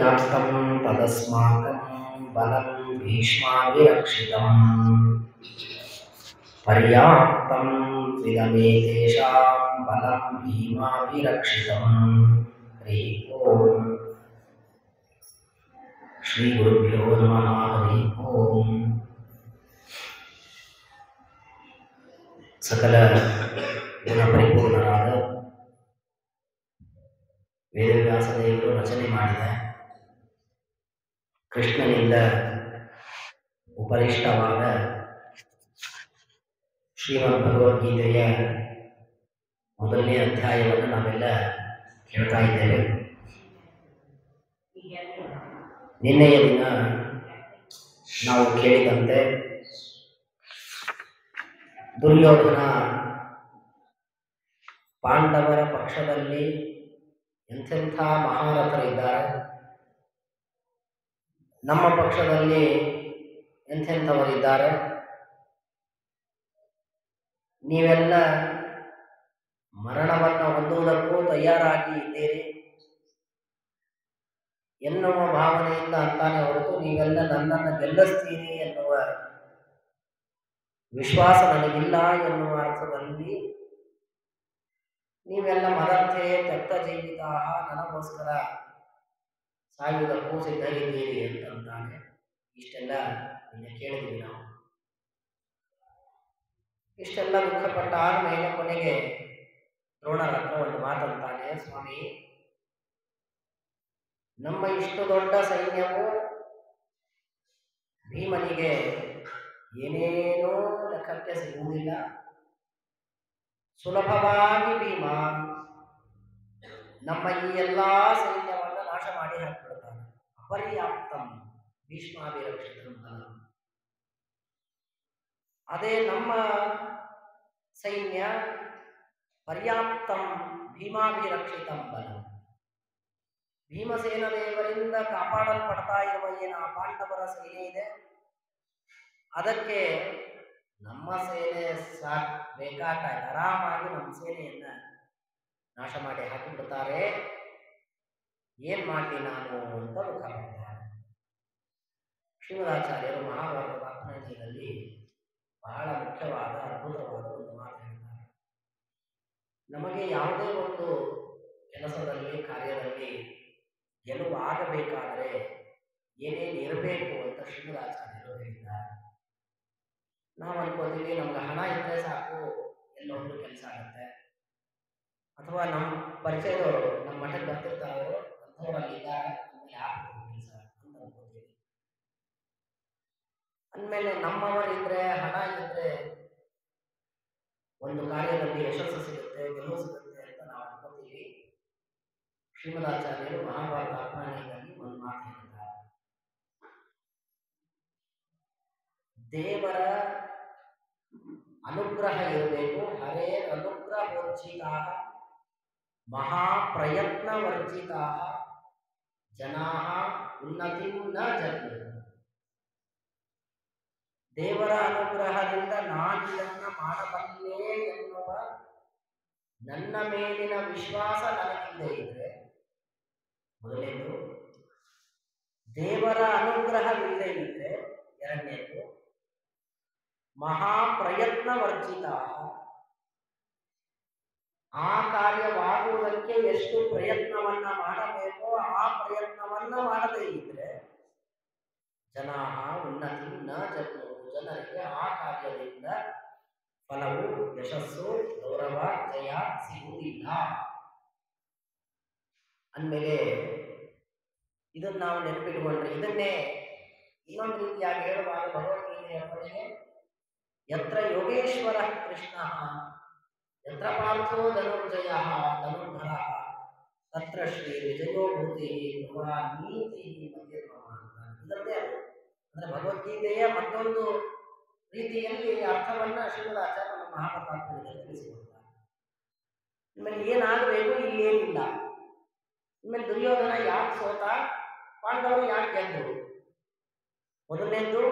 पर्याप्तं तदस्माकं बलं भीष्माभिरक्षितं पर्याप्तं त्विदमेतेषां बलं भीमाभिरक्षितं। हरिः ओम्। श्रीगुरुभ्यो नमः। हरिः ओम्। सकल ಗುಣಪರಿಪೂರ್ಣರಾದ ವೇದವ್ಯಾಸದೇವರು ರಚನೆ ಮಾಡಿದ ಕೃಷ್ಣನಿಂದ ಉಪರಿಷ್ಟವಾದ ಶ್ರೀಮದ್ ಭಗವದ್ಗೀತೆಯ ಮೊದಲನೇ ಅಧ್ಯಾಯವನ್ನು ನಾವೆಲ್ಲ ಕೇಳ್ತಾ ಇದ್ದೇವೆ. ನಿನ್ನೆಯ ದಿನ ನಾವು ಕೇಳಿದಂತೆ ದುರ್ಯೋಧನ ಪಾಂಡವರ ಪಕ್ಷದಲ್ಲಿ ಎಂಥೆಂಥ ಮಹಾರಥರಿದ್ದಾರೆ, ನಮ್ಮ ಪಕ್ಷದಲ್ಲಿ ಎಂಥೆಂಥವರಿದ್ದಾರೆ, ನೀವೆಲ್ಲ ಮರಣವನ್ನು ಹೊಂದುವುದಕ್ಕೂ ತಯಾರಾಗಿ ಇದ್ದೀರಿ ಎನ್ನುವ ಭಾವನೆಯಿಂದ ಅಂತಾನೆ ಹೊರತು ನೀವೆಲ್ಲ ನನ್ನನ್ನು ಗೆಲ್ಲಿಸ್ತೀರಿ ಎನ್ನುವ ವಿಶ್ವಾಸ ನನಗಿಲ್ಲ ಎನ್ನುವ ಅರ್ಥದಲ್ಲಿ ನೀವೆಲ್ಲ ಮದರ್ಥೆ ತಪ್ತ ಜೀವಿತ ನನಗೋಸ್ಕರ ಸಾಯುವುದಕ್ಕೂ ಸಿದ್ಧರಿದ್ದೀರಿ ಅಂತಂತಾನೆ. ಇಷ್ಟೆಲ್ಲ ನಿನ್ನೆ ಕೇಳಿದ್ವಿ ನಾವು. ಇಷ್ಟೆಲ್ಲ ದುಃಖಪಟ್ಟ ಆದ್ಮೇಲೆ ಕೊನೆಗೆ ದ್ರೋಣರ ಹತ್ರ ಒಂದು ಮಾತಂತಾನೆ, ಸ್ವಾಮಿ, ನಮ್ಮ ಇಷ್ಟು ದೊಡ್ಡ ಸೈನ್ಯವು ಭೀಮನಿಗೆ ಏನೇನೋ ಲೆಕ್ಕಕ್ಕೆ ಸಿಗುವುದಿಲ್ಲ. ಸುಲಭವಾಗಿ ಭೀಮ ನಮ್ಮ ಈ ಎಲ್ಲಾ ಸೈನ್ಯವನ್ನು ನಾಶ ಮಾಡಿ ಹಾಕಿಬಿಡ್ತಾನೆ. ಅಪರ್ಯಾಪ್ತಂ ಭೀಷ್ಮಾಭಿರಕ್ಷಿತಂ ಬಲ. ಅದೇ ನಮ್ಮ ಸೈನ್ಯ ಪರ್ಯಾಪ್ತಂ ಭೀಮಾಭಿರಕ್ಷಿತಂ ಬಲ. ಭೀಮಸೇನ ದೇವರಿಂದ ಕಾಪಾಡಲ್ಪಡ್ತಾ ಇರುವ ಏನು ಆ ಪಾಂಡವರ ಸೇನೆ ಇದೆ, ಅದಕ್ಕೆ ನಮ್ಮ ಸೇನೆ ಸಾಕು ಬೇಕಾಟ ಆರಾಮಾಗಿ ನಮ್ಮ ಸೇನೆಯನ್ನ ನಾಶ ಮಾಡಿ ಹಾಕಿಬಿಡ್ತಾರೆ. ಏನ್ ಮಾಡಲಿ ನಾನು ಅಂತ ದುಃಖ ಪಡ್ತಾರೆ. ಶ್ರೀಮದಾಚಾರ್ಯರು ಮಹಾಭಾರತದ ಅಧ್ಯಯನದಲ್ಲಿ ಬಹಳ ಮುಖ್ಯವಾದ ಅದ್ಭುತವಾದ ಒಂದು ಮಾತು ಹೇಳ್ತಾರೆ. ನಮಗೆ ಯಾವುದೇ ಒಂದು ಕೆಲಸದಲ್ಲಿ ಕಾರ್ಯದಲ್ಲಿ ಗೆಲುವಾಗಬೇಕಾದರೆ ಏನೇನು ಇರಬೇಕು ಅಂತ ಶ್ರೀಮದಾಚಾರ್ಯರು ಹೇಳಿದ್ದಾರೆ. ನಾವು ಅನ್ಕೋತೀವಿ ನಮ್ಗೆ ಹಣ ಇದ್ರೆ ಸಾಕು ಎಲ್ಲ ಒಂದು ಕೆಲಸ ಆಗುತ್ತೆ, ಅಥವಾ ನಮ್ಮ ಪರಿಚಯದವರು ನಮ್ಮ ಮಠಕ್ಕೆ ಬರ್ತಿರ್ತಾರವರು ಅಂಥವರಲ್ಲಿದ್ದಾರೆ ಕೆಲಸ ಅಂತ ಅನ್ಕೋತೀವಿ. ಅಂದಮೇಲೆ ನಮ್ಮವರಿದ್ರೆ ಹಣ ಇದ್ರೆ ಒಂದು ಕಾರ್ಯದಲ್ಲಿ ಯಶಸ್ಸು ಸಿಗುತ್ತೆ, ಗೆಲುವು ಸಿಗುತ್ತೆ ಅಂತ ನಾವು ಅನ್ಕೋತೀವಿ. ಶ್ರೀಮದಾಚಾರ್ಯರು ಮಹಾಭಾರತ ಅಧ್ಯಯನದಲ್ಲಿ ಒಂದು ಮಾತು ಹೇಳಿದ್ದಾರೆ. ದೇವರ ಅನುಗ್ರಹ ಇರಬೇಕು. ಹರೇ ಅನುಗ್ರಹೋರ್ಜಿತಾ ಮಹಾಪ್ರಯತ್ನ ವರ್ಜಿತಾ ಜನಾ ಉನ್ನತಿ ನ ಜನ್ಮ. ದೇವರ ಅನುಗ್ರಹದಿಂದ ನಾನು ಇದನ್ನು ಮಾಡಬಲ್ಲೆ ಎನ್ನುವ ನನ್ನ ಮೇಲಿನ ವಿಶ್ವಾಸ ನನಗಿಲ್ಲದೆ ಇದ್ರೆ, ಮೊದಲನೇದು ದೇವರ ಅನುಗ್ರಹವಿಲ್ಲದೆ ಇದ್ರೆ, ಎರಡನೇದು ಮಹಾಪ್ರಯತ್ನ ವರ್ಜಿತ, ಆ ಕಾರ್ಯವಾಗುವುದಕ್ಕೆ ಎಷ್ಟು ಪ್ರಯತ್ನವನ್ನ ಮಾಡಬೇಕೋ ಆ ಪ್ರಯತ್ನವನ್ನ ಮಾಡದೇ ಇದ್ರೆ ಜನಾ ಉನ್ನತಿ ನ ಜನ್ಮ. ಜನರಿಗೆ ಆ ಕಾರ್ಯದಿಂದ ಫಲವು, ಯಶಸ್ಸು, ಗೌರವ, ಜಯ ಸಿಗುವುದಿಲ್ಲ. ಅಂದಮೇಲೆ ಇದನ್ನು ನಾವು ನೆನಪಿಟ್ಟುಕೊಂಡ್ರೆ, ಇದನ್ನೇ ಇನ್ನೊಂದು ರೀತಿಯಾಗಿ ಹೇಳುವಾಗ ಭಗವದ್ಗೀತೆಯ ಕೊನೆಗೆ ಯತ್ರ ಯೋಗೇಶ್ವರ ಕೃಷ್ಣ ಯತ್ರ ಪಾರ್ಥೋ ಧನುರ್ಜಯ ಧನುರ್ಧರ ತತ್ರ ಶ್ರೀ ವಿಜಯೋ ಭೂತಿ ನೀತಿ ಮಧ್ಯಮ ಅಂತ. ಇದರದೇ ಅದು ಅಂದ್ರೆ ಭಗವದ್ಗೀತೆಯ ಮತ್ತೊಂದು ರೀತಿಯಲ್ಲಿ ಅರ್ಥವನ್ನ ಶ್ರೀಮದಾಚಾರ್ಯ ನಮ್ಮ ಮಹಾಭಾರತದಲ್ಲಿ ತಿಳಿಸಿಕೊಡ್ತಾರೆ. ಇನ್ಮೇಲೆ ಏನಾಗಬೇಕು, ಇಲ್ಲಿ ಏನಿಲ್ಲ. ಇನ್ಮೇಲೆ ದುರ್ಯೋಧನ ಯಾಕೆ ಸೋತ, ಪಾಂಡವರು ಯಾಕೆ ಗೆದ್ದರು? ಮೊದಲನೇದು,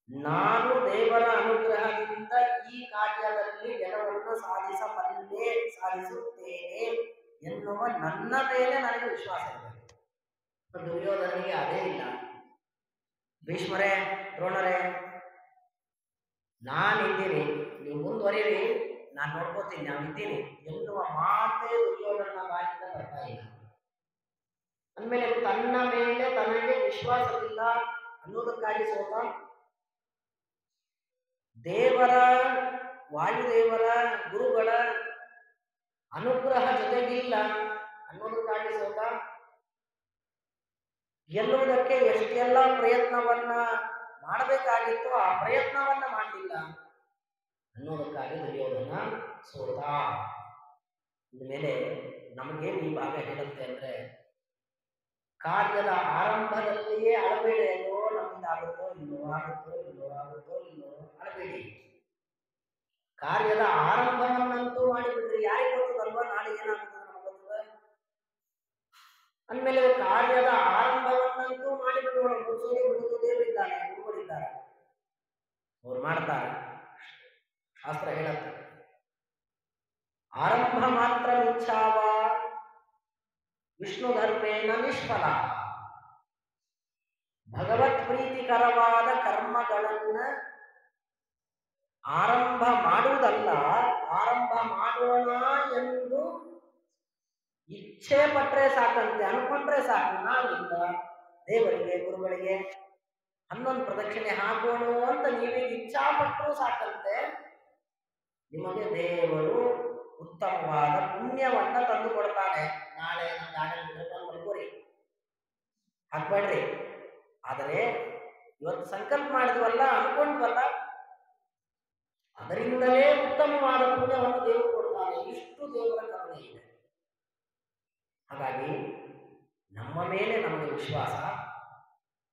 ನಾನು ದೇವರ ಅನುಗ್ರಹದಿಂದ ಈ ಕಾರ್ಯದಲ್ಲಿ ಗೆಲುವನ್ನು ಸಾಧಿಸುತ್ತೇನೆ ಎನ್ನುವ ನನ್ನ ಮೇಲೆ ನನಗೆ ವಿಶ್ವಾಸ ಇರಬೇಕು. ದುರ್ಯೋಧನಿಗೆ ಅದೇ ಇಲ್ಲ. ಭೀಷ್ಮರೇ, ದ್ರೋಣರೇ, ನಾನಿದ್ದೀನಿ, ನೀವು ಮುಂದುವರಿಯಿರಿ, ನಾನು ನೋಡ್ಕೋತೀನಿ, ನಾವು ಇದ್ದೀನಿ ಎನ್ನುವ ಮಾತೇ ದುರ್ಯೋಧನ ಬಾಯಿಂದ ಬರ್ತಾ ಇಲ್ಲ. ಅಂದಮೇಲೆ ತನ್ನ ಮೇಲೆ ತನಗೆ ವಿಶ್ವಾಸವಿಲ್ಲ ಅನ್ನೋದಕ್ಕಾಗಿ ಸೋತ, ದೇವರ, ವಾಯುದೇವರ, ಗುರುಗಳ ಅನುಗ್ರಹ ಜೊತೆಗಿಲ್ಲ ಅನ್ನೋದಕ್ಕಾಗಿ ಸೋತ, ಗೆಲ್ಲುವುದಕ್ಕೆ ಎಷ್ಟೆಲ್ಲ ಪ್ರಯತ್ನವನ್ನ ಮಾಡಬೇಕಾಗಿತ್ತು ಆ ಪ್ರಯತ್ನವನ್ನ ಮಾಡಲಿಲ್ಲ ಅನ್ನೋದಕ್ಕಾಗಿ ದುರ್ಯೋಧನ ಸೋತ. ಇನ್ಮೇಲೆ ನಮಗೇನು ಈ ಭಾಗ ಹೇಳುತ್ತೆ ಅಂದ್ರೆ, ಕಾರ್ಯದ ಆರಂಭದಲ್ಲಿಯೇ ಅಳಬೇಡಿ, ಅಯ್ಯೋ ನಮ್ಮಿಂದ ಆಗುತ್ತೋ ಇಲ್ಲೋ, ಆಗುತ್ತೋ ಇಲ್ಲೋ, ಆಗುತ್ತೋ ಇಲ್ಲೋ ಅಳಬೇಡಿ. ಕಾರ್ಯದ ಆರಂಭವನ್ನಂತೂ ಮಾಡಿಬಿಡ್ರಿ. ಯಾರಿಗೆ ಗೊತ್ತದಲ್ವಾ ನಾಳೆ ಏನಾಗುತ್ತದೆ ನಮಗೆ ಗೊತ್ತದ. ಅಂದಮೇಲೆ ಕಾರ್ಯದ ಆರಂಭವನ್ನಂತೂ ಮಾಡಿಬಿಡೋಣ. ಮುಗಿಸೋದೇ ಬಿಡುವುದು ದೇವರಿದ್ದಾನೆ, ಗುರುಗಳಿದ್ದಾರೆ, ಅವ್ರು ಮಾಡ್ತಾರೆ. ಶಾಸ್ತ್ರ ಹೇಳುತ್ತೆ, ಆರಂಭ ಮಾತ್ರ ಇಚ್ಛಾವ ವಿಷ್ಣು ಧರ್ಮೇನ ನಿಷ್ಫಲ. ಭಗವತ್ ಪ್ರೀತಿಕರವಾದ ಕರ್ಮಗಳನ್ನ ಆರಂಭ ಮಾಡುವುದಲ್ಲ, ಆರಂಭ ಮಾಡೋಣ ಎಂದು ಇಚ್ಛೆ ಪಟ್ಟರೆ ಸಾಕಂತೆ, ಅನ್ಕೊಂಡ್ರೆ ಸಾಕು. ನಾವಿಂದ ದೇವರಿಗೆ, ಗುರುಗಳಿಗೆ 11 ಪ್ರದಕ್ಷಿಣೆ ಹಾಕೋಣ ಅಂತ ನೀವೀಗ ಇಚ್ಛಾಪಟ್ಟರೂ ಸಾಕಂತೆ, ನಿಮಗೆ ದೇವರು ಉತ್ತಮವಾದ ಪುಣ್ಯವನ್ನ ತಂದು ಕೊಡ್ತಾನೆ. ನಾಳೆ ನಮ್ಗೆ ಆಗಲ್ಲ ಮಲ್ಕೋರಿ, ಹಾಕ್ಬೇಡ್ರಿ. ಆದರೆ ಇವತ್ತು ಸಂಕಲ್ಪ ಮಾಡಿದ್ವಲ್ಲ, ಅನ್ಕೊಂಡ್ವಲ್ಲ, ಅದರಿಂದಲೇ ಉತ್ತಮವಾದ ಪುಣ್ಯವನ್ನು ದೇವರು ಕೊಡ್ತಾನೆ. ಇಷ್ಟು ದೇವರ ಕರುಣೆ ಇದೆ. ಹಾಗಾಗಿ ನಮ್ಮ ಮೇಲೆ ನಮಗೆ ವಿಶ್ವಾಸ,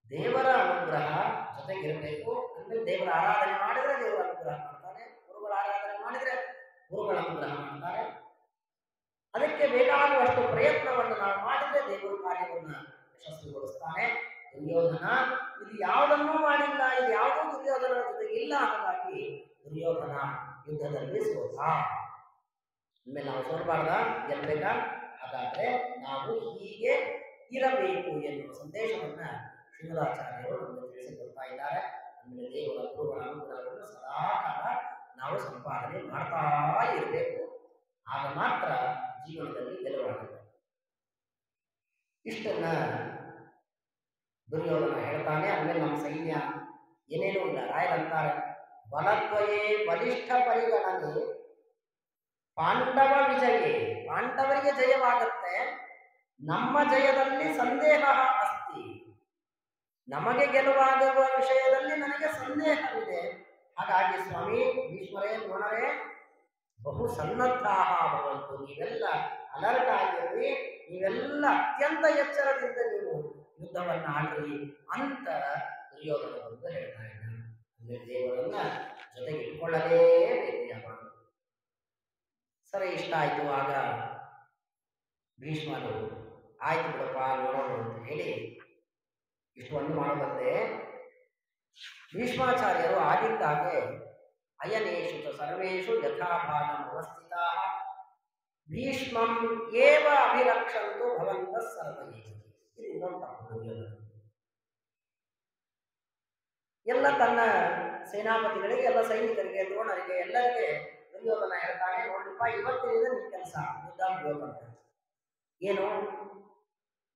ದೇವರ ಅನುಗ್ರಹ ಜೊತೆಗಿರಬೇಕು. ಅಂದ್ರೆ ದೇವರ ಆರಾಧನೆ ಮಾಡಿದ್ರೆ ದೇವರ ಅನುಗ್ರಹ ಮಾಡ್ತಾನೆ, ಗುರುಗಳ ಆರಾಧನೆ ಮಾಡಿದ್ರೆ ಗುರುಗಳ ಅನುಗ್ರಹ ಮಾಡ್ತಾರೆ. ಅದಕ್ಕೆ ಬೇಕಾಗುವಷ್ಟು ಪ್ರಯತ್ನವನ್ನು ನಾವು ಮಾಡಿದ್ರೆ ದೇವರು ಕಾರ್ಯವನ್ನು ಯಶಸ್ವಿಗೊಳಿಸ್ತಾನೆ. ದುರ್ಯೋಧನ ಇದು ಯಾವುದನ್ನೂ ಮಾಡಿಲ್ಲ, ಇದು ಯಾವುದೋ ದುರ್ಯೋಧನ ಜೊತೆಗೆ ಇಲ್ಲ. ಹಾಗಾಗಿ ದುರ್ಯೋಧನ ಯುದ್ಧದಲ್ಲಿ ಸೋತ. ಆಮೇಲೆ ನಾವು ಸೋಲ್ಬಾರ್ದ, ಗೆಲ್ಬೇಕಾ? ಹಾಗಾದ್ರೆ ನಾವು ಹೀಗೆ ಇರಬೇಕು ಎನ್ನುವ ಸಂದೇಶವನ್ನ ಶ್ರೀಮದಾಚಾರ್ಯರು ನಮಗೆ ತಿಳಿಸಿಕೊಡ್ತಾ ಇದ್ದಾರೆ. ಆಮೇಲೆ ದೇವರ ಗುರುಗಳ ಅನುಗ್ರಹವನ್ನು ಸದಾಕಾಲ ನಾವು ಸಂಪಾದನೆ ಮಾಡ್ತಾ ಇರಬೇಕು. ಆಗ ಮಾತ್ರ ಜೀವನದಲ್ಲಿ ಗೆಲುವಾಗುತ್ತೆ. ಇಷ್ಟನ್ನ ದುರ್ಯೋಧನ ಹೇಳ್ತಾನೆ. ಆಮೇಲೆ ನಮ್ಮ ಸೈನ್ಯ ಏನೇನೂ ಇಲ್ಲ. ರಾಯರಂತಾರೆ, ಬಲದ್ವಯೇ ಬಲಿಷ್ಠ ಪರಿಗಣನೆ ಪಾಂಡವ ವಿಜಯೇ. ಪಾಂಡವರಿಗೆ ಜಯವಾಗುತ್ತೆ, ನಮ್ಮ ಜಯದಲ್ಲಿ ಸಂದೇಹ ಅಸ್ತಿ. ನಮಗೆ ಗೆಲುವಾಗುವ ವಿಷಯದಲ್ಲಿ ನನಗೆ ಸಂದೇಹವಿದೆ. ಹಾಗಾಗಿ ಸ್ವಾಮಿ ಭೀಷ್ಮರೇ, ದ್ರೋಣರೇ, ಬಹು ಸನ್ನದ್ಧಾಹ ಭವಂತು. ನೀವೆಲ್ಲ ಅಲರ್ಟ್ ಆಗಿರ್ರಿ, ನೀವೆಲ್ಲ ಅತ್ಯಂತ ಎಚ್ಚರದಿಂದ ನೀವು ಯುದ್ಧವನ್ನ ಆಡ್ರಿ ಅಂತ ದುರ್ಯೋಧನ ಬಂದು ಹೇಳ್ತಾ ಇದ್ದಾನೆ. ಅಂದ್ರೆ ದೇವರನ್ನ ಜೊತೆಗೆ ಇಟ್ಕೊಳ್ಳಲೇಬೇಕು ಯಾವಾಗ. ಸರಿ, ಇಷ್ಟ ಆಯ್ತು. ಆಗ ಭೀಷ್ಮರು ಆಯ್ತು ಬಿಡಪ್ಪ ನೋಡೋಣ ಅಂತ ಹೇಳಿ ಇಷ್ಟೊಂದು ಮಾಡೋದಂತೆ. ಭೀಷ್ಮಾಚಾರ್ಯರು ಆಗಿದ್ದಾಗೆ ಅಯನೇಷು ಚ ಸರ್ವೇಷು ಯಥಾಭಾಗಂ ಅವಸ್ಥಿತಾ ಭೀಷ್ಮಂ ಏವ ಅಭಿರಕ್ಷಂತು ಭವಂತಃ ಸರ್ವೇ. ಇದು ಇನ್ನೊಂದು ದುರ್ಯೋಧನ. ಎಲ್ಲ ತನ್ನ ಸೇನಾಪತಿಗಳಿಗೆ, ಎಲ್ಲ ಸೈನಿಕರಿಗೆ, ದ್ರೋಣರಿಗೆ, ಎಲ್ಲರಿಗೆ ದುರ್ಯೋಧನ ಹೇಳ್ತಾನೆ, ನೋಡ್ರಿಪ್ಪ, ಇವತ್ತಿನಿಂದ ನಿಮ್ಮ ಕೆಲಸ ಯುದ್ಧ ಮುಗಿಯೋದಂತ. ಏನು?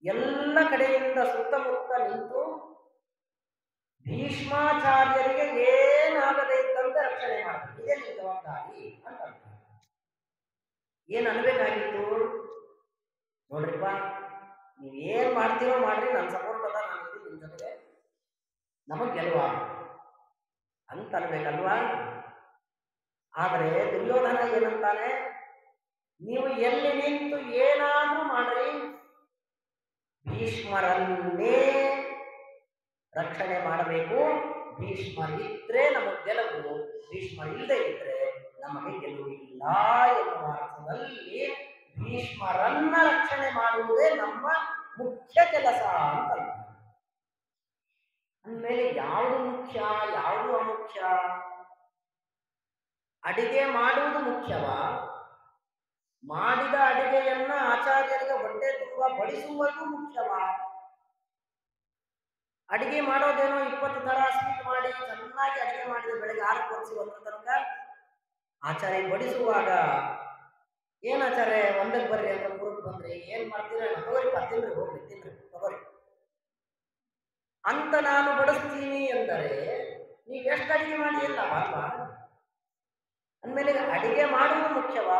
ಎಲ್ಲ ಕಡೆಯಿಂದ ಸುತ್ತಮುತ್ತ ನಿಂತು ಭೀಷ್ಮಾಚಾರ್ಯರಿಗೆ ಏನಾಗದೇ ಇದ್ದಂತೆ ರಕ್ಷಣೆ ಮಾಡ್ತಾರೆ. ಇದೇ ನಿಮ್ಮ ಜವಾಬ್ದಾರಿ ಅಂತ. ಏನ್ ಅನ್ಬೇಕಾಗಿತ್ತು? ನೋಡ್ರಿಪ್ಪ, ನೀವು ಏನ್ ಮಾಡ್ತೀರೋ ಮಾಡ್ರಿ, ನನ್ನ ಸಪೋರ್ಟ್ ಅದ, ನಾನು ಇದ್ದೀನಿ ನಿಮ್ಮ ಜೊತೆಗೆ, ನಮಗ್ ಗೆಲುವ ಅಂತ ಅನ್ಬೇಕಲ್ವಾ? ಆದರೆ ದುರ್ಯೋಧನ ಏನಂತಾನೆ, ನೀವು ಎಲ್ಲಿ ನಿಂತು ಏನಾದ್ರೂ ಮಾಡ್ರಿ, ಭೀಷ್ಮರನ್ನೇ ರಕ್ಷಣೆ ಮಾಡಬೇಕು. ಭೀಷ್ಮರಿದ್ರೆ ನಮಗೆ ಗೆಲುವು, ಭೀಷ್ಮರಿಲ್ಲದೆ ಇದ್ರೆ ನಮಗೆ ಗೆಲುವಿಲ್ಲ ಎನ್ನುವ ಅರ್ಥದಲ್ಲಿ ಭೀಷ್ಮರನ್ನ ರಕ್ಷಣೆ ಮಾಡುವುದೇ ನಮ್ಮ ಮುಖ್ಯ ಕೆಲಸ ಅಂತ. ಅಂದಮೇಲೆ ಯಾವುದು ಮುಖ್ಯ, ಯಾವುದು ಅಮುಖ್ಯ? ಅಡಿಗೆ ಮಾಡುವುದು ಮುಖ್ಯವಾ? ಮಾಡಿದ ಅಡಿಗೆಯನ್ನ ಆಚಾರ್ಯರಿಗೆ ಹೊಟ್ಟೆ ತುಂಬ ಬಡಿಸುವುದು ಮುಖ್ಯವಾ? ಅಡಿಗೆ ಮಾಡೋದೇನೋ 20 ತರ ಸ್ವೀಟ್ ಮಾಡಿ ಚೆನ್ನಾಗಿ ಅಡಿಗೆ ಮಾಡಿದ್ರೆ ಬೆಳಗ್ಗೆ 6ಕ್ಕೆ ಹೊರಿಸಿ 1 ತನಕ ಆಚಾರ್ಯ ಬಡಿಸುವಾಗ ಏನ್ ಆಚಾರ್ಯ 1ಕ್ಕೆ ಬರ್ರಿ ಅಂತ 3ಕ್ಕೆ ಬಂದ್ರಿ ಏನ್ ಮಾಡ್ತೀರ ತಗೋರಿ ತಿನ್ರಿ ಹೋಗ್ರಿ ತಿನ್ರಿ ತಗೋರಿ ಅಂತ ನಾನು ಬಡಿಸ್ತೀನಿ ಎಂದರೆ ನೀವು ಎಷ್ಟು ಅಡಿಗೆ ಮಾಡಿ ಇಲ್ಲ ಅಲ್ವಾ? ಅಂದಮೇಲೆ ಅಡಿಗೆ ಮಾಡುವುದು ಮುಖ್ಯವಾ,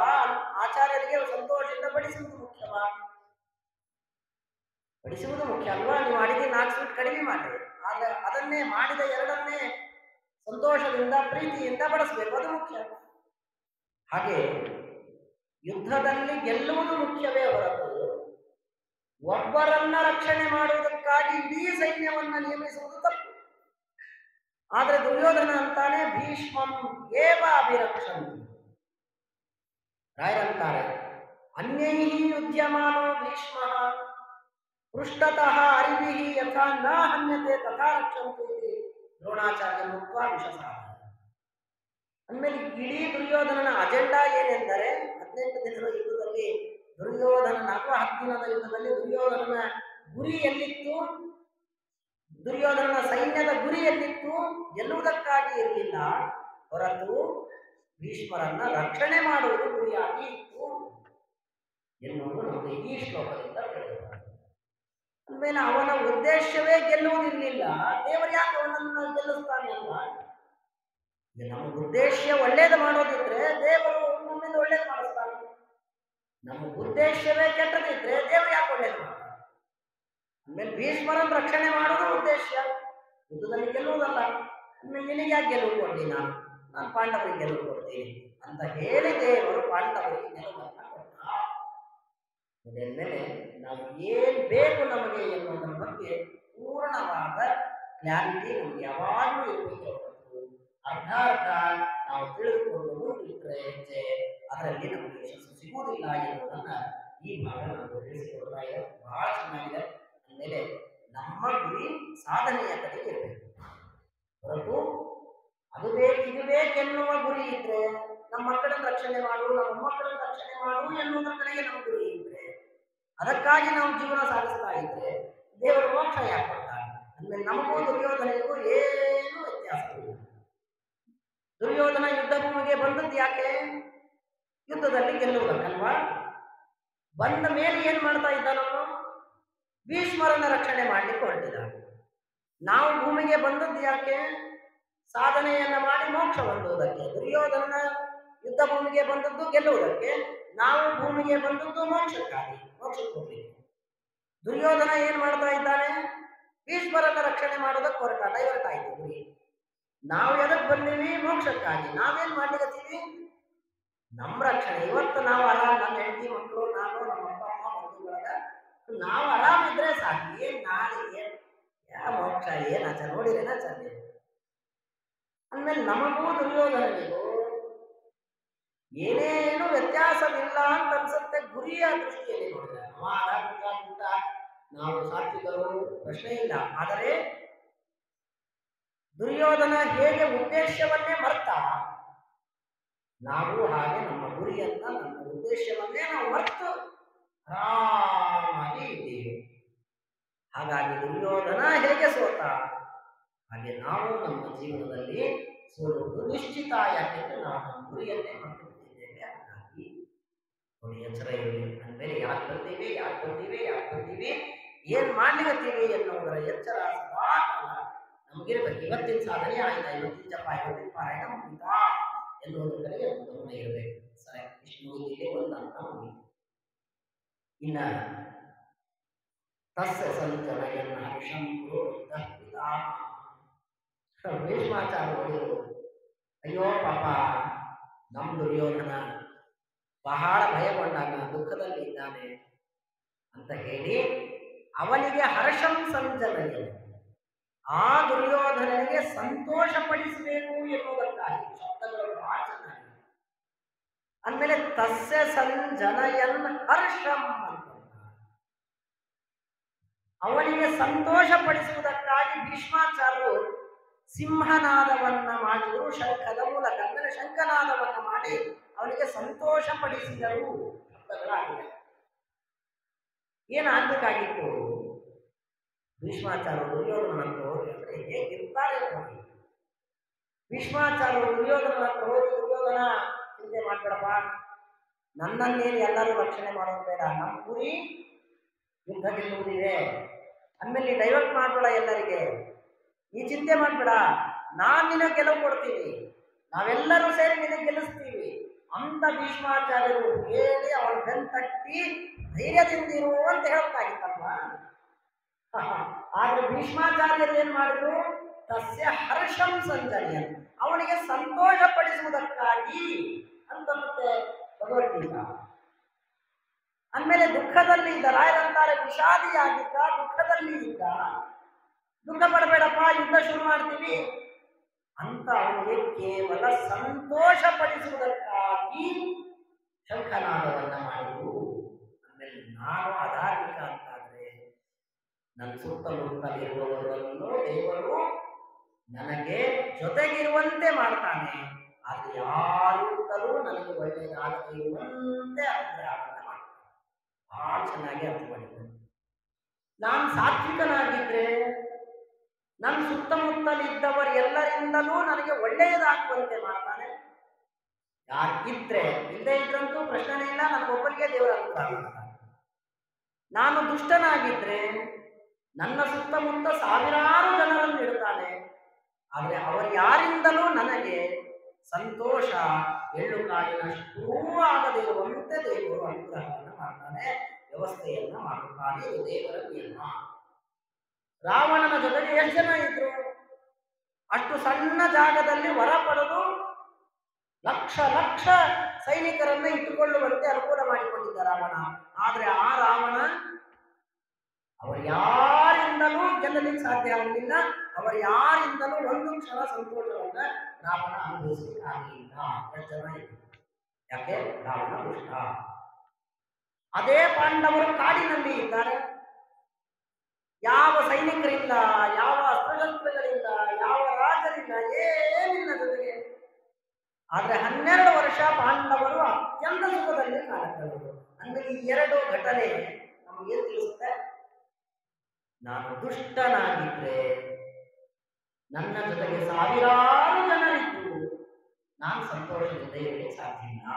ಆಚಾರ್ಯರಿಗೆ ಸಂತೋಷದಿಂದ ಬಡಿಸುವುದು ಮುಖ್ಯವಾ? ಬಡಿಸುವುದು ಮುಖ್ಯ ಅಲ್ವಾ? ನೀವು ಅಡಿಗೆ 4 ಸ್ವೀಟ್ ಕಡಿಮೆ ಮಾಡ್ರಿ, ಆದ್ರೆ ಅದನ್ನೇ ಮಾಡಿದ 2ಅನ್ನೇ ಸಂತೋಷದಿಂದ ಪ್ರೀತಿಯಿಂದ ಬಡಿಸ್ಬೇಕು, ಅದು ಮುಖ್ಯ. ಹಾಗೆ ಯುದ್ಧದಲ್ಲಿ ಗೆಲ್ಲುವುದು ಮುಖ್ಯವೇ ಹೊರತು ಒಬ್ಬರನ್ನ ರಕ್ಷಣೆ ಮಾಡುವುದಕ್ಕಾಗಿ ಇಡೀ ಸೈನ್ಯವನ್ನ ನಿಯಮಿಸುವುದು ತಪ್ಪು. ಆದ್ರೆ ದುರ್ಯೋಧನ ಅಂತಾನೆ ಭೀಷ್ಮಂ ಏವ ಅಭಿರಕ್ಷಂತಿ. ರಾಯರಂತಾರೆ ಅನ್ಯೈಃ ಯುಧ್ಯಮಾನೋ ಭೀಷ್ಮಃ ಪೃಷ್ಠತಃ ಅರಿಭಿಃ ಯಥಾ ನ ಹನ್ಯತೆ ತಥಾ ರಕ್ಷಂತು ಇತಿ ದ್ರೋಣಾಚಾರ್ಯ ಮುಕ್ತ ವಿಷಸಾರ. ಅಂದಮೇಲೆ ಇಡೀ ದುರ್ಯೋಧನನ ಅಜೆಂಡಾ ಏನೆಂದರೆ 18 ದಿನದ ಯುದ್ಧದಲ್ಲಿ ದುರ್ಯೋಧನನ ಅಥವಾ 10 ದಿನದ ಯುದ್ಧದಲ್ಲಿ ದುರ್ಯೋಧನನ ಗುರಿ ಎಲ್ಲಿತ್ತು, ದುರ್ಯೋಧನನ ಸೈನ್ಯದ ಗುರಿ ಎಲ್ಲಿತ್ತು, ಗೆಲ್ಲುವುದಕ್ಕಾಗಿ ಇರಲಿಲ್ಲ ಹೊರತು ಭೀಷ್ಮರನ್ನ ರಕ್ಷಣೆ ಮಾಡುವುದು ಗುರಿಯಾಗಿ ಇತ್ತು ಎನ್ನುವುದು ನಮಗೆ ಈ ಶ್ಲೋಕದಿಂದ ತಿಳಿಯುತ್ತದೆ. ಅಂದಮೇಲೆ ಅವನ ಉದ್ದೇಶವೇ ಗೆಲ್ಲುವುದಿರಲಿಲ್ಲ, ದೇವರು ಯಾಕೆ ಅವನನ್ನು ಗೆಲ್ಲಿಸ್ತಾನೆ ಅಲ್ವಾ? ನಮ್ಮ ಉದ್ದೇಶ ಒಳ್ಳೇದು ಮಾಡೋದಿದ್ರೆ ದೇವರು ನಮ್ಮಿಂದ ಒಳ್ಳೇದು ಮಾಡಿಸ್ತಾನೆ. ನಮ್ಮ ಉದ್ದೇಶವೇ ಕೆಟ್ಟದಿದ್ರೆ ದೇವರು ಯಾಕೆ ಒಳ್ಳೇದು ಮಾಡ್ತಾನೆ? ಆಮೇಲೆ ಭೀಷ್ಮರನ್ನು ರಕ್ಷಣೆ ಮಾಡೋದು ಉದ್ದೇಶ, ಯುದ್ಧದಲ್ಲಿ ಗೆಲ್ಲುವುದಲ್ಲ. ಆಮೇಲೆ ನಿನಗೆ ಯಾಕೆ ಗೆಲುವು ಕೊಡ್ತೀನಿ, ನಾನು ಪಾಂಡವರಿಗೆ ಗೆಲುವು ಕೊಡ್ತೀನಿ ಅಂತ ಹೇಳಿ ದೇವರು ಪಾಂಡವರಿಗೆ ಗೆಲುವನ್ನ ಕೊಟ್ಟ. ಅದಾದ್ಮೇಲೆ ನಾವು ಏನ್ ಬೇಕು ನಮಗೆ ಎನ್ನುವುದರ ಬಗ್ಗೆ ಪೂರ್ಣವಾದ ಕ್ಲಾರಿಟಿ ನಮ್ಗೆ ಯಾವಾಗಲೂ ಇರಬೇಕು. ಅರ್ಧ ಅರ್ಧ ನಾವು ತಿಳಿದುಕೊಂಡು ಮುಂದಿಟ್ಟರೆ ಹೆಜ್ಜೆ ಅದರಲ್ಲಿ ನಮಗೆ ಯಶಸ್ಸು ಸಿಗುವುದಿಲ್ಲ ಎನ್ನುವುದನ್ನ ಈ ಭಾಗ ನಾವು ತಿಳಿಸಿಕೊಡ್ತಾ ಇದೆ. ಬಹಳ ಚೆನ್ನಾಗಿದೆ. ಅಂದಮೇಲೆ ನಮ್ಮ ಗುರಿ ಸಾಧನೆಯ ಕಡೆಗೆ ಇರಬೇಕು ಹೊರತು ಅದು ಬೇಕು ಇದು ಬೇಕೆನ್ನುವ ಗುರಿ ಇದ್ರೆ ನಮ್ಮ ಮಕ್ಕಳನ್ನ ರಕ್ಷಣೆ ಮಾಡು, ನಮ್ಮ ಮೊಮ್ಮಕ್ಕಳನ್ನ ರಕ್ಷಣೆ ಮಾಡು ಎನ್ನುವುದರ ಕಡೆಗೆ ನಮ್ಮ ಗುರಿ ಇದ್ರೆ, ಅದಕ್ಕಾಗಿ ನಾವು ಜೀವನ ಸಾಗಿಸ್ತಾ ಇದ್ರೆ ದೇವರು ಮೋಕ್ಷ ಯಾಕೆ ಕೊಡ್ತಾರೆ? ಅಂದ್ರೆ ನಮಗೂ ದುರ್ಯೋಧನೆಗೂ ಏನೂ ವ್ಯತ್ಯಾಸವಿಲ್ಲ. ದುರ್ಯೋಧನ ಯುದ್ಧ ಭೂಮಿಗೆ ಬಂದದ್ದು ಯಾಕೆ? ಯುದ್ಧದಲ್ಲಿ ಗೆಲ್ಲುವುದಕ್ಕಲ್ವಾ? ಬಂದ ಮೇಲೆ ಏನ್ ಮಾಡ್ತಾ ಇದ್ದಾನವನು? ಭೀಷ್ಮರನ್ನ ರಕ್ಷಣೆ ಮಾಡ್ಲಿಕ್ಕೆ ಹೊರಟಿದ್ದಾನೆ. ನಾವು ಭೂಮಿಗೆ ಬಂದದ್ದು ಯಾಕೆ? ಸಾಧನೆಯನ್ನ ಮಾಡಿ ಮೋಕ್ಷ ಹೊಂದುವುದಕ್ಕೆ. ದುರ್ಯೋಧನ ಯುದ್ಧ ಭೂಮಿಗೆ ಬಂದದ್ದು ಗೆಲ್ಲುವುದಕ್ಕೆ, ನಾವು ಭೂಮಿಗೆ ಬಂದದ್ದು ಮೋಕ್ಷಕ್ಕಾಗಿ, ಮೋಕ್ಷಕ್ಕೆ ಹೋಗ್ಲಿಕ್ಕೆ. ದುರ್ಯೋಧನ ಏನ್ ಮಾಡ್ತಾ ಇದ್ದಾನೆ? ಭೀಷ್ಮರನ್ನ ರಕ್ಷಣೆ ಮಾಡೋದಕ್ಕೆ ಹೊರಟ, ಡೈವರ್ಟ್ ಆಯ್ತು ಗುರಿ. ನಾವು ಎದಕ್ಕೆ ಬಂದೀವಿ? ಮೋಕ್ಷಕ್ಕಾಗಿ. ನಾವೇನ್ ಮಾಡ್ಲಿಕ್ಕೀವಿ? ನಮ್ಮ ರಕ್ಷಣೆ. ಇವತ್ತು ನಾವು ಆರಾಮ್, ನಮ್ಮ ಹೆಂಡತಿ ಮಕ್ಕಳು, ನಾನು, ನಮ್ಮ ಅಪ್ಪ ಅಮ್ಮ, ಬಂಧುಗಳಾಗ ನಾವು ಆರಾಮಿದ್ರೆ ಸಾಕು. ಏನ್ ನಾಳೆ ಏನ್ ಯಾ ಮೋಕ್ಷ ಏನ್ ಆಚಾರ ನೋಡಿರೇನ ಆಚಾರ್ಯ? ಅಂದ್ಮೇಲೆ ನಮಗೂ ದುರ್ಯೋಧನಿಗೂ ಏನೇನು ವ್ಯತ್ಯಾಸವಿಲ್ಲ ಅಂತ ಅನ್ಸುತ್ತೆ ಗುರಿಯ ದೃಷ್ಟಿಯಲ್ಲಿ ನೋಡಿದ್ರೆ. ನಾವು ಸಾತ್ವಿಕರು, ಪ್ರಶ್ನೆ ಇಲ್ಲ. ಆದರೆ ದುರ್ಯೋಧನ ಹೇಗೆ ಉದ್ದೇಶವನ್ನೇ ಮರ್ತ, ನಾವು ಹಾಗೆ ನಮ್ಮ ಗುರಿಯನ್ನ, ನಮ್ಮ ಉದ್ದೇಶವನ್ನೇ ನಾವು ಮರೆತು ಆರಾಮಾಗಿ ಇದ್ದೀವಿ. ಹಾಗಾಗಿ ದುರ್ಯೋಧನ ಹೇಗೆ ಸೋತ, ಹಾಗೆ ನಾವು ನಮ್ಮ ಜೀವನದಲ್ಲಿ ಸೋಲುವುದು ನಿಶ್ಚಿತ. ಯಾಕೆಂದ್ರೆ ನಾವು ನಮ್ಮ ಗುರಿಯನ್ನೇ ಮರೆತು ಬಿಟ್ಟಿದ್ದೇವೆ. ಹಾಗಾಗಿ ನೋಡಿ, ಎಚ್ಚರ ಇರಲಿ. ಅಂದಮೇಲೆ ಯಾಕೆ ಬಂದೀವಿ, ಏನ್ ಮಾಡ್ಲಿಕ್ಕೀವಿ ಎನ್ನುವುದರ ಎಚ್ಚರ ಸದಾ ನಮಗಿರ್ಬೇಕು. ಇವತ್ತಿನ ಸಾಧನೆ ಆಯ್ತಾ, ಇವತ್ತಿನ ಜಪ, ಇವತ್ತಿನ ಪಾರಾಯಣ ಮುಗಿತಾ ಎನ್ನುವುದರ ಕಡೆಗೆ ಗಮನ ಇರಬೇಕು. ಸರಿ, ಇಷ್ಟು ಮುಗಿದಿದೆ, ಒಂದು ಅಂತ ಮುಗಿತು. ಇನ್ನ ತಸ್ಯ ಸಂಚಲಯನ್ ಹರ್ಷಂ ಭೀಷ್ಮಾಚಾರ್ಯರು, ಅಯ್ಯೋ ಪಾಪ ನಮ್ಮ ದುರ್ಯೋಧನ ಬಹಳ ಭಯಗೊಂಡಾಗ, ದುಃಖದಲ್ಲಿ ಇದ್ದಾನೆ ಅಂತ ಹೇಳಿ ಅವನಿಗೆ ಹರ್ಷಂ ಸಂಚಲಯ, ಆ ದುರ್ಯೋಧನನಿಗೆ ಸಂತೋಷ ಪಡಿಸಬೇಕು ಎನ್ನುವುದಕ್ಕಾಗಿ ಶಬ್ದಗಳು ಬಹಳ ಚೆನ್ನಾಗಿ. ಅಂದಮೇಲೆ ತಸ್ಯ ಸಂಜನಯನ್ ಹರ್ಷಂ ಅಂತ, ಅವನಿಗೆ ಸಂತೋಷ ಪಡಿಸುವುದಕ್ಕಾಗಿ ಭೀಷ್ಮಾಚಾರ್ಯರು ಸಿಂಹನಾದವನ್ನ ಮಾಡಿದರು ಶಂಖದ ಮೂಲಕ. ಅಂದರೆ ಶಂಖನಾದವನ್ನ ಮಾಡಿ ಅವನಿಗೆ ಸಂತೋಷ ಪಡಿಸಿದರು. ಶಬ್ದಗಳಾಗಿದೆ. ಏನಾಗಬೇಕಾಗಿತ್ತು? ಭೀಷ್ಮಾಚಾರ್ಯರು ದುರ್ಯೋಧನ ಹತ್ರ ಹೋಗಿ ಅಂದ್ರೆ ಹೇಗಿರ್ತಾರೆ ನೋಡಿ. ಭೀಷ್ಮಾಚಾರ್ಯರು ದುರ್ಯೋಧನ ಹತ್ರ ಹೋಗಿ, ದುರ್ಯೋಧನ ಚಿಂತೆ ಮಾಡ್ಬೇಡಪ್ಪ, ನನ್ನನ್ನೇನು ಎಲ್ಲರೂ ರಕ್ಷಣೆ ಮಾಡೋದು ಬೇಡ, ನಮ್ಮ ಗುರಿ ಯುದ್ಧ ಗೆಲ್ಲುವುದಿದೆ, ಅಂದಮೇಲೆ ನೀ ಡೈವರ್ಟ್ ಮಾಡ್ಬೇಡ ಎಲ್ಲರಿಗೆ, ನೀ ಚಿಂತೆ ಮಾಡ್ಬೇಡ, ನಾನ್ ನಿನಗೆ ಗೆಲುವು ಕೊಡ್ತೀನಿ, ನಾವೆಲ್ಲರೂ ಸೇರಿ ನಿನಗೆ ಗೆಲ್ಲಿಸ್ತೀವಿ ಅಂತ ಭೀಷ್ಮಾಚಾರ್ಯರು ಹೇಳಿ ಅವಳ ಬೆನ್ ತಟ್ಟಿ ಧೈರ್ಯದಿಂದಿರು ಅಂತ ಹೇಳ್ಬೇಕಾಗಿತ್ತಲ್ವಾ. ಆದ್ರೆ ಭೀಷ್ಮಾಚಾರ್ಯರು ಏನ್ ಮಾಡಿದ್ರು, ತಸ್ಯ ಹರ್ಷಂ ಸಂಜಯ, ಅವನಿಗೆ ಸಂತೋಷ ಪಡಿಸುವುದಕ್ಕಾಗಿ ಅಂತ ಮತ್ತೆ ಭಗವದ್ಗೀತಾ. ಅಂದಮೇಲೆ ದುಃಖದಲ್ಲಿ ಇದ್ದ, ರಾಯರಂತಾರೆ ವಿಷಾದಿಯಾಗಿದ್ದ, ದುಃಖದಲ್ಲಿ ಇದ್ದ, ದುಃಖ ಪಡಬೇಡಪ್ಪ ಯುದ್ಧ ಶುರು ಮಾಡ್ತೀವಿ ಅಂತ ಅವನಿಗೆ ಕೇವಲ ಸಂತೋಷ ಪಡಿಸುವುದಕ್ಕಾಗಿ ಶಂಖನಾದವನ್ನ ಮಾಡಿದ್ರು. ಆಮೇಲೆ ನಾನು ಅಧಾರ್ಮಿಕ ಅಂತಾದ್ರೆ ನನ್ನ ಸುತ್ತಮುತ್ತಲಿರುವವರನ್ನು ದೇವರು ನನಗೆ ಜೊತೆಗಿರುವಂತೆ ಮಾಡ್ತಾನೆ, ಅದು ಯಾರಿಂದಲೂ ನನಗೆ ಒಳ್ಳೆಯದಾಗದೇ ಇರುವಂತೆ ಅನುಗ್ರಹವನ್ನು ಮಾಡ್ತಾನೆ. ಬಹಳ ಚೆನ್ನಾಗಿ ಅರ್ಥ ಮಾಡಿದ್ದೇನೆ. ನಾನು ಸಾತ್ವಿಕನಾಗಿದ್ರೆ ನನ್ನ ಸುತ್ತಮುತ್ತಲಿದ್ದವರು ಎಲ್ಲರಿಂದಲೂ ನನಗೆ ಒಳ್ಳೆಯದಾಗುವಂತೆ ಮಾಡ್ತಾನೆ. ಯಾರು ಇದ್ರೆ, ಇಲ್ಲದೆ ಇದ್ರಂತೂ ಪ್ರಶ್ನೆನೇ ಇಲ್ಲ, ನನಗೊಬ್ಬರಿಗೆ ದೇವರ ಅನುಗ್ರಹ ಮಾಡ್ತಾನೆ. ನಾನು ದುಷ್ಟನಾಗಿದ್ರೆ ನನ್ನ ಸುತ್ತಮುತ್ತ ಸಾವಿರಾರು ಜನರನ್ನು ಇಡ್ತಾನೆ, ಆದರೆ ಅವರು ಯಾರಿಂದಲೂ ನನಗೆ ಸಂತೋಷ ಎಳ್ಳು ಕಾಳಿನಷ್ಟೂ ಆಗದೇ ಇರುವಂತೆ ದೇವರು ಅನುಗ್ರಹವನ್ನು ಮಾಡ್ತಾನೆ, ವ್ಯವಸ್ಥೆಯನ್ನ ಮಾಡುತ್ತಾನೆ. ಇದು ದೇವರ ನಿಯಮ. ರಾವಣನ ಜೊತೆಗೆ ಎಷ್ಟು ಜನ ಇದ್ರು, ಅಷ್ಟು ಸಣ್ಣ ಜಾಗದಲ್ಲಿ ವರ ಪಡೆದು ಲಕ್ಷ ಲಕ್ಷ ಸೈನಿಕರನ್ನ ಇಟ್ಟುಕೊಳ್ಳುವಂತೆ ಅನುಕೂಲ ಮಾಡಿಕೊಂಡಿದ್ದ ರಾವಣ. ಆದ್ರೆ ಆ ರಾವಣ ಅವರು ಯಾರಿಂದಲೂ ಗೆಲ್ಲಲಿಕ್ಕೆ ಸಾಧ್ಯ ಆಗಲಿಲ್ಲ, ಅವರು ಯಾರಿಂದಲೂ ಒಂದು ಕ್ಷಣ ಸಂತೋಷವನ್ನ ರಾವಣ ಅನುಭವಿಸಲಿಕ್ಕಾಗಲಿಲ್ಲ. ಎಷ್ಟು ಜನ ಇದ್ರು, ಯಾಕೆ ರಾವಣ ದುಷ್ಟ. ಅದೇ ಪಾಂಡವರು ಕಾಡಿನಲ್ಲಿ ಇದ್ದಾರೆ, ಯಾವ ಸೈನಿಕರಿಲ್ಲ, ಯಾವ ಅಸ್ತ್ರಶಸ್ತ್ರಗಳಿಲ್ಲ, ಯಾವ ರಾಜರಿಲ್ಲ, ಏನಿಲ್ಲ ಜೊತೆಗೆ. ಆದ್ರೆ 12 ವರ್ಷ ಪಾಂಡವರು ಅತ್ಯಂತ ಸುಖದಲ್ಲಿ ಕಾಲ ಕಳೆದರು. ಅಂದ್ರೆ ಈ ಎರಡು ಘಟನೆ ನಮಗೆ ತಿಳಿಸುತ್ತೆ, ನಾನು ದುಷ್ಟನಾಗಿದ್ರೆ ನನ್ನ ಜೊತೆಗೆ ಸಾವಿರಾರು ಜನರಿದ್ದು ನಾನು ಸಂತೋಷದಿಂದ ಇರಲಿಕ್ಕೆ ಸಾಧ್ಯ ಇಲ್ಲ.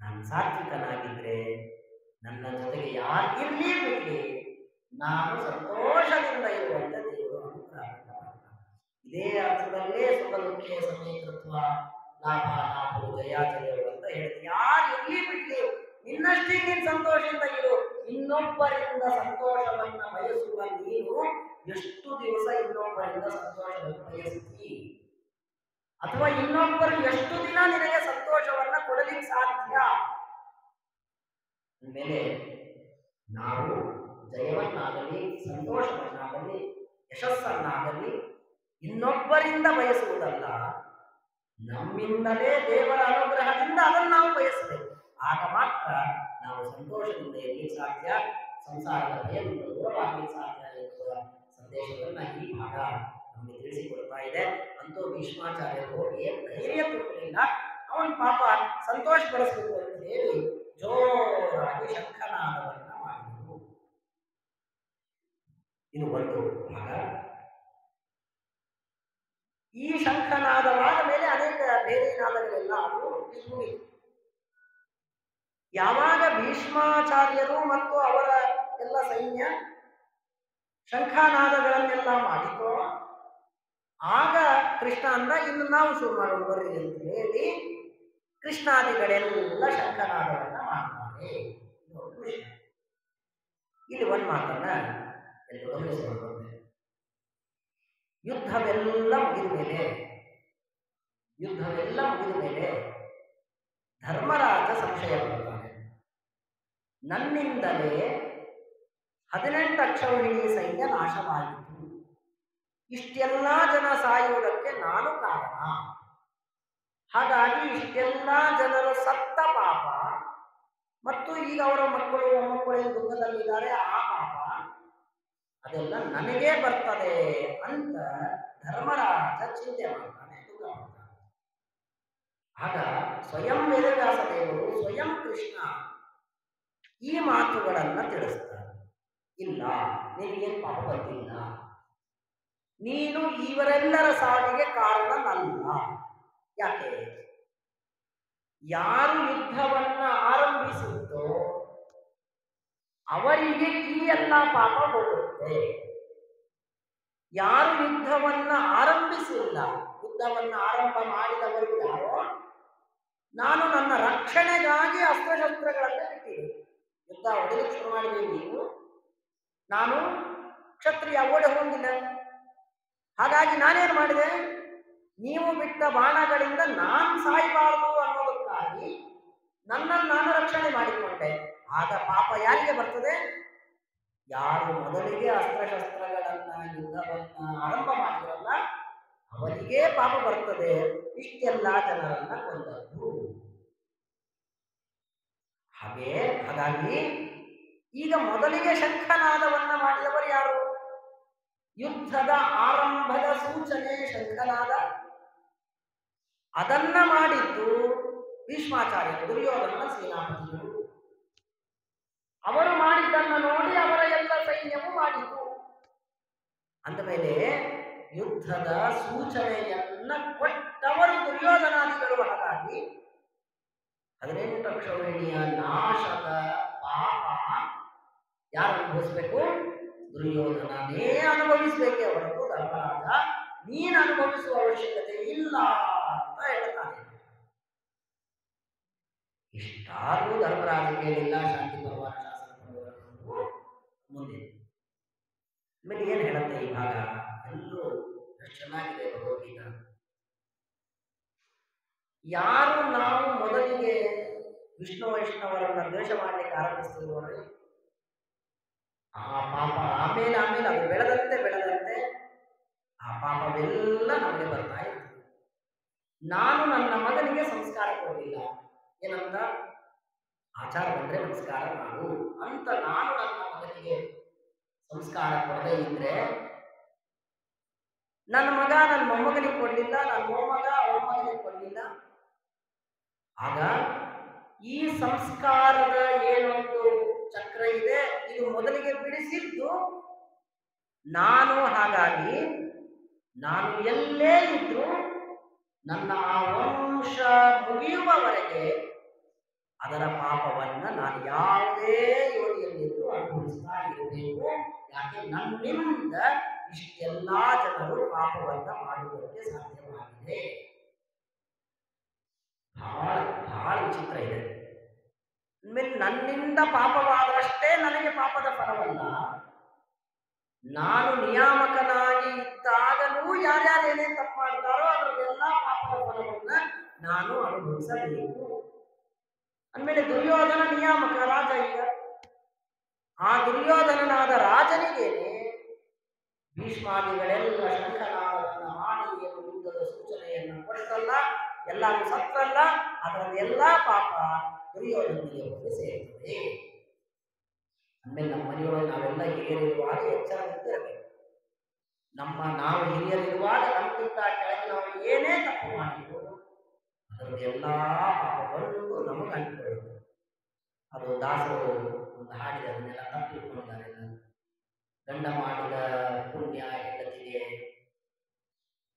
ನಾನು ಸಾತ್ವಿಕನಾಗಿದ್ರೆ ನನ್ನ ಜೊತೆಗೆ ಯಾರು ಇರ್ಲಿ ಬಿಡ್ಲಿ ನಾನು ಸಂತೋಷದಿಂದ ಇರುವಂತೆ ದೇವರು ಅನುಗ್ರಹ ಮಾಡ್ತಾನೆ. ಇದೇ ಅರ್ಥದಲ್ಲೇ ಸುಖ ದುಃಖೇ ಸಮೀಕೃತ್ವ ಲಾಭ ಲಾಭೋ ಜಯಾಜಯರು ಅಂತ ಹೇಳ್ತೀವಿ. ಯಾರು ಇರ್ಲಿ ಬಿಡ್ಲಿ ನಿನ್ನಷ್ಟೇ ನೀನು ಸಂತೋಷದಿಂದ ಇರು. ಇನ್ನೊಬ್ಬರಿಂದ ಸಂತೋಷವನ್ನ ಬಯಸುವ ನೀನು ಎಷ್ಟು ದಿವಸ ಇನ್ನೊಬ್ಬರಿಂದ ಸಂತೋಷವನ್ನು ಬಯಸ್ತಿ, ಅಥವಾ ಇನ್ನೊಬ್ಬರು ಎಷ್ಟು ದಿನ ನಿನಗೆ ಸಂತೋಷವನ್ನ ಕೊಡಲಿಕ್ಕೆ ಸಾಧ್ಯ. ಅಂದಮೇಲೆ ನಾವು ಜಯವನ್ನಾಗಲಿ ಸಂತೋಷವನ್ನಾಗಲಿ ಯಶಸ್ಸನ್ನಾಗಲಿ ಇನ್ನೊಬ್ಬರಿಂದ ಬಯಸುವುದಲ್ಲ, ನಮ್ಮಿಂದಲೇ ದೇವರ ಅನುಗ್ರಹದಿಂದ ಅದನ್ನು ನಾವು ಬಯಸಬೇಕು. ಆಗ ಮಾತ್ರ ನಾವು ಸಂತೋಷದಿಂದ ಇರಲಿಕ್ಕೆ ಸಾಧ್ಯ, ಸಂಸಾರದ ಭಯದಿಂದ ದೂರವಾಗಲಿಕ್ಕೆ ಸಾಧ್ಯ ಎನ್ನುವ ಸಂದೇಶವನ್ನ ಈ ಭಾಗ ನಮಗೆ ತಿಳಿಸಿಕೊಡ್ತಾ ಇದೆ. ಅಂತೂ ಭೀಷ್ಮಾಚಾರ್ಯರು ಏನು ಧೈರ್ಯ ಕೊಡಲಿಲ್ಲ, ಅವನ ಪಾಪ ಸಂತೋಷ ಪಡಿಸಬೇಕು ಅಂತ ಹೇಳಿ ಜೋರಾಗಿ ಶಂಖನಾದವನ್ನ ಮಾಡಿದರು. ಇದು ಒಂದು ಭಾಗ. ಈ ಶಂಖನಾದವಾದ ಮೇಲೆ ಅನೇಕ ಬೇರೆ ನಾದಗಳೆಲ್ಲ ಅದು ಮುಗಿತು. ಯಾವಾಗ ಭೀಷ್ಮಾಚಾರ್ಯರು ಮತ್ತು ಅವರ ಎಲ್ಲ ಸೈನ್ಯ ಶಂಖನಾದಗಳನ್ನೆಲ್ಲ ಮಾಡಿತೋ ಆಗ ಕೃಷ್ಣ ಅಂದ, ಇನ್ನು ನಾವು ಶುರು ಮಾಡೋಣ ಬರ್ರಿ ಅಂತ ಹೇಳಿ ಕೃಷ್ಣಾದಿಗಳೆಲ್ಲ ಶಂಖನಾದವನ್ನ ಮಾಡ್ತಾರೆ. ಇಲ್ಲಿ ಒಂದು ಮಾತನ್ನ ಎಲ್ಲರೂ ಗಮನಿಸಿಕೊಳ್ಳುತ್ತೆ. ಯುದ್ಧವೆಲ್ಲ ಮುಗಿದ ಮೇಲೆ ಧರ್ಮರಾಜ ಸಂಶಯ ಪಡ್ತಾನೆ. ನನ್ನಿಂದಲೇ 18 ಅಕ್ಷೌಹಿಣಿ ಸೈನ್ಯ ನಾಶವಾಯಿತು, ಇಷ್ಟೆಲ್ಲ ಜನ ಸಾಯುವುದಕ್ಕೆ ನಾನು ಕಾರಣ. ಹಾಗಾಗಿ ಇಷ್ಟೆಲ್ಲ ಜನರು ಸತ್ತ ಪಾಪ ಮತ್ತು ಈಗ ಅವರ ಮಕ್ಕಳು ಮೊಮ್ಮಕ್ಕಳು ದುಃಖದಲ್ಲಿದ್ದಾರೆ, ಆ ಪಾಪ ಅದೆಲ್ಲ ನನಗೇ ಬರ್ತದೆ ಅಂತ ಧರ್ಮರಾಜ ಚಿಂತೆ ಮಾಡ್ತಾನೆ, ದುಃಖ ಮಾಡ್ತಾನೆ. ಆಗ ಸ್ವಯಂ ವೇದವ್ಯಾಸ ದೇವರು, ಸ್ವಯಂ ಕೃಷ್ಣ ಈ ಮಾತುಗಳನ್ನ ತಿಳಿಸ್ತಾರೆ. ಇಲ್ಲ, ನಿನಗೇನು ಪಾಪ ಬಂದಿಲ್ಲ, ನೀನು ಇವರೆಲ್ಲರ ಸಾವಿಗೆ ಕಾರಣನಲ್ಲ. ಯಾಕೆ? ಯಾರು ಯುದ್ಧವನ್ನ ಆರಂಭಿಸುತ್ತೋ ಅವರಿಗೆ ಈ ಎಲ್ಲ ಪಾಪ ಹೋಗುತ್ತೆ. ಯಾರು ಯುದ್ಧವನ್ನ ಆರಂಭಿಸಿಲ್ಲ, ಯುದ್ಧವನ್ನ ಆರಂಭ ಮಾಡಿದವರು ಯಾರೋ, ನಾನು ನನ್ನ ರಕ್ಷಣೆಗಾಗಿ ಅಸ್ತ್ರಶಸ್ತ್ರಗಳನ್ನ ಬಿಟ್ಟಿದೆ. ಯುದ್ಧ ಹೊಡೆಯಲು ಶುರು ಮಾಡಿದ್ದೇವೆ ನೀವು, ನಾನು ಕ್ಷತ್ರಿಯ, ಓಡಿ ಹೋಗಿಲ್ಲ. ಹಾಗಾಗಿ ನಾನೇನು ಮಾಡಿದೆ, ನೀವು ಬಿಟ್ಟ ಬಾಣಗಳಿಂದ ನಾನು ಸಾಯಬಾರದು ಅನ್ನೋದಕ್ಕಾಗಿ ನನ್ನನ್ನು ನಾನು ರಕ್ಷಣೆ ಮಾಡಿಕೊಂಡೆ. ಆಗ ಪಾಪ ಯಾರಿಗೆ ಬರ್ತದೆ? ಯಾರು ಮೊದಲಿಗೆ ಅಸ್ತ್ರಶಸ್ತ್ರಗಳನ್ನ ಯುದ್ಧವನ್ನ ಆರಂಭ ಮಾಡಿದ್ರಲ್ಲ ಅವರಿಗೆ ಪಾಪ ಬರ್ತದೆ. ಇಷ್ಟೆಲ್ಲ ಜನರನ್ನ ಕೊಂದದ್ದು. ಹಾಗಾಗಿ ಈಗ ಮೊದಲಿಗೆ ಶಂಖನಾದವನ್ನ ಮಾಡಿದವರು ಯಾರು? ಯುದ್ಧದ ಆರಂಭದ ಸೂಚನೆ ಶಂಖನಾದ. ಅದನ್ನ ಮಾಡಿದ್ದು ಭೀಷ್ಮಾಚಾರ್ಯರು, ದುರ್ಯೋಧನನ ಸೇನಾಪತಿಗಳು. ಅವರು ಮಾಡಿದ್ದನ್ನು ನೋಡಿ ಅವರ ಎಲ್ಲ ಸೈನ್ಯವು ಮಾಡಿತು. ಅಂದಮೇಲೆ ಯುದ್ಧದ ಸೂಚನೆಯನ್ನ ಕೊಟ್ಟವರು ದುರ್ಯೋಧನಾದಿಗಳು. ಹಾಗಾಗಿ 18 ಅಕ್ಷೌಹಿಣಿಯ ನಾಶದ ಪಾಪ ಯಾರು ಅನುಭವಿಸ್ಬೇಕು? ದುರ್ಯೋಧನನೇ ಅನುಭವಿಸ್ಬೇಕೆ ಹೊರತು ಧರ್ಮರಾಜ ನೀನು ಅನುಭವಿಸುವ ಅವಶ್ಯಕತೆ ಇಲ್ಲ ಅಂತ ಹೇಳ್ತಾನೆ. ಇಷ್ಟಾದರೂ ಧರ್ಮರಾಜ ಕೇಳಿಲ್ಲ. ಶಾಂತಿ ಪರ್ವ, ಶಾಸನ ಪರ್ವ ಮುಂದೆ ಆಮೇಲೆ ಏನ್ ಹೇಳುತ್ತೆ ಈ ಭಾಗ? ಎಲ್ಲರೂ ಎಷ್ಟು ಚೆನ್ನಾಗಿದೆ ಭಗವದ್ಗೀತ. ಯಾರು ನಾವು ಮೊದಲಿಗೆ ವಿಷ್ಣು ವೈಷ್ಣವರನ್ನ ದ್ವೇಷ ಮಾಡ್ಲಿಕ್ಕೆ ಆರಂಭಿಸ್ತೀವಿ ನೋಡ್ರಿ, ಆ ಪಾಪ ಆಮೇಲೆ ಅದು ಬೆಳೆದಂತೆ ಆ ಪಾಪವೆಲ್ಲ ನಮಗೆ ಬರ್ತಾ ಇರ್ತದೆ. ನಾನು ನನ್ನ ಮಗನಿಗೆ ಸಂಸ್ಕಾರ ಕೊಡಲಿಲ್ಲ, ಏನಂತ? ಆಚಾರ ಬಂದ್ರೆ ನಮಸ್ಕಾರ ಮಾಡು ಅಂತ ನಾನು ನನ್ನ ಮಗನಿಗೆ ಸಂಸ್ಕಾರ ಕೊಡದೇ ಇದ್ರೆ, ನನ್ನ ಮಗ ನನ್ನ ಮೊಮ್ಮಗನಿಗೆ ಕೊಡಲಿಲ್ಲ, ನನ್ನ ಮೊಮ್ಮಗ ಅವನ ಮಗನಿಗೆ ಕೊಡಲಿಲ್ಲ, ಆಗ ಈ ಸಂಸ್ಕಾರದ ಏನೊಂದು ಚಕ್ರ ಇದೆ ಇದು ಮೊದಲಿಗೆ ಬಿಡಿಸಿದ್ದು ನಾನು. ಹಾಗಾಗಿ ನಾನು ಎಲ್ಲೇ ಇದ್ರು ನನ್ನ ಆ ವಂಶ ಮುಗಿಯುವವರೆಗೆ ಅದರ ಪಾಪವನ್ನ ನಾನು ಯಾವುದೇ ಯೋನಿಯಲ್ಲಿದ್ದು ಅನುಭವಿಸ್ತಾ ಇರಬೇಕು. ಯಾಕೆ? ನನ್ನಿಂದ ಇಷ್ಟೆಲ್ಲಾ ಜನರು ಪಾಪವನ್ನ ಮಾಡುವುದಕ್ಕೆ ಸಾಧ್ಯವಾಗಿದೆ. ಬಹಳ ವಿಚಿತ್ರ ಇದೆ. ಆಮೇಲೆ ನನ್ನಿಂದ ಪಾಪವಾದಷ್ಟೇ ನನಗೆ ಪಾಪದ ಫಲವಲ್ಲ, ನಾನು ನಿಯಾಮಕನಾಗಿ ಇದ್ದಾಗಲೂ ಯಾರ್ಯಾರು ಏನೇ ತಪ್ಪು ಮಾಡ್ತಾರೋ ಅದರದೆಲ್ಲ ಪಾಪದ ಫಲವನ್ನ ನಾನು ಅನುಭವಿಸಬೇಕು. ಅಂದಮೇಲೆ ದುರ್ಯೋಧನ ನಿಯಾಮಕ ರಾಜ. ಈಗ ಆ ದುರ್ಯೋಧನನಾದ ರಾಜನಿಗೇನೆ ಭೀಷ್ಮಾದಿಗಳೆಲ್ಲ ಶಂಖನಾದವನ್ನ ಮಾಡಿ ಏನು ಯುದ್ಧದ ಸೂಚನೆಯನ್ನು ಕೊಟ್ಟಲ್ಲ, ಎಲ್ಲರೂ ಸತ್ತಲ್ಲ, ಅದರದೆಲ್ಲ ಪಾಪ ದುರ್ಯೋಧನಿಗೆ ಹೋಗಿ ಸೇರುತ್ತದೆ. ಆಮೇಲೆ ನಮ್ಮ ಮನೆಯೊಳಗೆ ನಾವೆಲ್ಲ ಹಿರಿಯರಿರುವಾಗ ಎಚ್ಚರದಿಂದಿರಬೇಕು. ನಾವು ಹಿರಿಯರಿರುವಾಗ ನಮ್ಗಿಂತ ಕೆಳಗಿನವರು ಏನೇ ತಪ್ಪು ಮಾಡಿದ್ರು ಅದರದೆಲ್ಲ ಪಾಪ ಬಂದು ನಮಗೆ ಅಂಟಿಕೊಳ್ಳುತ್ತೆ. ಅದು ದಾಸರು ಒಂದು ಹಾಡಿದೆ, ಅದನ್ನೆಲ್ಲ ತಪ್ಪಿಕೊಂಡಿದ್ದಾರೆ. ಗಂಡ ಮಾಡಿದ ಪುಣ್ಯ ಹೆಂಡತಿಗೆ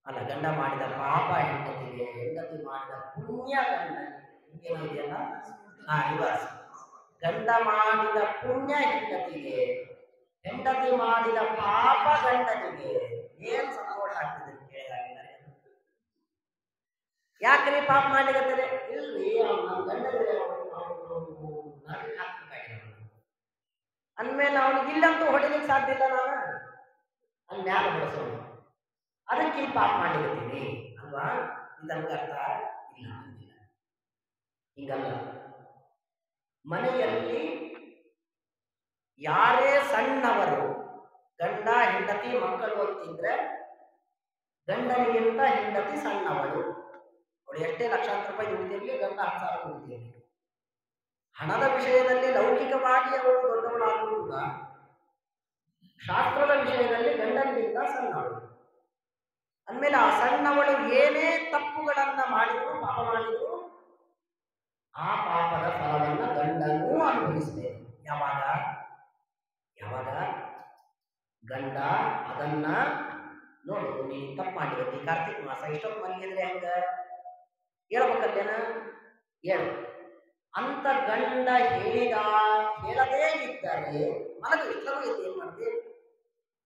ಅಲ್ಲ, ಗಂಡ ಮಾಡಿದ ಪಾಪ ಹೆಂಡತಿಗೆ, ಹೆಂಡತಿ ಮಾಡಿದ ಪುಣ್ಯ ಗಂಡನಿಗೆ. ಇದೆಯಲ್ಲ ರಿವರ್ಸ್. ಗಂಡ ಮಾಡಿದ ಪುಣ್ಯ ಹೆಂಡತಿಗೆ, ಹೆಂಡತಿ ಮಾಡಿದ ಪಾಪ ಗಂಡನಿಗೆ. ಏನ್ ಸಂತೋಷ ಆಗ್ತದೆ ಕೇಳಿದಾಗಿದ್ದಾರೆ. ಯಾಕ್ರಿ ಪಾಪ ಮಾಡ್ಲಿಕ್ಕೆ? ಇಲ್ರಿ, ನನ್ನ ಗಂಡನಿಗೆ ಅಂದ್ಮೇಲೆ ಅವನಿಗೆ ಇಲ್ಲಂತೂ ಹೊಡಿಲಿಕ್ಕೆ ಸಾಧ್ಯ ಇಲ್ಲ, ನಾನು ಅಲ್ಲಿ ಜ್ಞಾನ ಬೆಳೆಸೋಣ, ಅದಕ್ಕೆ ಪಾಪ ಮಾಡ್ಲಿಕ್ಕೆ ಅಲ್ವಾ? ಇದಕ್ಕೆ ಅರ್ಥ ಇಲ್ಲ. ಹಿಂಗಲ್ಲ. ಮನೆಯಲ್ಲಿ ಯಾರೇ ಸಣ್ಣವರು, ಗಂಡ ಹೆಂಡತಿ ಮಕ್ಕಳು ಅಂತಿದ್ರೆ ಗಂಡನಿಗಿಂತ ಹೆಂಡತಿ ಸಣ್ಣವಳು. ಅವಳು ಎಷ್ಟೇ ಲಕ್ಷಾಂತರ ರೂಪಾಯಿ ದುಡ್ದಿರಲಿ, ಗಂಡ 10,000 ದುಡ್ದಿರಲಿ. ಹಣದ ವಿಷಯದಲ್ಲಿ ಲೌಕಿಕವಾಗಿ ಅವಳು ದೊಡ್ಡವಳಾದರೂ ಕೂಡ ಶಾಸ್ತ್ರದ ವಿಷಯದಲ್ಲಿ ಗಂಡನಿಗಿಂತ ಸಣ್ಣವಳು. ಅಂದಮೇಲೆ ಆ ಸಣ್ಣವಳು ಏನೇ ತಪ್ಪುಗಳನ್ನ ಮಾಡಿದ್ರು, ಪಾಪ ಮಾಡಿದ್ರು, ಆ ಪಾಪದ ಫಲವನ್ನ ಗಂಡನೂ ಅನುಭವಿಸಬೇಕು. ಯಾವಾಗ ಗಂಡ ಅದನ್ನ ನೋಡು, ನೀನು ತಪ್ಪು ಮಾಡಿವತ್ತಿ ಕಾರ್ತಿಕ್ ಮಾಸ ಇಷ್ಟೊತ್ತು ಮಲಗಿದ್ರೆ ಹೆಂಗ ಹೇಳ್ಬೇಕಲ್ಲೇನ ಹೇಳು ಅಂತ ಗಂಡ ಹೇಳದೇ ಇದ್ದರೆ ಮಲಗು, ಇಷ್ಟಲೂ ಇದ್ದು ಏನ್ ಮಾಡ್ತೀವಿ,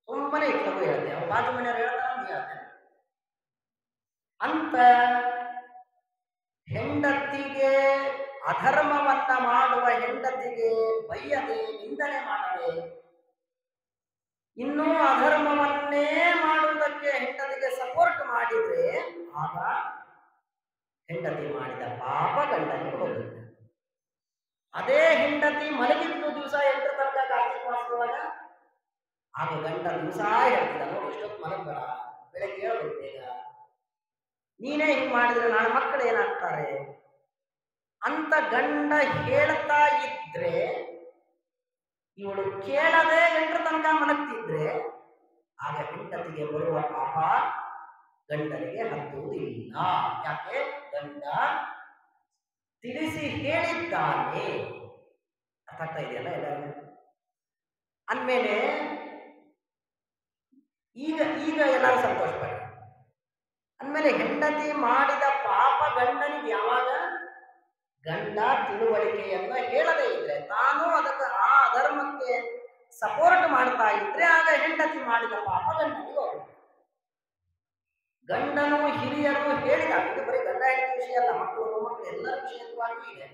ಸುಮ್ಮನೆ ಇಷ್ಟಲೂ ಹೇಳ್ತೇವೆ, ಅವ್ರು ಬಾಜು ಮನೆಯವ್ರು ಹೇಳ್ತಾರ ನೀ ಹೇಳ್ತೇನೆ ಅಂತ ಹೆಂಡತಿಗೆ ಅಧರ್ಮವನ್ನ ಮಾಡುವ ಹೆಂಡತಿಗೆ ಬೈಯದೆ ನಿಂದನೆ ಮಾಡದೆ ಇನ್ನೂ ಅಧರ್ಮವನ್ನೇ ಮಾಡುವುದಕ್ಕೆ ಹೆಂಡತಿಗೆ ಸಪೋರ್ಟ್ ಮಾಡಿದ್ರೆ ಆಗ ಹೆಂಡತಿ ಮಾಡಿದ ಪಾಪ ಗಂಡನಿಗೆ ಹೋಗುತ್ತೆ. ಅದೇ ಹೆಂಡತಿ ಮಲಗಿದ್ದು ದಿವಸ 8 ತನಕ ಕಾರ್ತಿಕ ಮಾಸದೊಳಗ ಆಗ ಗಂಡ ದಿವಸ ಹೇಳ್ತಿದ್ದ, ನೋಡಿ ಇಷ್ಟೊತ್ತು ಮಲಗಬೇಡ, ಬೆಳಗ್ಗೆ ಹೇಳ್ಬೇಕು ಬೇಗ, ನೀನೇ ಹಿಂಗ್ ಮಾಡಿದ್ರೆ ನಾಳೆ ಮಕ್ಕಳು ಏನಾಗ್ತಾರೆ ಅಂತ ಗಂಡ ಹೇಳ್ತಾ ಇದ್ರೆ ಇವಳು ಕೇಳದೆ 8 ತನಕ ಮಲಗ್ತಿದ್ರೆ ಆಗ ಹೆಂಡತಿಗೆ ಬರುವ ಪಾಪ ಗಂಡನಿಗೆ ಹತ್ತುವುದಿಲ್ಲ. ಯಾಕೆ? ಗಂಡ ತಿಳಿಸಿ ಹೇಳಿದ್ದಾನೆ. ಅರ್ಥ ಆಗ್ತಾ ಇದೆಯಲ್ಲ ಎಲ್ಲರೂ? ಅಂದಮೇಲೆ ಈಗ ಎಲ್ಲರೂ ಸಂತೋಷ ಪಡ್ತಾರೆ. ಅಂದಮೇಲೆ ಹೆಂಡತಿ ಮಾಡಿದ ಪಾಪ ಗಂಡನಿಗೆ ಯಾವಾಗ ಗಂಡ ತಿಳುವಳಿಕೆಯನ್ನ ಹೇಳದೇ ಇದ್ರೆ, ತಾನು ಅದಕ್ಕೆ ಆ ಅಧರ್ಮಕ್ಕೆ ಸಪೋರ್ಟ್ ಮಾಡ್ತಾ ಇದ್ರೆ ಆಗ ಹೆಂಡತಿ ಮಾಡಿದ ಪಾಪ ಗಂಡನಿಗೆ ಹೋಗುತ್ತೆ. ಗಂಡನು ಹಿರಿಯರು ಹೇಳಿದಾಗ, ಇದು ಬರೀ ಗಂಡ ಹೆಂಡತಿ ವಿಷಯ ಅಲ್ಲ, ಮಕ್ಕಳು ಮೊಮ್ಮಕ್ಕಳು ಎಲ್ಲರ ವಿಷಯವಾಗಿ ಇದೆ.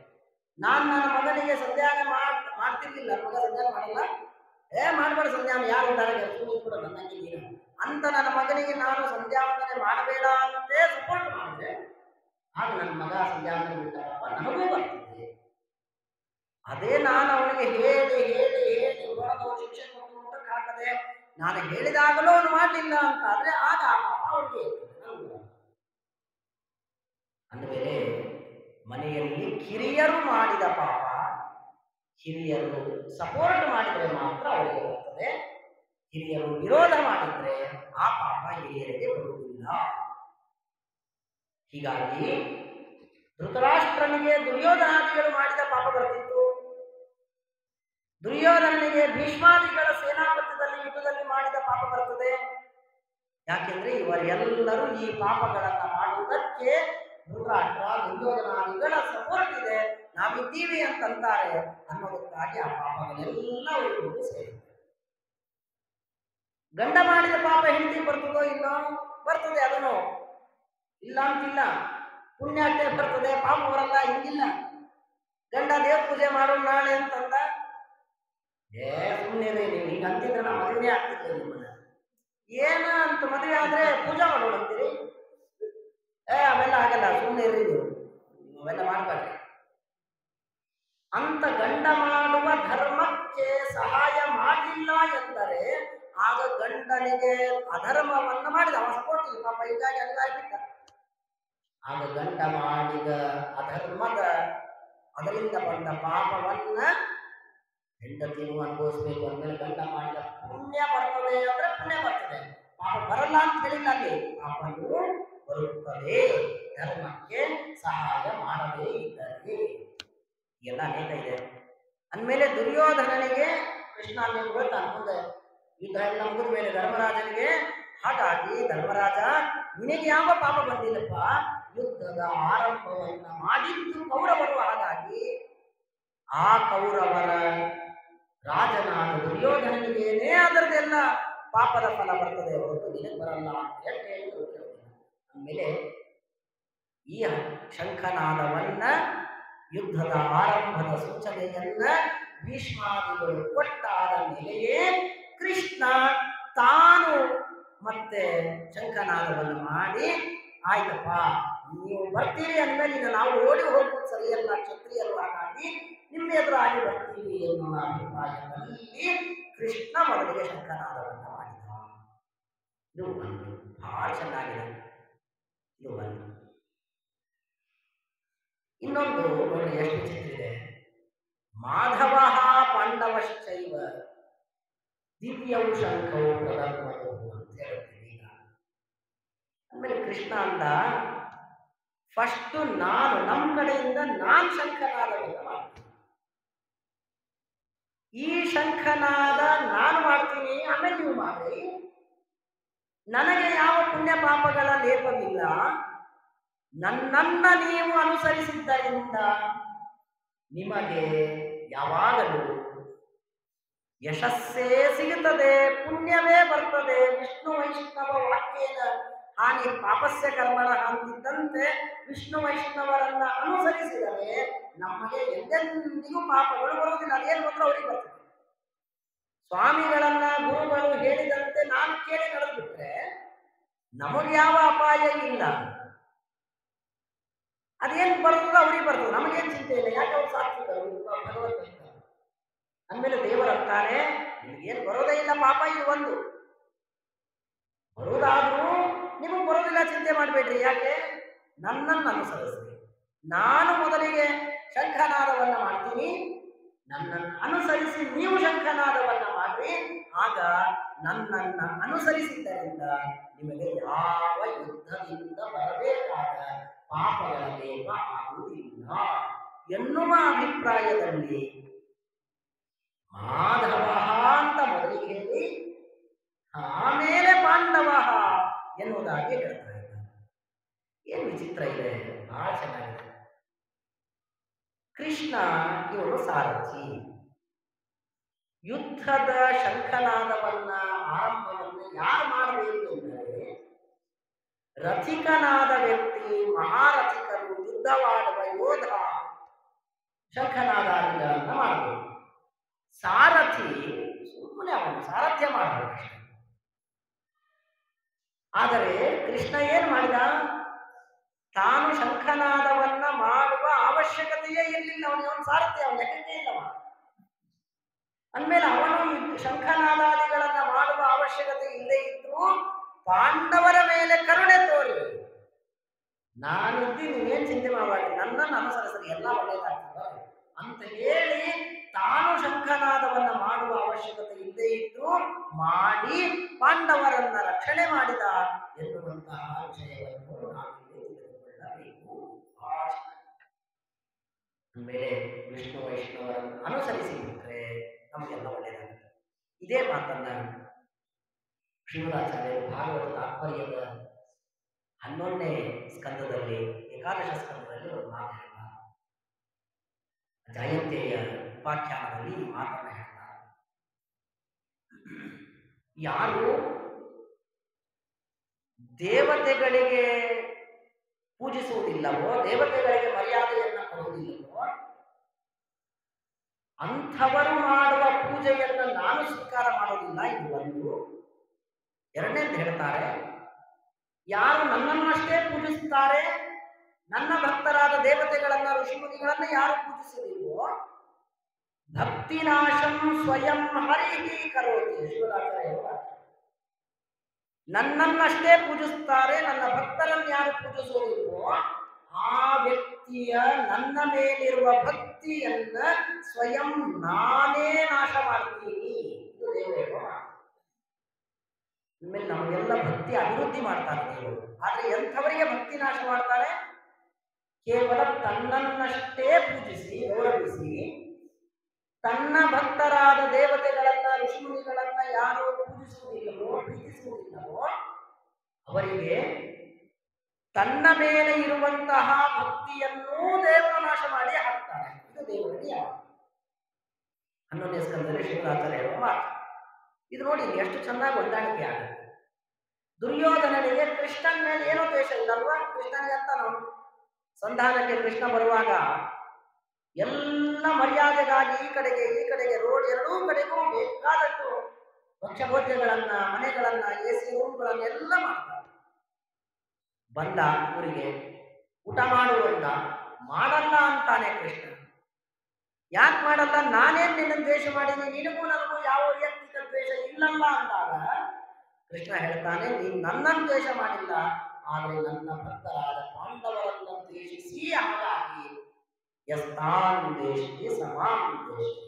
ನನ್ನ ಮಗನಿಗೆ ಸಂಧ್ಯಾನ ಮಾಡ್ತಿರ್ಲಿಲ್ಲ, ಮಗ ಸಂಧ್ಯಾನ ಮಾಡಲ್ಲ, ಮಾಡಬೇಡ ಸಂಧ್ಯಾನ, ಯಾರು ಇದ್ದಾರೆ ಕೂಡ ನನ್ನಂಗೆ ನೀನು ಅಂತ ನನ್ನ ಮಗನಿಗೆ ನಾನು ಸಂಧ್ಯಾವಂದನೆ ಮಾಡಬೇಡ ಅಂತೇ ಸಪೋರ್ಟ್ ಮಾಡಿದ್ರೆ ಆಗ ನನ್ನ ಮಗ ಸಂಧ್ಯಾವಂದನೆ ಬಿಟ್ಟಾರಪ್ಪ ನನಗೂ ಬರ್ತದೆ. ಅದೇ ನಾನು ಅವನಿಗೆ ಹೇಳಿ ಶಿಕ್ಷೆ ಕೊಟ್ಟು ಹಾಕದೆ ನಾನು ಹೇಳಿದಾಗಲೂ ಅವನು ಮಾಡಲಿಲ್ಲ ಅಂತ ಆದ್ರೆ ಆಗ ಅವನಿಗೆ ಅಂದಮೇಲೆ ಮನೆಯಲ್ಲಿ ಕಿರಿಯರು ಮಾಡಿದ ಪಾಪ ಹಿರಿಯರು ಸಪೋರ್ಟ್ ಮಾಡಿದರೆ ಮಾತ್ರ ಅವರಿಗೆ ಬರ್ತದೆ, ಹಿರಿಯರು ವಿರೋಧ ಮಾಡಿದ್ರೆ ಆ ಪಾಪ ಹಿರಿಯರಿಗೆ ಬರುವುದಿಲ್ಲ. ಹೀಗಾಗಿ ಧೃತರಾಷ್ಟ್ರನಿಗೆ ದುರ್ಯೋಧನಾದಿಗಳು ಮಾಡಿದ ಪಾಪ ಬರ್ತಿತ್ತು, ದುರ್ಯೋಧನನಿಗೆ ಭೀಷ್ಮಾದಿಗಳ ಸೇನಾಪತ್ಯದಲ್ಲಿ ಯುದ್ಧದಲ್ಲಿ ಮಾಡಿದ ಪಾಪ ಬರ್ತದೆ. ಯಾಕೆಂದ್ರೆ ಇವರೆಲ್ಲರೂ ಈ ಪಾಪಗಳನ್ನ ಮಾಡುವುದಕ್ಕೆ ಧೃತರಾಷ್ಟ್ರ ದುರ್ಯೋಧನಾದಿಗಳ ಸಪೋರ್ಟ್ ಇದೆ, ನಾವಿದ್ದೀವಿ ಅಂತಂತಾರೆ ಅನ್ನೋದಕ್ಕಾಗಿ ಆ ಪಾಪಗಳೆಲ್ಲ ಅವರಿಗೆ ಸೇರಿದೆ. ಗಂಡ ಮಾಡಿದ ಪಾಪ ಹೆಂಡತಿ ಬರ್ತದೋ ಇಲ್ಲೋ? ಬರ್ತದೆ, ಅದನ್ನು ಇಲ್ಲ ಅಂತಿಲ್ಲ, ಪುಣ್ಯಾಟೆ ಬರ್ತದೆ, ಪಾಪ ಬರಲ್ಲ ಹಿಂಗಿಲ್ಲ. ಗಂಡ ದೇವ್ರ ಪೂಜೆ ಮಾಡೋಣ ನಾಳೆ ಅಂತಂದ, ಸುಮ್ಮನೆ ನೀವು ಹಿಂಗ ಅಂತಿದ್ರೆ ನಾ ಮದುವೆ ಆಗ್ತಿದ್ದೆ ನಿಮ್ಮನ್ನ, ಏನ ಅಂತ ಮದುವೆ ಆದ್ರೆ ಪೂಜಾ ಮಾಡೋಣ ಅಂತೀರಿ, ಅವೆಲ್ಲ ಆಗಲ್ಲ, ಸುಮ್ಮನೆ ಇರ್ರಿ ನೀವು, ಅವೆಲ್ಲ ಮಾಡ್ಬೇಡ್ರಿ ಅಂತ ಗಂಡ ಮಾಡುವ ಧರ್ಮಕ್ಕೆ ಸಹಾಯ ಮಾಡಲಿಲ್ಲ ಎಂದರೆ ಆಗ ಗಂಡನಿಗೆ ಅಧರ್ಮವನ್ನ ಮಾಡಿದ, ಅವ ಸಪೋರ್ಟ್ ಇಲ್ಲ ಪಾಪ, ಹೀಗಾಗಿ ಅಲ್ಲಾಗ್ಬಿಟ್ಟ. ಆಗ ಗಂಡ ಮಾಡಿದ ಅಧರ್ಮದ ಅದರಿಂದ ಬಂದ ಪಾಪವನ್ನ ಹೆಂಡತಿನೂ ಅನುಭವಿಸ್ಬೇಕು. ಅಂದ್ಮೇಲೆ ಗಂಡ ಮಾಡಿದ ಪುಣ್ಯ ಬರ್ತದೆ ಅಂದ್ರೆ ಪುಣ್ಯ ಬರ್ತದೆ, ಪಾಪ ಬರಲ್ಲ ಅಂತ ಹೇಳಿಲ್ಲ, ಅಲ್ಲಿ ಪಾಪನೂ ಬರುತ್ತದೆ ಧರ್ಮಕ್ಕೆ ಸಹಾಯ ಮಾಡದೇ ಇದ್ದರೆ. ಎಲ್ಲ ಅನೇಕ ಇದೆ. ಅಂದಮೇಲೆ ದುರ್ಯೋಧನನಿಗೆ ಕೃಷ್ಣ ನೀವು ಹೇಳ್ತಾನೆ ಮುಂದೆ ಯುದ್ಧ ಎಲ್ಲ ಮುಗಿದ ಮೇಲೆ ಧರ್ಮರಾಜನಿಗೆ, ಹಾಗಾಗಿ ಧರ್ಮರಾಜ ನಿನಗೆ ಯಾವ ಪಾಪ ಬಂದಿಲ್ಲಪ್ಪ, ಯುದ್ಧದ ಆರಂಭವನ್ನ ಮಾಡಿದ್ದು ಕೌರವರು, ಹಾಗಾಗಿ ಆ ಕೌರವರ ರಾಜನಾದ ದುರ್ಯೋಧನನಿಗೇನೇ ಅದರದೆಲ್ಲ ಪಾಪದ ಫಲ ಬರ್ತದೆ ಹೊರತು ನಿನಗೆ ಬರಲ್ಲ ಅಂತ ಹೇಳಿ. ಆಮೇಲೆ ಈ ಶಂಖನಾದವನ್ನ ಯುದ್ಧದ ಆರಂಭದ ಸೂಚನೆಯನ್ನ ಭೀಷ್ಮಾದಿಗಳು ಕೊಟ್ಟಾದ ಮೇಲೆಯೇ ಕೃಷ್ಣ ತಾನು ಮತ್ತೆ ಶಂಖನಾದವನ್ನು ಮಾಡಿ, ಆಯ್ತಪ್ಪ ನೀವು ಬರ್ತೀರಿ ಅಂದಮೇಲೆ ಈಗ ನಾವು ಓಡಿ ಹೋಗುವುದು ಸರಿಯಲ್ಲ, ಕ್ಷತ್ರಿಯರು, ಹಾಗಾಗಿ ನಿಮ್ಮ ಎದುರಾಗಿ ಬರ್ತೀವಿ ಎನ್ನುವ ಅಭಿಪ್ರಾಯದಲ್ಲಿ ಕೃಷ್ಣ ಮೊದಲಿಗೆ ಶಂಖನಾದವನ್ನು ಮಾಡಿದ. ಇದು ಒಂದು ಬಹಳ ಚೆನ್ನಾಗಿದೆ. ಇದು ಒಂದು ಇನ್ನೊಂದು ನೋಡಿ ಎಷ್ಟು ಚಿತ್ರಿದೆ. ಮಾಧವ ಪಾಂಡವಶ್ಚೈವ ದಿವ್ಯವು ಶಂಖವು ಪ್ರದರ್ಮವು ಅಂತ ಹೇಳ್ತೀವಿ. ಈಗ ಆಮೇಲೆ ಕೃಷ್ಣ ಅಂದ, ಫಸ್ಟ್ ನಾನು ನಮ್ಮ ಕಡೆಯಿಂದ ನಾನು ಶಂಖನಾದವನ್ನು ಮಾಡ್ತೀನಿ, ಈ ಶಂಖನಾದ ನಾನು ಮಾಡ್ತೀನಿ, ಆಮೇಲೆ ನೀವು ಮಾಡ್ರಿ. ನನಗೆ ಯಾವ ಪುಣ್ಯ ಪಾಪಗಳ ಲೇಪವಿಲ್ಲ. ನನ್ನನ್ನ ನೀವು ಅನುಸರಿಸಿದ್ದರಿಂದ ನಿಮಗೆ ಯಾವಾಗಲೂ ಯಶಸ್ಸೇ ಸಿಗುತ್ತದೆ, ಪುಣ್ಯವೇ ಬರ್ತದೆ. ವಿಷ್ಣು ವೈಷ್ಣವ ವಾಕ್ಯೇನ ಹಾನಿ ಪಾಪಸ್ಯ ಕರ್ಮಣ ಅಂತಿದ್ದಂತೆ ವಿಷ್ಣು ವೈಷ್ಣವರನ್ನ ಅನುಸರಿಸಿದರೆ ನಮಗೆ ಎಂದೆಂದಿಗೂ ಪಾಪಗಳು ಬರುವುದಿಲ್ಲ. ಅದೇನು ಬಂದರೂ ಅವರಿಗೆ ಬರ್ತದೆ. ಸ್ವಾಮಿಗಳನ್ನ ಗುರುಗಳು ಹೇಳಿದಂತೆ ನಾನು ಕೇಳಿ ನಡೆದ್ಬಿಟ್ರೆ ನಮಗೆ ಯಾವ ಅಪಾಯ ಇಲ್ಲ. ಅದೇನು ಬರ್ತದೋ ಅವ್ರಿಗೆ ಬರ್ತದೆ, ನಮಗೇನು ಚಿಂತೆ ಇಲ್ಲ. ಯಾಕೆ ಅವ್ರು ಸಾತ್ವಿಕರು, ಭಗವಂತ ಅಂದಮೇಲೆ ದೇವರಂತಾನೆ ನಿಮಗೇನು ಬರೋದೇ ಇಲ್ಲ ಪಾಪ. ಇದು ಒಂದು ಬರುವುದಾದ್ರೂ ನಿಮಗೆ ಬರೋದಿಲ್ಲ, ಚಿಂತೆ ಮಾಡಬೇಡ್ರಿ. ಯಾಕೆ? ನನ್ನನ್ನು ಅನುಸರಿಸಿ. ನಾನು ಮೊದಲಿಗೆ ಶಂಖನಾದವನ್ನ ಮಾಡ್ತೀನಿ, ನನ್ನನ್ನು ಅನುಸರಿಸಿ ನೀವು ಶಂಖನಾದವನ್ನ ಮಾಡ್ರಿ. ಆಗ ನನ್ನನ್ನ ಅನುಸರಿಸಿದ್ದರಿಂದ ನಿಮಗೆ ಯಾವ ಯುದ್ಧದಿಂದ ಬರಬೇಕಾದ ಪಾಪಗಳ ಲೇಪ ಆಗುವುದಿಲ್ಲ ಎನ್ನುವ ಅಭಿಪ್ರಾಯದಲ್ಲಿ ಮಾಧವ ಅಂತ ಮೊದಲಿಗೆ ಹೇಳಿ ಆಮೇಲೆ ಪಾಂಡವ ಎನ್ನುವುದಾಗಿ ಹೇಳ್ತಾ ಇದ್ದಾರೆ. ಏನು ವಿಚಿತ್ರ ಇದೆ, ಬಹಳ ಚೆನ್ನಾಗಿದೆ. ಕೃಷ್ಣ ಇವನು ಸಾರಥಿ. ಯುದ್ಧದ ಶಂಖನಾದವನ್ನ ಆರಂಭವನ್ನು ಯಾರು ಮಾಡಬೇಕು ಎಂದರೆ ರಥಿಕನಾದ ವ್ಯಕ್ತಿ, ಮಹಾರಥಿಕರು, ಯುದ್ಧವಾಡುವ ಯೋಧ ಶಂಖನಾದಾದಿಗಳನ್ನ ಮಾಡಬೇಕು. ಸಾರಥಿ ಸುಮ್ಮನೆ ಅವನು ಸಾರಥ್ಯ ಮಾಡಬೇಕು. ಆದರೆ ಕೃಷ್ಣ ಏನ್ ಮಾಡಿದ? ತಾನು ಶಂಖನಾದವನ್ನ ಮಾಡುವ ಅವಶ್ಯಕತೆಯೇ ಇರಲಿಲ್ಲ. ಅವನು ಸಾರಥ್ಯ, ಅವನ ಲೆಕ್ಕಕ್ಕೆ ಇಲ್ಲವ. ಅಂದಮೇಲೆ ಅವನು ಶಂಖನಾದಾದಿಗಳನ್ನ ಮಾಡುವ ಅವಶ್ಯಕತೆ ಇಲ್ಲದೆ ಇದ್ದು ಪಾಂಡವರ ಮೇಲೆ ಕರುಣೆ ತೋರಿ, ನಾನಿದ್ದು ನೀವೇನ್ ಚಿಂತೆ ಮಾಡಬೇಡಿ, ನನ್ನನ್ನು ಅನುಸರಿಸಲಿ, ಎಲ್ಲ ಒಳ್ಳೆಯದಾಗ್ತದೆ ಅಂತ ಹೇಳಿ ತಾನು ಶಂಖನಾದವನ್ನ ಮಾಡುವ ಅವಶ್ಯಕತೆ ಇಲ್ಲದೆ ಇದ್ದು ಮಾಡಿ ಪಾಂಡವರನ್ನ ರಕ್ಷಣೆ ಮಾಡಿದ ಎನ್ನುವಂತಹ ವಿಷಯವನ್ನು ನಾವಿಲ್ಲಿ ತಿಳಿದುಕೊಳ್ಳಬೇಕು. ಅಂದಮೇಲೆ ವಿಷ್ಣು ವೈಷ್ಣವರನ್ನು ಅನುಸರಿಸಿ ಬಿಟ್ಟರೆ ನಮಗೆಲ್ಲ ಒಳ್ಳೆಯದಾಗುತ್ತೆ. ಇದೇ ಮಾತನ್ನ ಶ್ರೀಮದಾಚಾರ್ಯರು ಭಾಗವತ ತಾತ್ಪರ್ಯದ 11ನೇ ಸ್ಕಂದದಲ್ಲಿ, ಏಕಾದಶ ಸ್ಕಂದದಲ್ಲಿ ಒಂದು ಮಾತು ಹೇಳ್ತಾರೆ. ಜಯಂತಿಯ ಉಪಾಖ್ಯಾನದಲ್ಲಿ ಈ ಮಾತನ್ನ ಹೇಳ್ತಾರೆ. ಯಾರು ದೇವತೆಗಳಿಗೆ ಪೂಜಿಸುವುದಿಲ್ಲವೋ, ದೇವತೆಗಳಿಗೆ ಮರ್ಯಾದೆಯನ್ನು ಕೊಡುವುದಿಲ್ಲವೋ, ಅಂಥವರು ಮಾಡುವ ಪೂಜೆಯನ್ನು ನಾನು ಸ್ವೀಕಾರ ಮಾಡೋದಿಲ್ಲ. ಇದು ಒಂದು. ಎರಡನೇದು ಹೇಳ್ತಾರೆ, ಯಾರು ನನ್ನನ್ನಷ್ಟೇ ಪೂಜಿಸುತ್ತಾರೆ, ನನ್ನ ಭಕ್ತರಾದ ದೇವತೆಗಳನ್ನ, ಋಷಿಮುನಿಗಳನ್ನ ಯಾರು ಪೂಜಿಸುವುದಿಲ್ವೋ, ಭಕ್ತಿನಾಶಂ ಸ್ವಯಂ ಹರಿಹಿ ಕರೋತಿ. ಶಿವರಾತ್ರಿ ನನ್ನನ್ನಷ್ಟೇ ಪೂಜಿಸುತ್ತಾರೆ, ನನ್ನ ಭಕ್ತರನ್ನು ಯಾರು ಪೂಜಿಸುವುದಿಲ್ವೋ ಆ ವ್ಯಕ್ತಿಯ ನನ್ನ ಮೇಲಿರುವ ಭಕ್ತಿಯನ್ನ ಸ್ವಯಂ ನಾನೇ ನಾಶ ಮಾಡ್ತೀನಿ. ಇದು ದೇವರು. ಇನ್ಮೇಲೆ ನಮಗೆಲ್ಲ ಭಕ್ತಿ ಅಭಿವೃದ್ಧಿ ಮಾಡ್ತಾರೆ ದೇವರು. ಆದ್ರೆ ಎಂಥವರಿಗೆ ಭಕ್ತಿ ನಾಶ ಮಾಡ್ತಾರೆ? ಕೇವಲ ತನ್ನನ್ನಷ್ಟೇ ಪೂಜಿಸಿ ಗೌರವಿಸಿ, ತನ್ನ ಭಕ್ತರಾದ ದೇವತೆಗಳನ್ನ, ಋಷಿಮುನಿಗಳನ್ನ ಯಾರು ಪೂಜಿಸುವುದಿಲ್ಲವೋ, ಪ್ರೀತಿಸುವುದಿಲ್ಲವೋ ಅವರಿಗೆ ತನ್ನ ಮೇಲೆ ಇರುವಂತಹ ಭಕ್ತಿಯನ್ನೂ ದೇವರು ನಾಶ ಮಾಡಿ ಹಾಕ್ತಾನೆ. ಇದು ದೇವರ ನಿಯಮ. 11ನೇ ಸ್ಕಂದದಲ್ಲಿ ಶ್ರೀಮದಾಚಾರ್ಯ ಹೇಳುವ ಮಾತು ಇದು. ನೋಡಿ ಎಷ್ಟು ಚೆನ್ನಾಗಿ ಹೊಂದಾಣಿಕೆ ಆಗುತ್ತೆ. ದುರ್ಯೋಧನನಿಗೆ ಕೃಷ್ಣನ ಮೇಲೆ ಏನೋ ದ್ವೇಷ ಇಲ್ಲಲ್ವಾ? ಕೃಷ್ಣನಿಗೆ ಅಂತ ನಾವು ಸಂಧಾನಕ್ಕೆ ಕೃಷ್ಣ ಬರುವಾಗ ಎಲ್ಲ ಮರ್ಯಾದೆಗಾಗಿ ಈ ಕಡೆಗೆ ರೋಡ್ ಎರಡೂ ಕಡೆಗೂ ಬೇಕಾದಷ್ಟು ಭಕ್ಷ್ಯಭೋಜ್ಯಗಳನ್ನ, ಮನೆಗಳನ್ನ, ಎಸಿ ರೂಮ್ಗಳನ್ನ ಎಲ್ಲ ಮಾಡ್ತಾರೆ. ಬಂದ ಊರಿಗೆ ಊಟ ಮಾಡುವಂತ ಮಾಡಲ್ಲ ಅಂತಾನೆ ಕೃಷ್ಣ. ಯಾಕೆ ಮಾಡಲ್ಲ? ನಾನೇನ್ ನಿನ್ನ ದ್ವೇಷ ಮಾಡೀನಿ, ನಿನಗೂ ನನಗೂ ಯಾವ ವೈಯಕ್ತಿಕ ದ್ವೇಷ ಇಲ್ಲಲ್ಲ ಅಂದಾಗ ಕೃಷ್ಣ ಹೇಳ್ತಾನೆ, ನೀನು ನನ್ನನ್ನು ದ್ವೇಷ ಮಾಡಿಲ್ಲ, ಆದರೆ ನನ್ನ ಭಕ್ತರಾದ ಪಾಂಡವರನ್ನು ದ್ವೇಷಿಸಿ, ಹಾಗಾಗಿ ಯಸ್ತಾನ್ ದ್ವೇಷಿ ಸಮಾನ್ ದ್ವೇಷಿ.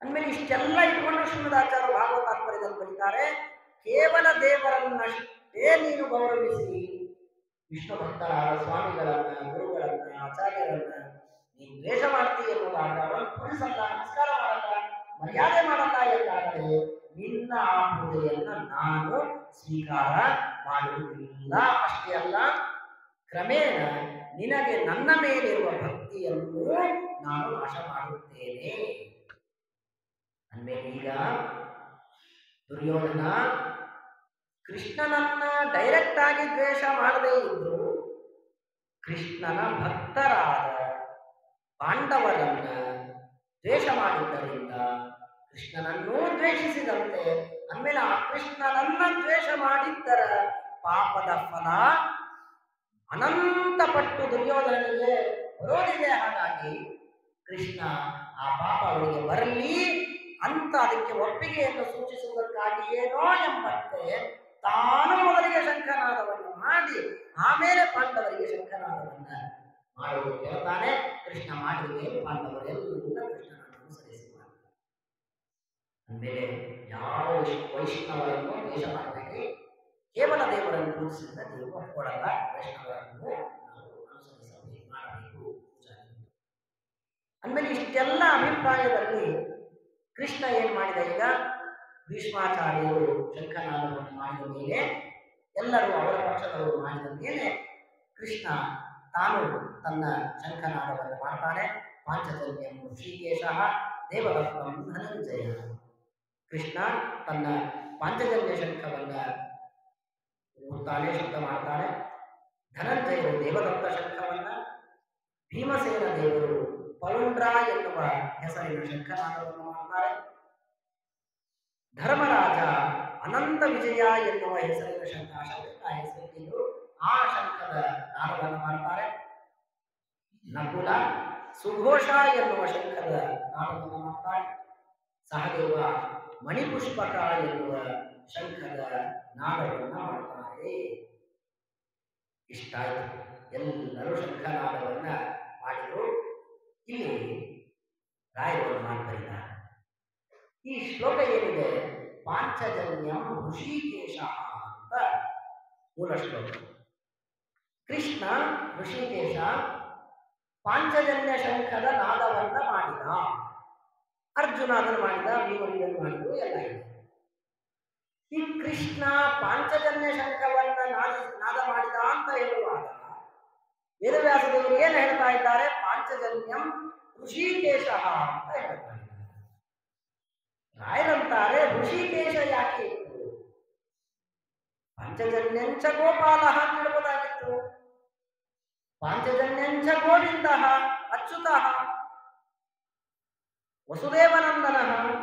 ಅಂದಮೇಲೆ ಇಷ್ಟೆಲ್ಲ ಇಟ್ಕೊಂಡು ಶ್ರೀಮದಾಚಾರ್ಯರು ಭಾಗವತ ತಾತ್ಪರ್ಯದಲ್ಲಿ ಬರೀತಾರೆ, ಕೇವಲ ದೇವರನ್ನಷ್ಟೇ ನೀನು ಗೌರವಿಸಿ ವಿಷ್ಣು ಭಕ್ತರಾದ ಸ್ವಾಮಿಗಳನ್ನ, ಗುರುಗಳನ್ನ, ಆಚಾರ್ಯರನ್ನ ನೀನು ದ್ವೇಷ ಮಾಡ್ತೀಯ ಎನ್ನುವುದಾದ್ರೆ ಅವರನ್ನು ಪೂಜಿಸಲ್ಲ, ನಮಸ್ಕಾರ ಮಾಡಲ್ಲ, ಮರ್ಯಾದೆ ಮಾಡಲ್ಲ ಎಂದಾದರೆ ನಿನ್ನ ಆ ಪೂಜೆಯನ್ನ ನಾನು ಸ್ವೀಕಾರ ಮಾಡುವುದಿಲ್ಲ. ಅಷ್ಟೇ ಅಲ್ಲ, ಕ್ರಮೇಣ ನಿನಗೆ ನನ್ನ ಮೇಲಿರುವ ಭಕ್ತಿಯನ್ನು ನಾನು ನಾಶ ಮಾಡುತ್ತೇನೆ. ಅಂದ್ಮೇಲೆ ಈಗ ದುರ್ಯೋಧನ ಕೃಷ್ಣನನ್ನ ಡೈರೆಕ್ಟ್ ಆಗಿ ದ್ವೇಷ ಮಾಡದೇ ಇದ್ರು ಕೃಷ್ಣನ ಭಕ್ತರಾದ ಪಾಂಡವರನ್ನ ದ್ವೇಷ ಮಾಡಿದ್ದರಿಂದ ಕೃಷ್ಣನನ್ನೂ ದ್ವೇಷಿಸಿದಂತೆ. ಅಂದಮೇಲೆ ಆ ಕೃಷ್ಣನನ್ನ ದ್ವೇಷ ಮಾಡಿದ್ದರ ಪಾಪದ ಫಲ ಅನಂತ ಪಟ್ಟು ದುರ್ಯೋಧನನಿಗೆ ಬರೋದಿದೆ. ಹಾಗಾಗಿ ಕೃಷ್ಣ ಆ ಪಾಪ ಅವರಿಗೆ ಬರಲಿ ಅಂತ ಅದಕ್ಕೆ ಒಪ್ಪಿಗೆಯನ್ನು ಸೂಚಿಸುವುದಕ್ಕಾಗಿ ಏನೋ ಎಂಬಂತೆ ತಾನು ಮೊದಲಿಗೆ ಶಂಖನಾದವನ್ನು ಮಾಡಿ ಆಮೇಲೆ ಪಾಂಡವರಿಗೆ ಶಂಖನಾದವನ್ನ ಮಾಡುವುದು ಹೇಳ್ತಾನೆ. ಕೃಷ್ಣ ಮಾಡಿದ ಮೇಲೆ ಪಾಂಡವರೆಲ್ಲ ಕೃಷ್ಣನನ್ನು ಅನುಸರಿಸಿ ಮಾಡ್ತಾರೆ. ಅಂದಮೇಲೆ ಯಾವ ವೈಷ್ಣವರನ್ನು ದ್ವೇಷ ಮಾಡಬೇಡಿ, ಕೇವಲ ದೇವರನ್ನು ಪೂಜಿಸಿದ ನೀವು ಒಪ್ಕೊಳ್ಳಲ್ಲ. ವೈಷ್ಣವರನ್ನು ನಾವು ಅನುಸರಿಸಬೇಕು, ಮಾಡಬೇಕು. ಅಂದಮೇಲೆ ಇಷ್ಟೆಲ್ಲ ಅಭಿಪ್ರಾಯದಲ್ಲಿ ಕೃಷ್ಣ ಏನ್ ಮಾಡಿದ? ಈಗ ಭೀಷ್ಮಾಚಾರ್ಯರು ಶಂಖನಾದವನ್ನು ಮಾಡಿದ ಮೇಲೆ, ಎಲ್ಲರೂ ಅವರ ಪಕ್ಷದವರು ಮಾಡಿದ ಮೇಲೆ ಕೃಷ್ಣ ತಾನು ತನ್ನ ಶಂಖನಾದವನ್ನು ಮಾಡ್ತಾನೆ. ಪಾಂಚಜನ್ಯಂ ಋಷಿಕೇಶ ದೇವದತ್ತಂ ಧನಂಜಯ. ಕೃಷ್ಣ ತನ್ನ ಪಾಂಚಜನ್ಯ ಶಂಖವನ್ನ ಊದ್ತಾನೆ, ಶಬ್ದ ಮಾಡ್ತಾನೆ. ಧನಂಜಯರು ದೇವದತ್ತ ಶಂಖವನ್ನ, ಭೀಮಸೇನ ದೇವರು ಪೌಂಡ್ರ ಎನ್ನುವ ಹೆಸರಿನ ಶಂಖನಾದವನ್ನು ಮಾಡ್ತಾರೆ. ಧರ್ಮರಾಜ ಅನಂತ ವಿಜಯ ಎನ್ನುವ ಹೆಸರಿನ ಶಂಖ, ಹೆಸರಿದ್ದು ಆ ಶಂಖದ ನಾದವನ್ನು ಮಾಡ್ತಾರೆ. ನಕುಲ ಸುಘೋಷ ಎನ್ನುವ ಶಂಖದ ನಾದವನ್ನು ಮಾಡ್ತಾರೆ. ಸಹದೇವ ಮಣಿಪುಷ್ಪಕ ಎನ್ನುವ ಶಂಖದ ನಾದವನ್ನು ಮಾಡ್ತಾರೆ. ಇಷ್ಟಾಯಿತು, ಎಲ್ಲರೂ ಶಂಖನಾದವನ್ನ ಮಾಡಿದರು. ಇಲ್ಲಿ ರಾಯರು ಮಾಡ್ತಾರೆ. ಈ ಶ್ಲೋಕ ಏನಿದೆ, ಪಾಂಚಜನ್ಯಂ ಋಷಿಕೇಶ ಅಂತ ಮೂಲ ಶ್ಲೋಕ. ಕೃಷ್ಣ ಋಷಿಕೇಶ ಪಾಂಚಜನ್ಯ ಶಂಖದ ನಾದವನ್ನ ಮಾಡಿದ. ಅರ್ಜುನ ಅದನ್ನು ಮಾಡಿದ, ಭೀಮನಿಯನ್ನು ಮಾಡಿದ್ರು, ಎಲ್ಲ ಇದೆ. ಈ ಕೃಷ್ಣ ಪಾಂಚಜನ್ಯ ಶಂಖವನ್ನ ನಾದ ಮಾಡಿದ ಅಂತ ಹೇಳುವಾಗ ವೇದವ್ಯಾಸದೇವರು ಏನು ಹೇಳ್ತಾ ಇದ್ದಾರೆ? ಪಾಂಚಜನ್ಯಂ ಋಷಿಕೇಶ ಅಂತ ಹೇಳ್ತಾ ಇದ್ದಾರೆ. ರಾಯರಂತಾರೆ ಋಷಿಕೇಶ ಯಾಕೆ ಇತ್ತು? ಪಾಂಚಜನ್ಯಂಚ ಗೋಪಾಲ ಅಂತ ಹೇಳ್ಬೋದಾಗಿತ್ತು. ಪಾಂಚಜನ್ಯಂಚ ಗೋವಿಂದ ಅಚ್ಯುತ ವಸುದೇವನಂದನ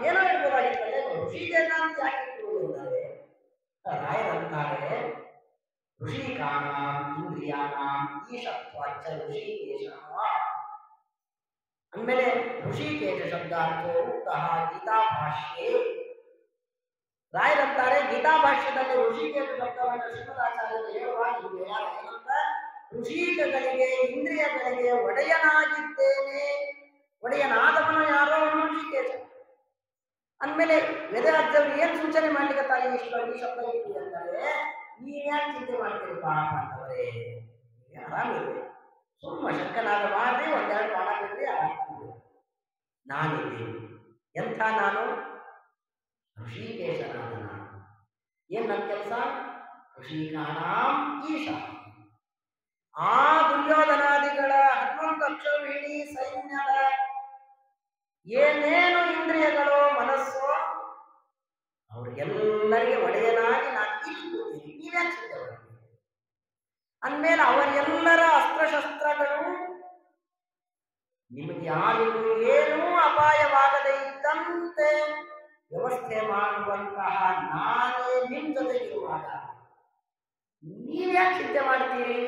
ಏನೋ ಹೇಳ್ಬೋದಾಗಿತ್ತಲ್ಲ. ಋಷಿಕೇಶ ಅಂತ ಯಾಕೆ ಇತ್ತು ಎಂದರೆ, ರಾಯರಂತಾರೆ ಋಷಿಕಾನಾಂ ಇಂದ್ರಿಯಾನಾಂ ಈಶತ್ವಾಚ್ಚ ಋಷಿಕೇಶ. ಅಂದಮೇಲೆ ಋಷಿಕೇಶ ಶಬ್ದಾರ್ಥೋ ಉಕ್ತಃ ಗೀತಾಭಾಷ್ಯೆ. ರಾಯರಂತಾರೆ ಗೀತಾಭಾಷ್ಯದಲ್ಲಿ ಋಷಿಕೇಶ ಶಬ್ದವನ್ನು ಶ್ರೀಮದಾಚಾರ್ಯರು ಹೇಳುವಾಗ ಏನಂತ? ಋಷಿಕಗಳಿಗೆ, ಇಂದ್ರಿಯಗಳಿಗೆ ಒಡೆಯನಾಗಿದ್ದೇನೆ. ಒಡೆಯನಾದವನು ಯಾರೋ ಋಷಿಕೇಶ. ಅಂದಮೇಲೆ ವೇದರಾಜ್ಯರು ಏನ್ ಸೂಚನೆ ಮಾಡ್ಲಿಕ್ಕೆ ಈ ಶಬ್ದ ಇತ್ತು ಎಂದರೆ, ನೀವ್ಯಾಕೆ ಚಿಂತೆ ಮಾಡ್ತೀರಿ ಪಾಂಡವರೇ, ಆರಾಮಿದೆ, ಸುಮ್ಮ ಶಂಕನಾದ ಮಾಡಿ ಒಂದೆರಡು ಪಾಠ ಬಿಟ್ಟರೆ ಆರಾಮ. ನಾನಿದ್ದೀನಿ. ಎಂಥ ನಾನು? ಋಷಿಕೇಶನಾದ ನಾನು. ಏನ್ ನನ್ನ ಕೆಲಸ? ಋಷಿಕಾನಾಂ ಈಶ. ಆ ದುರ್ಯೋಧನಾದಿಗಳ 11 ಅಕ್ಷೋಹಿಣಿ ಸೈನ್ಯದ ಏನೇನು ಇಂದ್ರಿಯಗಳು, ಮನಸ್ಸು, ಅವ್ರಿಗೆಲ್ಲರಿಗೆ ಒಡೆಯನಾಗಿ ನಾನು ಇಟ್ಕೊಳ್ತೀನಿ. ನೀವ್ಯಾಕೆ ಚಿಂತೆ ಮಾಡ್ತೀನಿ? ಅಂದಮೇಲೆ ಅವರೆಲ್ಲರ ಅಸ್ತ್ರಶಸ್ತ್ರಗಳು ನಿಮಗೆ ಯಾರಿಗೂ ಏನೂ ಅಪಾಯವಾಗದೇ ಇದ್ದಂತೆ ವ್ಯವಸ್ಥೆ ಮಾಡುವಂತಹ ನಾನೇ ನಿಮ್ ಜೊತೆಗಿರುವಾಗ ನೀವ್ಯಾಕೆ ಚಿಂತೆ ಮಾಡ್ತೀರಿ?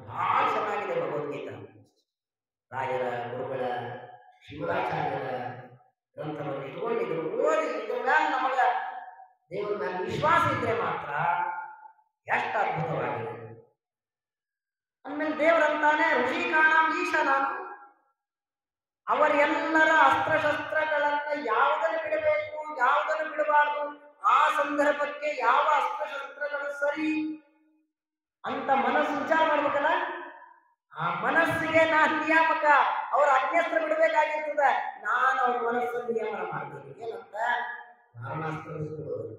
ಬಹಳ ಚೆನ್ನಾಗಿದೆ ಭಗವದ್ಗೀತಾ. ರಾಯರ, ಗುರುಗಳ, ಶಿವರಾಚಾರ್ಯರ ಗ್ರಂಥವನ್ನು ಇಟ್ಕೊಂಡಿದ್ರು, ಓದಿ. ಇದ್ರ ಮೇಲೆ ನಮಗ ದೇವರ ಮೇಲೆ ವಿಶ್ವಾಸ ಇದ್ರೆ ಮಾತ್ರ ಎಷ್ಟು ಅದ್ಭುತವಾಗಿದೆ. ಅಂದಮೇಲೆ ದೇವರಂತಾನೆ ಋಷಿಕಾಣಂ ಈಶ ನಾನು. ಅವರೆಲ್ಲರ ಅಸ್ತ್ರಶಸ್ತ್ರಗಳನ್ನ ಯಾವುದನ್ನು ಬಿಡಬೇಕು, ಯಾವುದನ್ನು ಬಿಡಬಾರ್ದು, ಆ ಸಂದರ್ಭಕ್ಕೆ ಯಾವ ಅಸ್ತ್ರಶಸ್ತ್ರಗಳು ಸರಿ ಅಂತ ಮನಸ್ಸು ವಿಚಾರ ಮಾಡ್ಬೇಕಲ್ಲ. ಆ ಮನಸ್ಸಿಗೆ ನಾನು ನಿಯಾಮಕ, ಅವ್ರ ಅಗ್ನಿಸ್ತ್ರ ಬಿಡಬೇಕಾಗಿರ್ತದ. ನಾನು ಅವ್ರ ಮನಸ್ಸನ್ನು ನಿಯಮನ ಮಾಡ್ತೀನಿ. ಏನಂತ? ಮಾರಣಾಸ್ತ್ರ ಬಿಡೋದು.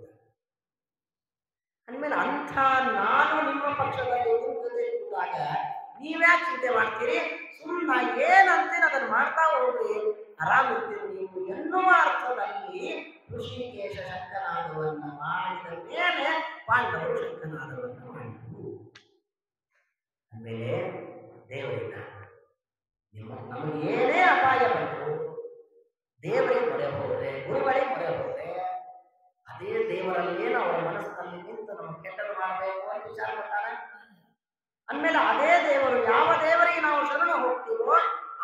ಅಂದ್ಮೇಲೆ ಅಂಥ ನಾನು ನಿಮ್ಮ ಪಕ್ಷದಲ್ಲಿ ನಿಮ್ಮ ಜೊತೆ ಕೂತಾಗ ನೀವ್ಯಾಕೆ ಚಿಂತೆ ಮಾಡ್ತೀರಿ? ಸುಮ್ಮನೆ ಏನಂತೀನಿ ಅದನ್ನು ಮಾಡ್ತಾ ಹೋಗ್ರಿ, ಆರಾಮಿರ್ತೀರಿ ನೀವು ಎನ್ನುವ ಅರ್ಥದಲ್ಲಿ ಋಷಿಕೇಶ ಶಂಖನಾದವನ್ನು ಮಾಡಿದ ಮೇಲೆ ಪಾಂಡವರು ಶಂಖನಾದವನ್ನು ಮಾಡಿದರು. ಆಮೇಲೆ ದೇವರಿಂದ ನಮಗೆ ಏನೇ ಅಪಾಯ ಬಂತು, ದೇವರಿಗೆ ಮೊರೆ ಹೋದ್ರೆ, ಗುರುಗಳಿಗೆ ಮೊರೆ ಹೋದ್ರೆ, ಅದೇ ದೇವರಲ್ಲೇನು ಅವರ ಮನಸ್ಸಿನಲ್ಲಿ ನಿಂತು ನಮಗೆ ಕೆಟ್ಟದ್ದು ಮಾಡಬೇಕು ಅಂತ ವಿಚಾರ ಮಾಡ್ತಾನೆ. ಅಂದಮೇಲೆ ಅದೇ ದೇವರು, ಯಾವ ದೇವರಿಗೆ ನಾವು ಶರಣ ಹೋಗ್ತೀವೋ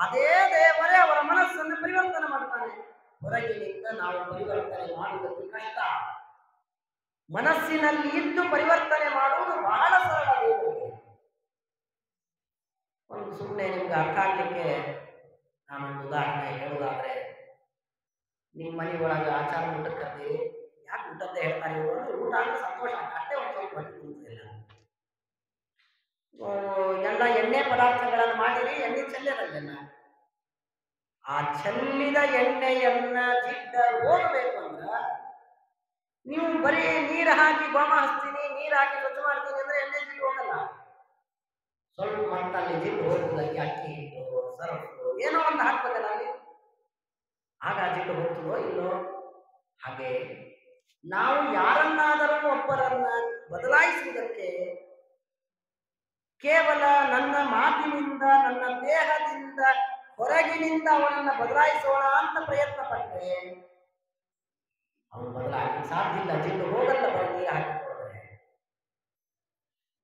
ಅದೇ ದೇವರೇ ಅವರ ಮನಸ್ಸನ್ನು ಪರಿವರ್ತನೆ ಮಾಡ್ತಾನೆ. ಹೊರಗಿನಿಂದ ನಾವು ಪರಿವರ್ತನೆ ಮಾಡುವುದಕ್ಕೆ ಕಷ್ಟ, ಮನಸ್ಸಿನಲ್ಲಿ ಇದ್ದು ಪರಿವರ್ತನೆ ಮಾಡುವುದು ಬಹಳ ಸರಳ. ದೇವರಿಗೆ ಒಂದು ಸುಮ್ಮನೆ ನಿಮ್ಗೆ ಅರ್ಥ ಆಗ್ಲಿಕ್ಕೆ ನಾನೊಂದು ಉದಾಹರಣೆ ಹೇಳುವುದಾದ್ರೆ, ನಿಮ್ಮ ಮನೆ ಒಳಗೆ ಆಚಾರ ಊಟಕ್ಕೆ ಕರ್ತೀರಿ. ಯಾಕೆ ಊಟದ್ದೇ ಹೇಳ್ತಾರೆ ಇವರು ಅಂದ್ರೆ, ಊಟ ಅಂದ್ರೆ ಸಂತೋಷ, ಅಷ್ಟೇ ಒಂದು ಸ್ವಲ್ಪ ಹೊಟ್ಟೆ ತುಂಬುದಿಲ್ಲ. ಎಲ್ಲ ಎಣ್ಣೆ ಪದಾರ್ಥಗಳನ್ನು ಮಾಡಿರಿ, ಎಣ್ಣೆ ಚೆಲ್ಲದಲ್ಲ. ಆ ಚೆಲ್ಲಿದ ಎಣ್ಣೆಯನ್ನ ಜಿಡ್ಡ ಹೋಗಬೇಕು ಅಂದ್ರ ನೀವು ಬರೀ ನೀರು ಹಾಕಿ ಗೋಮ ಹಚ್ತೀನಿ, ನೀರು ಹಾಕಿ ಸ್ವಚ್ಛ ಮಾಡ್ತೀನಿ ಅಂದ್ರೆ ಎಣ್ಣೆ ಜಿಡ್ಡು ಹೋಗಲ್ಲ. ಸ್ವಲ್ಪ ಮತ್ತಲ್ಲಿ ಜಿಡ್ಡು ಹೋಗುವುದಕ್ಕೆ ಅಕ್ಕಿ ಹಿಟ್ಟು, ಸರ್ಫು ಏನೋ ಒಂದು ಹಾಕ್ಬೇಕಲ್ಲ ಅಲ್ಲಿ, ಆಗ ಜಿಡ್ಡು ಹೋಗ್ತದೋ ಇಲ್ಲೋ. ಹಾಗೆ ನಾವು ಯಾರನ್ನಾದರೂ ಒಬ್ಬರನ್ನ ಬದಲಾಯಿಸುವುದಕ್ಕೆ ಕೇವಲ ನನ್ನ ಮಾತಿನಿಂದ, ನನ್ನ ದೇಹದಿಂದ, ಹೊರಗಿನಿಂದ ಅವನನ್ನ ಬದಲಾಯಿಸೋಣ ಅಂತ ಪ್ರಯತ್ನ ಪಟ್ಟರೆ ಅವನು ಬದಲಾಗಲಿಕ್ಕೆ ಸಾಧ್ಯ ಇಲ್ಲ. ಜಿಡ್ಡು ಹೋಗಲ್ಲ ಬರೀ ನೀರು ಹಾಕಿಕೊಂಡ್ರೆ.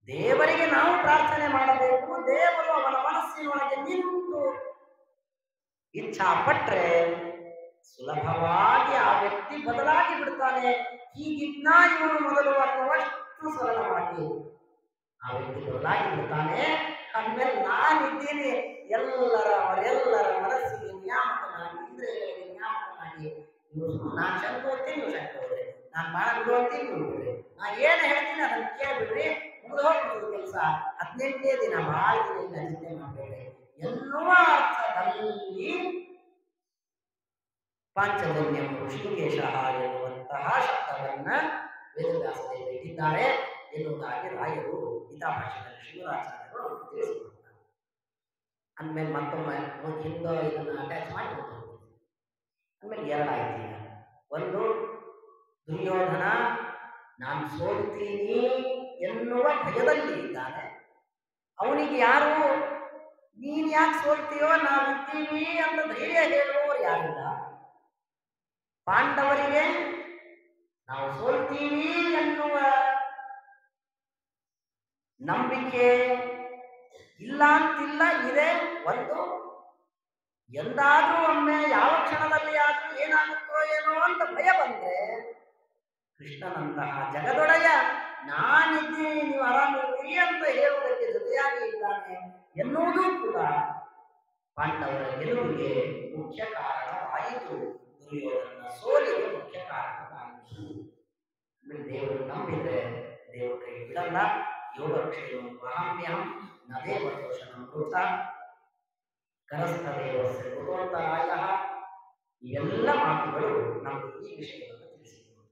ದೇವರಿಗೆ ನಾವು ಪ್ರಾರ್ಥನೆ ಮಾಡಬೇಕು. ದೇವರು ಅವನ ಮನಸ್ಸಿನೊಳಗೆ ನಿಂತು ಇಚ್ಛಾ ಪಟ್ರೆ ಸುಲಭವಾಗಿ ಆ ವ್ಯಕ್ತಿ ಬದಲಾಗಿ ಬಿಡ್ತಾನೆ. ಹೀಗಿನ್ನ ಇವನು ಮೊದಲು ಅನ್ನುವಷ್ಟು ಸರಳವಾಗಿ ಆ ವ್ಯಕ್ತಿ ಬದಲಾಗಿ ಬಿಡ್ತಾನೆ. ಅಂದ್ಮೇಲೆ ನಾನಿದ್ದೀನಿ ಅವರೆಲ್ಲರ ಮನಸ್ಸಿಗೆ ನಿಯಾಮಕನಾಗಿ, ಇಂದ್ರಿಯಗಳಿಗೆ ನಿಯಾಮಕನಾಗಿ. ನಾನು ಶಂಕ ಓದ್ತೀನಿ, ನೀವು ಶಂಕ ಹೋದ್ರಿ, ನಾನು ಬಾಣ ಬಿಡುವಂತೀನಿ, ನೀವು ಬಿಡ್ರಿ, ನಾ ಏನು ಹೇಳ್ತೀನಿ ಅದನ್ನು ಕೇಳಿಬಿಡ್ರಿ, ಮುಗಿದು ಹೋಗ್ಬಿಡ್ತದೆ ಕೆಲಸ. 18ನೇ ದಿನ ಭಾಳ ದಿನ ಚಿಂತೆ ಮಾಡಬೇಡಿ ಎನ್ನುವ ಅರ್ಥದಲ್ಲಿ ಪಾಂಚಜನ್ಯಂ ಋಷಿಕೇಶ ಎನ್ನುವಂತಹ ಶಬ್ದವನ್ನ ವೇದವ್ಯಾಸದೇವರು ಇಟ್ಟಿದ್ದಾರೆ ಎನ್ನುವುದಾಗಿ ರಾಯರು ಗೀತಾಭಾಷ್ಯದಲ್ಲಿ ಶಿವರಾಚಾರ್ಯರು ತಿಳಿಸಿಕೊಡ್ತಾರೆ. ಅಂದಮೇಲೆ ಮತ್ತೊಮ್ಮೆ ಹಿಂದೆ ಇದನ್ನು ಅಟ್ಯಾಚ್ ಮಾಡಿ ಹೋಗ್ತಾರೆ. ಅಂದಮೇಲೆ ಎರಡಾಯ್ತು. ಈಗ ಒಂದು, ದುರ್ಯೋಧನ ನಾನು ಸೋಲ್ತೀನಿ ಎನ್ನುವ ಭಯದಲ್ಲಿ ಇದ್ದಾನೆ. ಅವನಿಗೆ ಯಾರು ನೀನ್ ಯಾಕೆ ಸೋಲ್ತೀಯೋ ನಾವಿದ್ದೀವಿ ಅಂತ ಧೈರ್ಯ ಹೇಳುವವರು ಯಾರಿಲ್ಲ. ಪಾಂಡವರಿಗೆ ನಾವು ಸೋಲ್ತೀವಿ ಎನ್ನುವ ನಂಬಿಕೆ ಇಲ್ಲ ಅಂತಿಲ್ಲ, ಇದೆ. ಒಂದು, ಎಂದಾದ್ರೂ ಒಮ್ಮೆ ಯಾವ ಕ್ಷಣದಲ್ಲಿ ಆದ್ರೂ ಏನಾಗುತ್ತೋ ಏನೋ ಅಂತ ಭಯ ಬಂದ್ರೆ ಕೃಷ್ಣನಂತಹ ಜಗದೊಡೆಯ ನಾನಿದ್ದೀನಿ, ನೀವು ಆರಾಮಿರ್ತೀರಿ ಅಂತ ಹೇಳುವುದಕ್ಕೆ ಜೊತೆಯಾಗಿ ಇದ್ದಾನೆ ಎನ್ನುವುದೂ ಕೂಡ ಪಾಂಡವರ ಗೆಲುವಿಗೆ ಮುಖ್ಯ ಕಾರಣವಾಯಿತು. ದುರ್ಯೋಧನ ಸೋಲಿಗೆ ಮುಖ್ಯ ಕಾರಣವಾಯಿತು. ದೇವರು ನಂಬಿದ್ರೆ ದೇವರು ಕೈ ಬಿಡಲ್ಲ. ಯೋಗಕ್ಷೇಮ ಮಹಾಮ್ಯಂ ನದೇವ ದೋಷಣಂ ಕೃತ ಕರಸ್ಥದೇವಸ್ಯ ಕೃತೋತ್ತರಾಯ. ಇವೆಲ್ಲ ಮಾತುಗಳು ನಮಗೆ ಈ ವಿಷಯವನ್ನು ತಿಳಿಸಿದರು.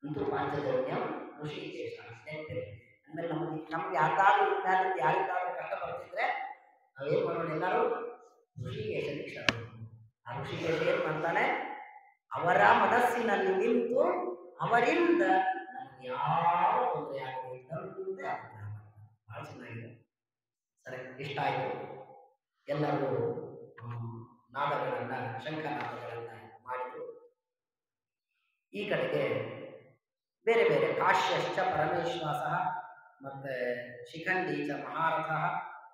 ಅಂತೂ ಪಾಂಚಜನ್ಯಂ ಋಷಿಕೇಶ ನೆನಪಿರಿ. ಅಂದ್ರೆ ನಮ್ಗೆ ಯಾವ್ದಾದ್ರು ಯಾರಿಗಾದ್ರೂ ಕಷ್ಟ ಬರ್ತಿದ್ರೆ ನಾವೇನ್ ಮಾಡೋಣ, ಎಲ್ಲರೂ ಋಷಿಕೇಶನಿಗೆ ಶರಣ. ಆ ಋಷಿಕೇಶ ಏನ್ ಮಾಡ್ತಾನೆ, ಅವರ ಮನಸ್ಸಿನಲ್ಲಿ ನಿಂತು ಅವರಿಂದ ನಮ್ಗೆ ಯಾವ ತೊಂದರೆ ಆಗಬೇಕಂತೆ ಬಹಳ ಚೆನ್ನಾಗಿದೆ. ಸರಿ, ಇಷ್ಟ ಆಯಿತು. ಎಲ್ಲರೂ ನಾದಗಳನ್ನ, ಶಂಖನಾದಗಳನ್ನ ಮಾಡಿದ್ರು. ಈ ಕಡೆಗೆ ಬೇರೆ ಬೇರೆ ಕಾಶ್ಯಶ್ಚ ಪರಮೇಶ್ವಾಸ ಮತ್ತೆ ಶಿಖಂಡಿ ಚ ಮಹಾರಥ,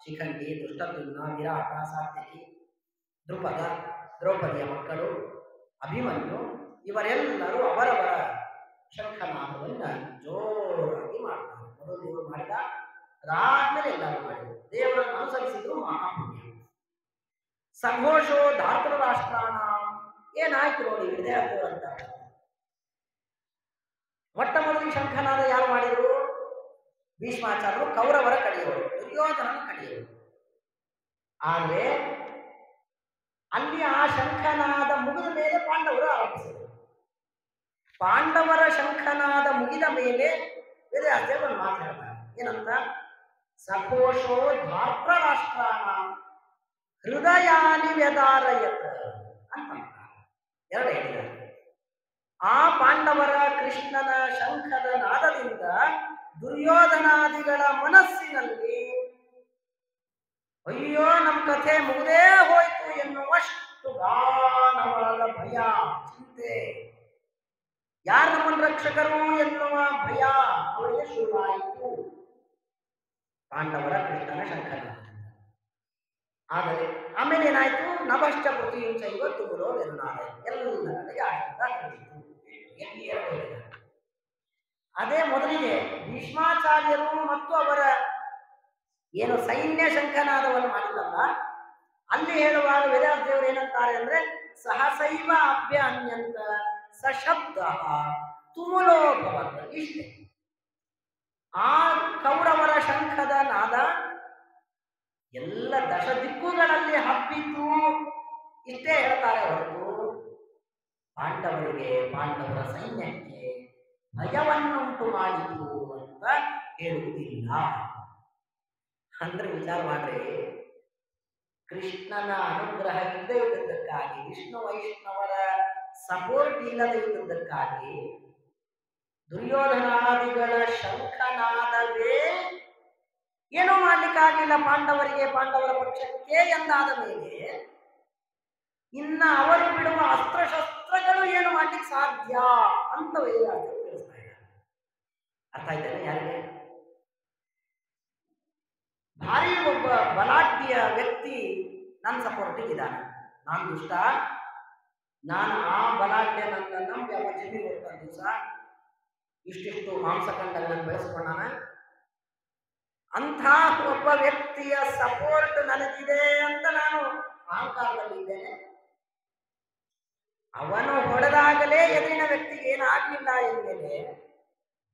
ಶಿಖಂಡಿ, ದುಷ್ಟದ್ಯುಮ್ನ, ವಿರಾಟ, ಸಾತ್ಯಕಿ, ದ್ರುಪದ, ದ್ರೌಪದಿಯ ಮಕ್ಕಳು, ಅಭಿಮನ್ಯು ಇವರೆಲ್ಲರೂ ಅವರವರ ಶಂಖನಾದವನ್ನು ಜೋರಾಗಿ ಮಾಡ್ತಾರೆ. ಮೊದಲು ದೇವರು ಮಾಡಿದ, ಅದಾದ್ಮೇಲೆ ಎಲ್ಲರೂ ಮಾಡಿದರು. ದೇವರನ್ನು ಅನುಸರಿಸಿದ್ರು ಮಹಾಪುಣ್ಯ. ಸಂಘೋಷೋ ಧಾತೃ ರಾಷ್ಟ್ರಾಣ. ಏನಾಯ್ತು ನೋಡಿ, ವಿದ್ಯಾರ್ಥಿಗಳು ಅಂತಾರೆ. ಮೊಟ್ಟ ಮೊದಲು ಶಂಖನಾದ ಯಾರು ಮಾಡಿದರು? ಭೀಷ್ಮಾಚಾರ್ಯರು, ಕೌರವರ ಕಡೆಯವರು, ದುರ್ಯೋಧನನ ಕಡೆಯವರು. ಆದರೆ ಅಲ್ಲಿ ಆ ಶಂಖನಾದ ಮುಗಿದ ಮೇಲೆ ಪಾಂಡವರು ಆರಂಭಿಸಿದರು. ಪಾಂಡವರ ಶಂಖನಾದ ಮುಗಿದ ಮೇಲೆ ವೇದವ್ಯಾಸದೇವರು ಒಂದು ಮಾತು ಹೇಳ್ತಾರೆ. ಏನಂತ? ಸಘೋಷೋ ಧಾರ್ತ್ರ ರಾಷ್ಟ್ರಾಣ ಹೃದಯಾನಿ ವ್ಯದಾರಯತ್ ಅಂತ ಎರಡು ಹೇಳಿದ್ದಾರೆ. ಆ ಪಾಂಡವರ ಕೃಷ್ಣನ ಶಂಖದ ನಾದದಿಂದ ದುರ್ಯೋಧನಾದಿಗಳ ಮನಸ್ಸಿನಲ್ಲಿ ಅಯ್ಯೋ ನಮ್ಮ ಕಥೆ ಮುಗಿದೇ ಹೋಯ್ತು ಎನ್ನುವಷ್ಟು ಗಾಢವಾದ ಭಯ, ಚಿಂತೆ, ಯಾರು ನಮ್ಮನ್ನು ರಕ್ಷಕರು ಎನ್ನುವ ಭಯ ಅವರಿಗೆ ಶುರುವಾಯಿತು ಪಾಂಡವರ ಕೃಷ್ಣನ ಶಂಖನ. ಆದರೆ ಆಮೇಲೆ ಏನಾಯ್ತು? ನಭಶ್ಚ ಪೃಥ್ವಿಂಚೈವ ತುಮುರೋ ನಿರ್ನಾದ, ಎಲ್ಲರಿಗೆ ಆನಂದ ಹರಿಯಿತು. ಅದೇ ಮೊದಲಿಗೆ ಭೀಷ್ಮಾಚಾರ್ಯರು ಮತ್ತು ಅವರ ಏನು ಸೈನ್ಯ ಶಂಖನಾದವನ್ನು ಮಾಡಿಲ್ಲಲ್ಲ, ಅಲ್ಲಿ ಹೇಳುವಾಗ ವೇದವ್ಯಾಸದೇವರು ಏನಂತಾರೆ ಅಂದ್ರೆ ಸಹಸೈವ ಅಭ್ಯ ಅನ್ಯಂತ ಸಶಬ್ದ ತುಮುಲೋ ಭವತ್. ಇಷ್ಟೇ. ಆ ಕೌರವರ ಶಂಖದ ನಾದ ಎಲ್ಲ ದಶ ದಿಕ್ಕುಗಳಲ್ಲಿ ಹಬ್ಬಿತು, ಇಷ್ಟೇ ಹೇಳ್ತಾರೆ ಹೊರತು ಪಾಂಡವರಿಗೆ, ಪಾಂಡವರ ಸೈನ್ಯಕ್ಕೆ ಭಯವನ್ನುಂಟು ಮಾಡಿತು ಅಂತ ಹೇಳುವುದಿಲ್ಲ. ಅಂದ್ರೆ ವಿಚಾರ ಮಾಡ್ರಿ, ಕೃಷ್ಣನ ಅನುಗ್ರಹ ಇಲ್ಲದೆ ಇದ್ದದ್ದಕ್ಕಾಗಿ, ವಿಷ್ಣು ವೈಷ್ಣವರ ಸಪೋರ್ಟ್ ಇಲ್ಲದೆ ಇದ್ದದ್ದಕ್ಕಾಗಿ ದುರ್ಯೋಧನಾದಿಗಳ ಶಂಖನಾದವೇ ಏನೂ ಮಾಡ್ಲಿಕ್ಕಾಗಲಿಲ್ಲ ಪಾಂಡವರಿಗೆ, ಪಾಂಡವರ ಪಕ್ಷಕ್ಕೆ ಎಂದಾದ ಮೇಲೆ ಇನ್ನ ಅವರು ಬಿಡುವ ಅಸ್ತ್ರಶಸ್ತ್ರಗಳು ಏನು ಮಾಡ್ಲಿಕ್ಕೆ ಸಾಧ್ಯ ಅಂತ ವೇದವ್ಯಾಸರು ತಿಳಿಸ್ತಾ ಇದ್ದಾರೆ. ಅರ್ಥ ಆಯ್ತೇನೆ ಯಾರಿಗೆ? ಭಾರಿ ಒಬ್ಬ ಬಲಾಢ್ಯ ವ್ಯಕ್ತಿ ನನ್ನ ಸಪೋರ್ಟಿಗೆ ಇದ್ದಾನೆ, ನಾನು ದುಷ್ಟ, ನಾನು ಆ ಬಲಾಢ್ಯ ನನ್ನ ನಂಬಿ ಅವ ಜಮಿ ಹೋಗ್ತಾನೆ ದಿವಸ ಇಷ್ಟಿಷ್ಟು ಮಾಂಸಖಂಡಗಳನ್ನು ಬೆಳೆಸ್ಕೊಂಡಾನ, ಅಂಥ ಒಬ್ಬ ವ್ಯಕ್ತಿಯ ಸಪೋರ್ಟ್ ನನಗಿದೆ ಅಂತ ನಾನು ಅಹಂಕಾರದಲ್ಲಿ ಇದ್ದೇನೆ. ಅವನು ಹೊಡೆದಾಗಲೇ ಎದುರಿನ ವ್ಯಕ್ತಿಗೆ ಏನಾಗಲಿಲ್ಲ ಎಂದ್ಮೇಲೆ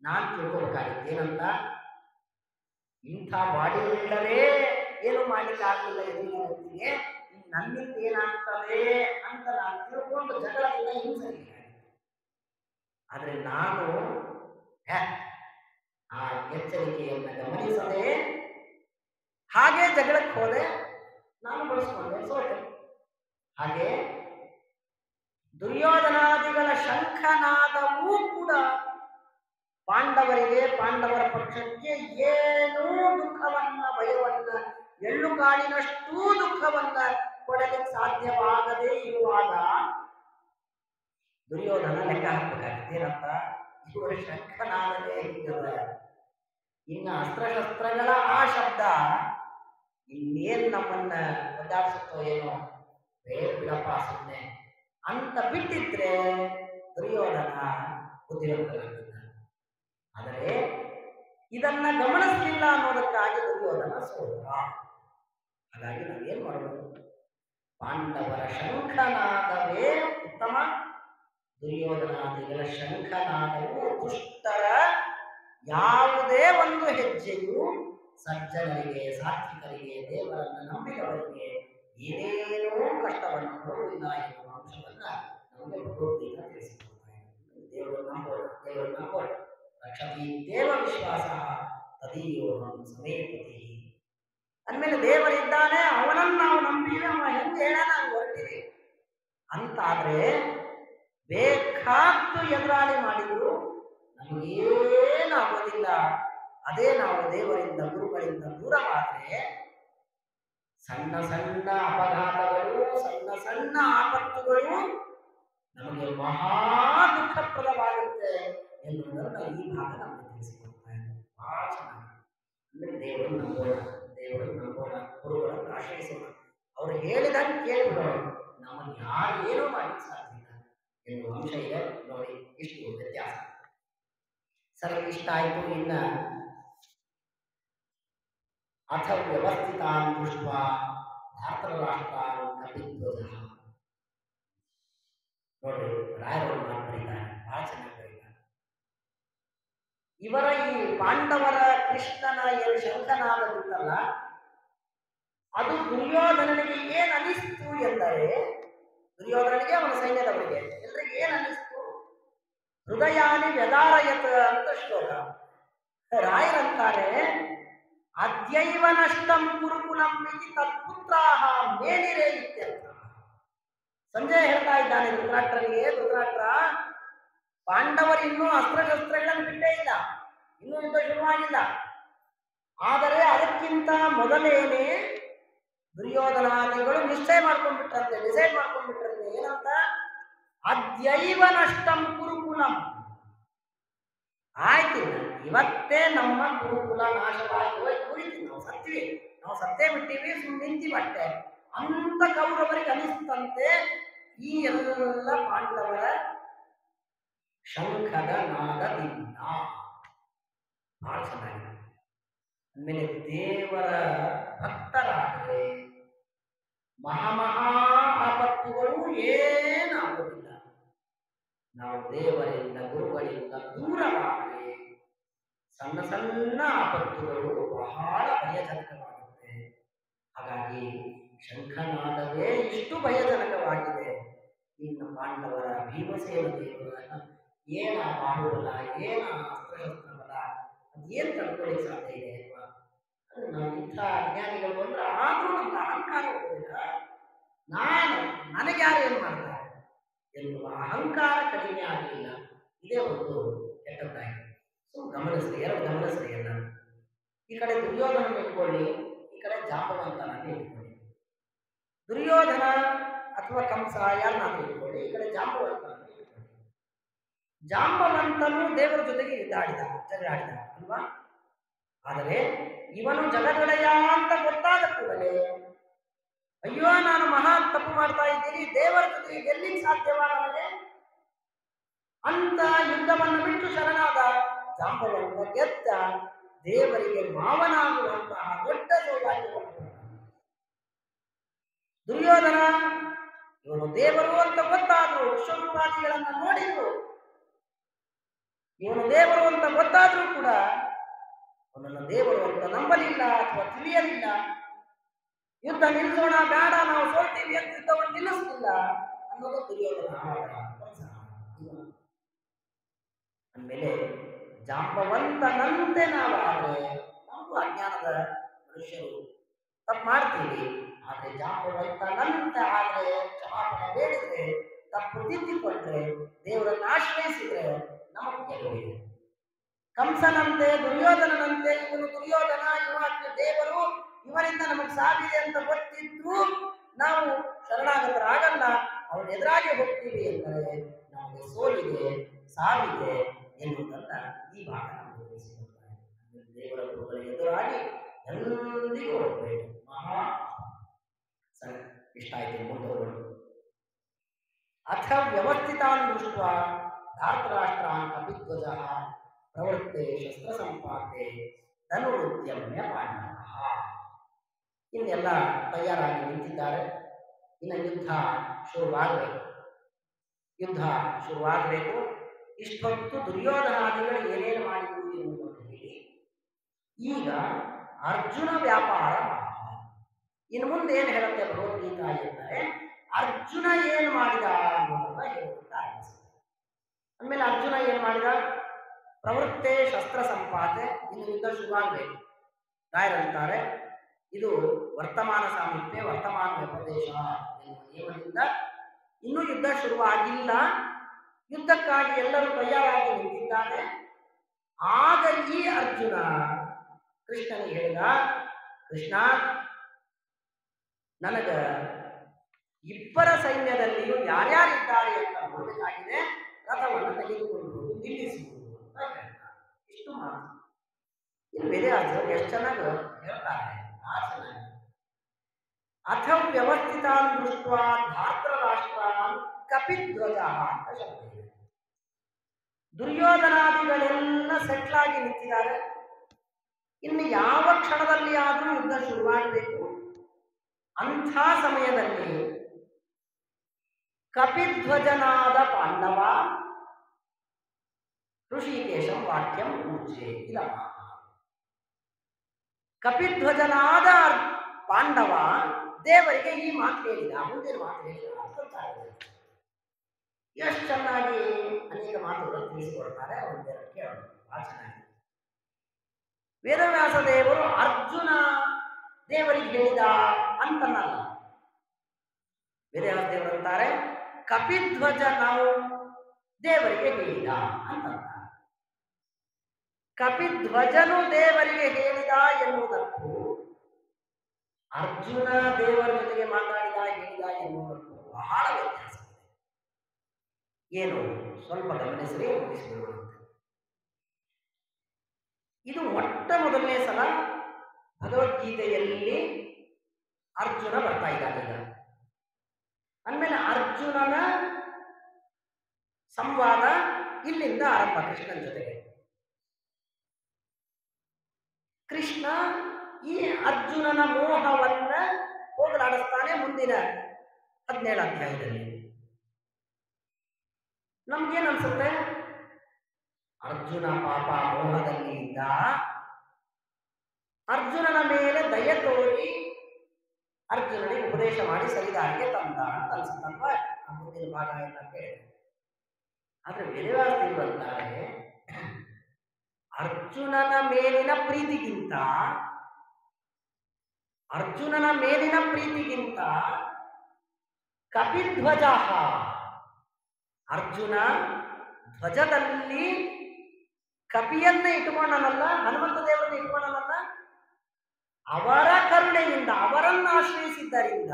ನಾನು ತಿಳ್ಕೊಬೇಕಾಗಿತ್ತು ಏನಂತ, ಇಂಥ ಬಾಡಿ ಬಿಲ್ಡರೇ ಏನು ಮಾಡ್ಲಿಕ್ಕೆ ಆಗಲಿಲ್ಲ ಎದುರಿನ ವ್ಯಕ್ತಿಗೆ, ನನ್ನಿಂದ ಏನಾಗ್ತದೆ ಅಂತ ನಾನು ತಿಳ್ಕೊಂಡು ಜಗಳದಿಂದ ಹಿಂಸರಿಬೇಕಾಗಿತ್ತು. ಆದರೆ ನಾನು ಆ ಎಚ್ಚರಿಕೆಯನ್ನು ಗಮನಿಸದೆ ಹಾಗೆ ಜಗಳಕ್ಕೆ ಹೋದೆ, ನಾನು ಬಳಸ್ಕೊಂಡೆ, ಸೋತೆ. ಹಾಗೆ ದುರ್ಯೋಧನಾದಿಗಳ ಶಂಖನಾದವೂ ಕೂಡ ಪಾಂಡವರಿಗೆ, ಪಾಂಡವರ ಪಕ್ಷಕ್ಕೆ ಏನೂ ದುಃಖವನ್ನ, ಭಯವನ್ನ, ಎಳ್ಳು ಕಾಳಿನಷ್ಟೂ ದುಃಖವನ್ನ ಕೊಡಲಿಕ್ಕೆ ಸಾಧ್ಯವಾಗದೇ ಇರುವಾಗ ದುರ್ಯೋಧನ ಲೆಕ್ಕ ಹಾಕಬೇಕಾಗುತ್ತೆ. ಏನಂತ? ಇವರ ಶಂಖನಾದವೇ ಹೀಗಲ್ಲ, ಇನ್ನು ಅಸ್ತ್ರಶಸ್ತ್ರಗಳ ಆ ಶಬ್ದ ಇನ್ನೇನು ನಮ್ಮನ್ನ ಒದ್ದಾಡಿಸುತ್ತೋ ಏನೋ, ಬಿಡಪ್ಪ ಸುಮ್ಮನೆ ಅಂತ ಬಿಟ್ಟಿದ್ರೆ ದುರ್ಯೋಧನ ಬುದ್ಧಿವಂತನಾಗಿದ್ದ. ಆದರೆ ಇದನ್ನ ಗಮನಿಸಲಿಲ್ಲ ಅನ್ನೋದಕ್ಕಾಗಿ ದುರ್ಯೋಧನ ಸೋತ. ಹಾಗಾಗಿ ನಾವೇನ್ ಮಾಡೋದು? ಪಾಂಡವರ ಶಂಖನಾದವೇ ಉತ್ತಮ, ದುರ್ಯೋಧನಾದಿಗಳ ಶಂಖನಾದವು ದುಷ್ಟರ ಯಾವುದೇ ಒಂದು ಹೆಜ್ಜೆಯು ಸಜ್ಜನರಿಗೆ, ಸಾತ್ವಿಕರಿಗೆ, ದೇವರನ್ನು ನಂಬಿದವರಿಗೆ ಏನೇನೂ ಕಷ್ಟವನ್ನು ಕೊಡುವುದಿಲ್ಲ ಎನ್ನುವ ಅಂಶವನ್ನ ನಮಗೆ ಭಗವದ್ಗೀತಾ ತಿಳಿಸಿಕೊಡ್ತಾರೆ. ದೇವರು ನಂಬೋಣ, ದೇವರು ನಂಬೋಣ. ರಕ್ಷತಿ ದೇವ ವಿಶ್ವಾಸ ತದೀಯೋಹಂ ಸಮೇಪತಿ. ಅಂದಮೇಲೆ ದೇವರಿದ್ದಾನೆ, ಅವನನ್ನು ನಾವು ನಂಬಿದ್ರೆ ಅವ ಹೆಂಗೆ ಹೇಳ ನಾವು ಹೊರಟಿರಿ ಅಂತಾದ್ರೆ ಬೇಕಾದ್ದು ಎದುರಾಳಿ ಮಾಡಿದ್ರು ನಮಗೇನಾಗೋದಿಲ್ಲ. ಅದೇ ನಾವು ದೇವರಿಂದ, ಗುರುಗಳಿಂದ ದೂರವಾದರೆ ಸಣ್ಣ ಸಣ್ಣ ಅಪಘಾತಗಳು, ಸಣ್ಣ ಸಣ್ಣ ಆಪತ್ತುಗಳು ನಮಗೆ ಮಹಾ ದುಃಖಪ್ರದವಾಗುತ್ತೆ ಎನ್ನುವುದನ್ನು ಈ ಭಾಗ ನಮಗೆ ತಿಳಿಸಿಕೊಡ್ತಾರೆ. ಬಹಳ ಚೆನ್ನಾಗಿ. ಅಂದರೆ ದೇವರನ್ನು ನಂಬೋಣ, ದೇವರನ್ನು ನಂಬೋಣ, ಗುರುಗಳನ್ನು ಆಶ್ರಯಿಸೋಣ, ಅವರು ಹೇಳಿದಂಗೆ ಕೇಳಿಬಿಡೋಣ, ನಮ್ಮನ್ನು ಯಾರು ಏನೂ ಮಾಡಲಿಕ್ಕೆ ಸಾಧ್ಯ ಇಲ್ಲ ಎನ್ನುವ ಅಂಶ ಇದೆ ನೋಡಿ. ಇಷ್ಟು ವ್ಯತ್ಯಾಸ. ಸರಿ, ಇಷ್ಟ ಆಯಿತು. ಇನ್ನ ಅಥ ವ್ಯವಸ್ಥಿತಾನ್ ದೃಷ್ಟ್ವಾ ಧಾರ್ತರಾಷ್ಟ್ರಾನ್ ಕಪಿಧ್ವಜ. ನೋಡ್ರಿ, ರಾಯರು ಮಾತು ಬರೀತಾರೆ, ಬಹಳ ಚೆನ್ನಾಗಿ ಬರೀತಾರೆ. ಇವರ ಈ ಪಾಂಡವರ ಕೃಷ್ಣನ ಏನು ಶಂಖನಾದ ಬಿಟ್ಟಲ್ಲ, ಅದು ದುರ್ಯೋಧನನಿಗೆ ಏನ್ ಅನಿಸ್ತು ಎಂದರೆ, ದುರ್ಯೋಧನನಿಗೆ ಅವನ ಸೈನ್ಯದವರಿಗೆ ಎಲ್ಲರಿಗೆ ಏನ್ ಅನಿಸ್ತು? ಹೃದಯಾನಿ ವ್ಯದಾರಯತ ಅಂತ ಶ್ಲೋಕ. ರಾಯರಂತಾರೆ, ಅದ್ಯೈವ ನಷ್ಟಂ ಕುರುಕುಲಂ ಇತಿ ತತ್ಪುತ್ರಾಹ ಮೇಲಿರೆ ಇತ್ಯರ್ಥ. ಸಂಜಯ್ ಹೇಳ್ತಾ ಇದ್ದಾನೆ ಧೃತರಾಷ್ಟ್ರನಿಗೆ, ಧೃತರಾಷ್ಟ್ರ, ಪಾಂಡವರು ಇನ್ನೂ ಅಸ್ತ್ರಶಸ್ತ್ರಗಳನ್ನು ಬಿಟ್ಟೇ ಇಲ್ಲ, ಇನ್ನೂ ಯುದ್ಧ ಶುರುವಾಗಿಲ್ಲ. ಆದರೆ ಅದಕ್ಕಿಂತ ಮೊದಲೇನೆ ದುರ್ಯೋಧನಾದಿಗಳು ಡಿಸೈಡ್ ಮಾಡ್ಕೊಂಡ್ಬಿಟ್ರಂತೆ ಏನಂತ? ಅದ್ಯೈವ ನಷ್ಟಂ ಕುರುಕುಲಂ. ಆಯ್ತು, ಇವತ್ತೇ ನಮ್ಮ ಗುರುಕುಲ ನಾಶವಾಗಿ ಹೋಯ್ತು, ನಾವು ಸತ್ತೇ ಬಿಟ್ಟಿವಿ, ಸುಮ್ಮನೆ ನಿಂತೀವಿ ಅಷ್ಟೇ ಅಂತ ಕೌರವರಿಗೆ ಅನಿಸ್ತಂತೆ. ಈ ಎಲ್ಲ ಪಾಂಡವರ ಶಂಖದ ನಾದದಿಂದ ಬಹಳ ಚೆನ್ನಾಗಿದೆ. ಆಮೇಲೆ ದೇವರ ಭಕ್ತರಾದರೆ ಮಹಾ ಆಪತ್ತುಗಳು ಏನಾಗುವುದಿಲ್ಲ. ನಾವು ದೇವರಿಂದ ಗುರುಗಳಿಂದ ದೂರವಾದರೆ ಸಣ್ಣ ಸಣ್ಣ ಆಪತ್ತುಗಳು ಬಹಳ ಭಯಜನಕವಾಗುತ್ತೆ. ಹಾಗಾಗಿ ಶಂಖನಾದವೇ ಇಷ್ಟು ಭಯಜನಕವಾಗಿದೆ. ಇನ್ನು ಪಾಂಡವರ ಭೀಮಸೇನ ದೇವರ ಏನ ಬಾಹುಬಲ, ಏನ ಅಸ್ತ್ರಶಸ್ತ್ರಬಲ, ಅದೇನು ತಡ್ಕೊಳ್ಳಿಕ್ಕೆ ಸಾಧ್ಯ ಇದೆ ಅಲ್ವಾ? ನಾವು ಇಂಥ ಅಜ್ಞಾನಿಗಳು ಅಂದ್ರೆ ಆದರೂ ನಮ್ಗೆ ಅಹಂಕಾರ ಹೋಗೋದಿಲ್ಲ. ನನಗೆ ಯಾರು ಏನು ಮಾಡ್ತಾರೆ ಎನ್ನುವ ಅಹಂಕಾರ ಕಡಿಮೆ ಆಗಲಿಲ್ಲ. ಇದೇ ಒಂದು ಕೆಟ್ಟದ್ದಾಗಿದೆ. ಗಮನಿಸ್ರಿ, ಎರಡು ಗಮನಿಸ್ರಿ ಎಲ್ಲ. ಈ ಕಡೆ ದುರ್ಯೋಧನ ಇಟ್ಕೊಳ್ಳಿ, ಈ ಕಡೆ ಜಾಂಬವಂತನನ್ನು ಇಟ್ಕೊಳ್ಳಿ. ದುರ್ಯೋಧನ ಅಥವಾ ಕಂಸ ಯಾರನ್ನಾದ್ರೂ ಇಟ್ಕೊಳ್ಳಿ, ಈ ಕಡೆ ಜಾಂಬವಂತನನ್ನು ಇಟ್ಕೊಳ್ಳಿ. ಜಾಂಬವಂತನು ದೇವರ ಜೊತೆಗೆ ಜಗಳಾಡಿದ ಅಲ್ವಾ? ಆದರೆ ಇವನು ಜಗದೊಡೆಯ ಅಂತ ಗೊತ್ತಾದ ಕೂಡಲೇ, ಅಯ್ಯೋ ನಾನು ಮಹಾ ತಪ್ಪು ಮಾಡ್ತಾ ಇದ್ದೀನಿ, ದೇವರ ಜೊತೆಗೆ ಗೆಲ್ಲಿಕ್ಕೆ ಸಾಧ್ಯವಾಗದೆ ಅಂತ ಯುದ್ಧವನ್ನು ಬಿಟ್ಟು ಶರಣಾದ ಜಾಂಬವಂತ ಗೆದ್ದ ದೇವರಿಗೆ ಮಾವನಾಗುವಂತಹ ದೊಡ್ಡ ಸೌಭಾಗ್ಯವನ್ನು. ದುರ್ಯೋಧನ ಇವನು ದೇವರು ಅಂತ ಗೊತ್ತಾದ್ರು, ವಿಶ್ವರೂಪಾದಿಗಳನ್ನ ನೋಡಿದ್ರು, ಇವನು ದೇವರು ಅಂತ ಗೊತ್ತಾದ್ರೂ ಕೂಡ ಅವನನ್ನು ದೇವರು ಅಂತ ನಂಬಲಿಲ್ಲ ಅಥವಾ ತಿಳಿಯಲಿಲ್ಲ. ಯುದ್ಧ ನಿಲ್ಲಿಸೋಣ, ಬೇಡ, ನಾವು ಸೋಲ್ತೀವಿ ಅಂತ ಯುದ್ಧವನ್ನು ನಿಲ್ಲಿಸಲಿಲ್ಲ ಅನ್ನೋದು ದುರ್ಯೋಧನ. ಅಂದಮೇಲೆ ಜಾಂಬವಂತನಂತೆ ನಾವು ಆದರೆ, ನಾವು ಅಜ್ಞಾನದ ಮನುಷ್ಯರು ತಪ್ಪು ಮಾಡ್ತೀವಿ. ಆದರೆ ಜಾಂಬವಂತನಂತೆ ಆದರೆ, ಕ್ಷಮಾಪಣೆ ಬೇಡಿದ್ರೆ, ತಪ್ಪು ತಿದ್ದಿಕೊಂಡ್ರೆ, ದೇವರನ್ನು ಆಶ್ರಯಿಸಿದ್ರೆ ನಮಗೆ ಗೆಲುವಿದೆ. ಕಂಸನಂತೆ, ದುರ್ಯೋಧನನಂತೆ ಇವನು ದುರ್ಯೋಧನ, ಇವ ದೇವರು, ಇವರಿಂದ ನಮಗೆ ಸಾವಿದೆ ಅಂತ ಗೊತ್ತಿದ್ರು ನಾವು ಶರಣಾಗತರಾಗಲ್ಲ, ಅವನ ಎದುರಾಗಿ ಹೋಗ್ತೀವಿ ಎಂದರೆ ನಮಗೆ ಸೋಲಿದೆ, ಸಾವಿದೆ ಎನ್ನುವುದನ್ನ ಈ ಭಾಗ ನಮಗೆ ತಿಳಿಸಿಕೊಡ್ತಾರೆ. ದೇವರ ಗುರುಗಳ ಎದುರಾಗಿ ಎಂದಿಗೂ ಹೋಗಬೇಕು. ಮಹಾ ಸರಿ, ಇಷ್ಟ ಆಯ್ತು, ಮುಂದುವರೆದು. ಅಥ ವ್ಯವಸ್ಥಿತಾನ್ ದೃಷ್ಟ ಧಾರ್ತರಾಷ್ಟ್ರಾನ್ ಕಪಿಧ್ವಜ ಪ್ರವೃತ್ತೆ ಶಸ್ತ್ರ ಸಂಪಾತೆ ಧನುರುದ್ಯಮ್ಯ ಪಾಂಡವ. ಇನ್ನೆಲ್ಲ ತಯಾರಾಗಿ ನಿಂತಿದ್ದಾರೆ. ಇನ್ನು ಯುದ್ಧ ಶುರುವಾಗಬೇಕು. ಇಷ್ಟೊತ್ತು ದುರ್ಯೋಧನಾದಿಗಳು ಏನೇನು ಮಾಡಿದ್ರು ಎನ್ನುವುದು ಹೇಳಿ, ಈಗ ಅರ್ಜುನ ವ್ಯಾಪಾರ. ಇನ್ನು ಮುಂದೆ ಏನು ಹೇಳುತ್ತೆ ಭಗವದ್ಗೀತಾ ಎಂದರೆ, ಅರ್ಜುನ ಏನು ಮಾಡಿದ ಅನ್ನೋದನ್ನ ಹೇಳುತ್ತಾ ಆರಂಭಿಸಿದ. ಅಂದಮೇಲೆ ಅರ್ಜುನ ಏನು ಮಾಡಿದ? ಪ್ರವೃತ್ತೆ ಶಸ್ತ್ರ ಸಂಪಾತೆ. ಇನ್ನು ಯುದ್ಧ ಶುರುವಾಗಬೇಕು. ರಾಯರಂತಾರೆ, ಇದು ವರ್ತಮಾನ ಸಾಮೀಪ್ಯ, ವರ್ತಮಾನ ವ್ಯಪದೇಶ ಎನ್ನುವ ನಿಯಮದಿಂದ ಇನ್ನೂ ಯುದ್ಧ ಶುರುವಾಗಿಲ್ಲ. ಯುದ್ಧಕ್ಕಾಗಿ ಎಲ್ಲರೂ ತಯಾರಾಗಿ ನಿಂತಿದ್ದಾರೆ. ಆಗ ಈ ಅರ್ಜುನ ಕೃಷ್ಣನಿಗೆ ಹೇಳಿದ, ಕೃಷ್ಣ, ನನಗ ಇಬ್ಬರ ಸೈನ್ಯದಲ್ಲಿಯೂ ಯಾರ್ಯಾರಿದ್ದಾರೆ ಅಂತ ನೋಡಬೇಕಾಗಿದೆ, ರಥವನ್ನು ತೆಗೆದುಕೊಂಡು ಹೋಗಿ ನಿಲ್ಲಿಸುವುದು ಅಂತ ಹೇಳ್ತಾರೆ. ಇಷ್ಟು ಮಾತು. ಇನ್ನು ವೇದವ್ಯಾಸರು ಎಷ್ಟು ಚೆನ್ನಾಗಿ ಹೇಳ್ತಾರೆ. ಅಥ ವ್ಯವಸ್ಥಿತಾನ್ ದೃಷ್ಟ ಧಾರ್ತರಾಷ್ಟ್ರಾನ್ ಕಪಿಧ್ವಜ ಅಂತ ಶಬ್ದ ಇದೆ. ದುರ್ಯೋಧನಾದಿಗಳೆಲ್ಲ ಸೆಟ್ಲಾಗಿ ನಿಂತಿದ್ದಾರೆ. ಇನ್ನು ಯಾವ ಕ್ಷಣದಲ್ಲಿ ಆದರೂ ಯುದ್ಧ ಶುರುವಾಗಬೇಕು. ಅಂಥ ಸಮಯದಲ್ಲಿ ಕಪಿಧ್ವಜನಾದ ಪಾಂಡವ ಋಷಿಕೇಶಂ ವಾಕ್ಯಂ ಪೂಜೆ ಇಲ್ಲ. ಕಪಿಧ್ವಜನಾದ ಪಾಂಡವ ದೇವರಿಗೆ ಈ ಮಾತು ಹೇಳಿದ, ಮುಂದಿನ ಮಾತು ಹೇಳಿದ ಅಂತ ಎಷ್ಟು ಚೆನ್ನಾಗಿ ಅನೇಕ ಮಾತುಗಳನ್ನು ತಿಳಿಸಿಕೊಡ್ತಾರೆ. ಒಂದೆರಡು ಕೇಳೋಣ, ಬಹಳ ಚೆನ್ನಾಗಿ. ವೇದವ್ಯಾಸ ದೇವರು ಅರ್ಜುನ ದೇವರಿಗೆ ಹೇಳಿದ ಅಂತನಲ್ಲ. ವೇದವ್ಯಾಸ ದೇವರು ಅಂತಾರೆ ಕಪಿಧ್ವಜ ನಾವು ದೇವರಿಗೆ ಹೇಳಿದ ಅಂತಂತಾರೆ. ಕಪಿಧ್ವಜನು ದೇವರಿಗೆ ಹೇಳಿದ ಎನ್ನುವುದಕ್ಕೂ ಅರ್ಜುನ ದೇವರ ಜೊತೆಗೆ ಮಾತಾಡಿದ ಹೇಳಿದ ಎನ್ನುವುದಕ್ಕೂ ಬಹಳ ವ್ಯತ್ಯಾಸ ಇದೆ. ಏನು ಸ್ವಲ್ಪ ಗಮನಿಸಿ ಮುಗಿಸಿಬಿಡೋಣ. ಇದು ಮೊಟ್ಟ ಮೊದಲನೇ ಸಲ ಭಗವದ್ಗೀತೆಯಲ್ಲಿ ಅರ್ಜುನ ಬರ್ತಾ ಇದ್ದಾನೆ. ಈಗ ಅಂದಮೇಲೆ ಅರ್ಜುನನ ಸಂವಾದ ಇಲ್ಲಿಂದ ಆರಂಭ ಕೃಷ್ಣನ ಜೊತೆಗೆ. ಕೃಷ್ಣ ಈ ಅರ್ಜುನನ ಮೋಹವನ್ನ ಹೋಗಲಾಡಿಸ್ತಾನೆ ಮುಂದಿನ 17 ಅಧ್ಯಾಯದಲ್ಲಿ. ನಮ್ಗೇನ್ ಅನ್ಸುತ್ತೆ? ಅರ್ಜುನ ಪಾಪ ಮೋಹದಲ್ಲಿ ಇದ್ದ, ಅರ್ಜುನನ ಮೇಲೆ ದಯೆ ತೋರಿ ಅರ್ಜುನನಿಗೆ ಉಪದೇಶ ಮಾಡಿ ಸರಿದಾರಿಗೆ ತಂದ ಅಂತ ಅನ್ಸುತ್ತಲ್ವಾ ಮುಂದಿನ ಭಾಗ ಎಲ್ಲ ಕೇಳಿ. ಆದ್ರೆ ವೇದವ್ಯಾಸರು ಅಂತಾರೆ ಅರ್ಜುನನ ಮೇಲಿನ ಪ್ರೀತಿಗಿಂತ ಕಪಿಧ್ವಜ, ಅರ್ಜುನ ಧ್ವಜದಲ್ಲಿ ಕಪಿಯನ್ನ ಇಟ್ಕೊಂಡನಲ್ಲ, ಹನುಮಂತ ದೇವರನ್ನ ಇಟ್ಕೊಂಡನಲ್ಲ, ಅವರ ಕರುಣೆಯಿಂದ ಅವರನ್ನು ಆಶ್ರಯಿಸಿದ್ದರಿಂದ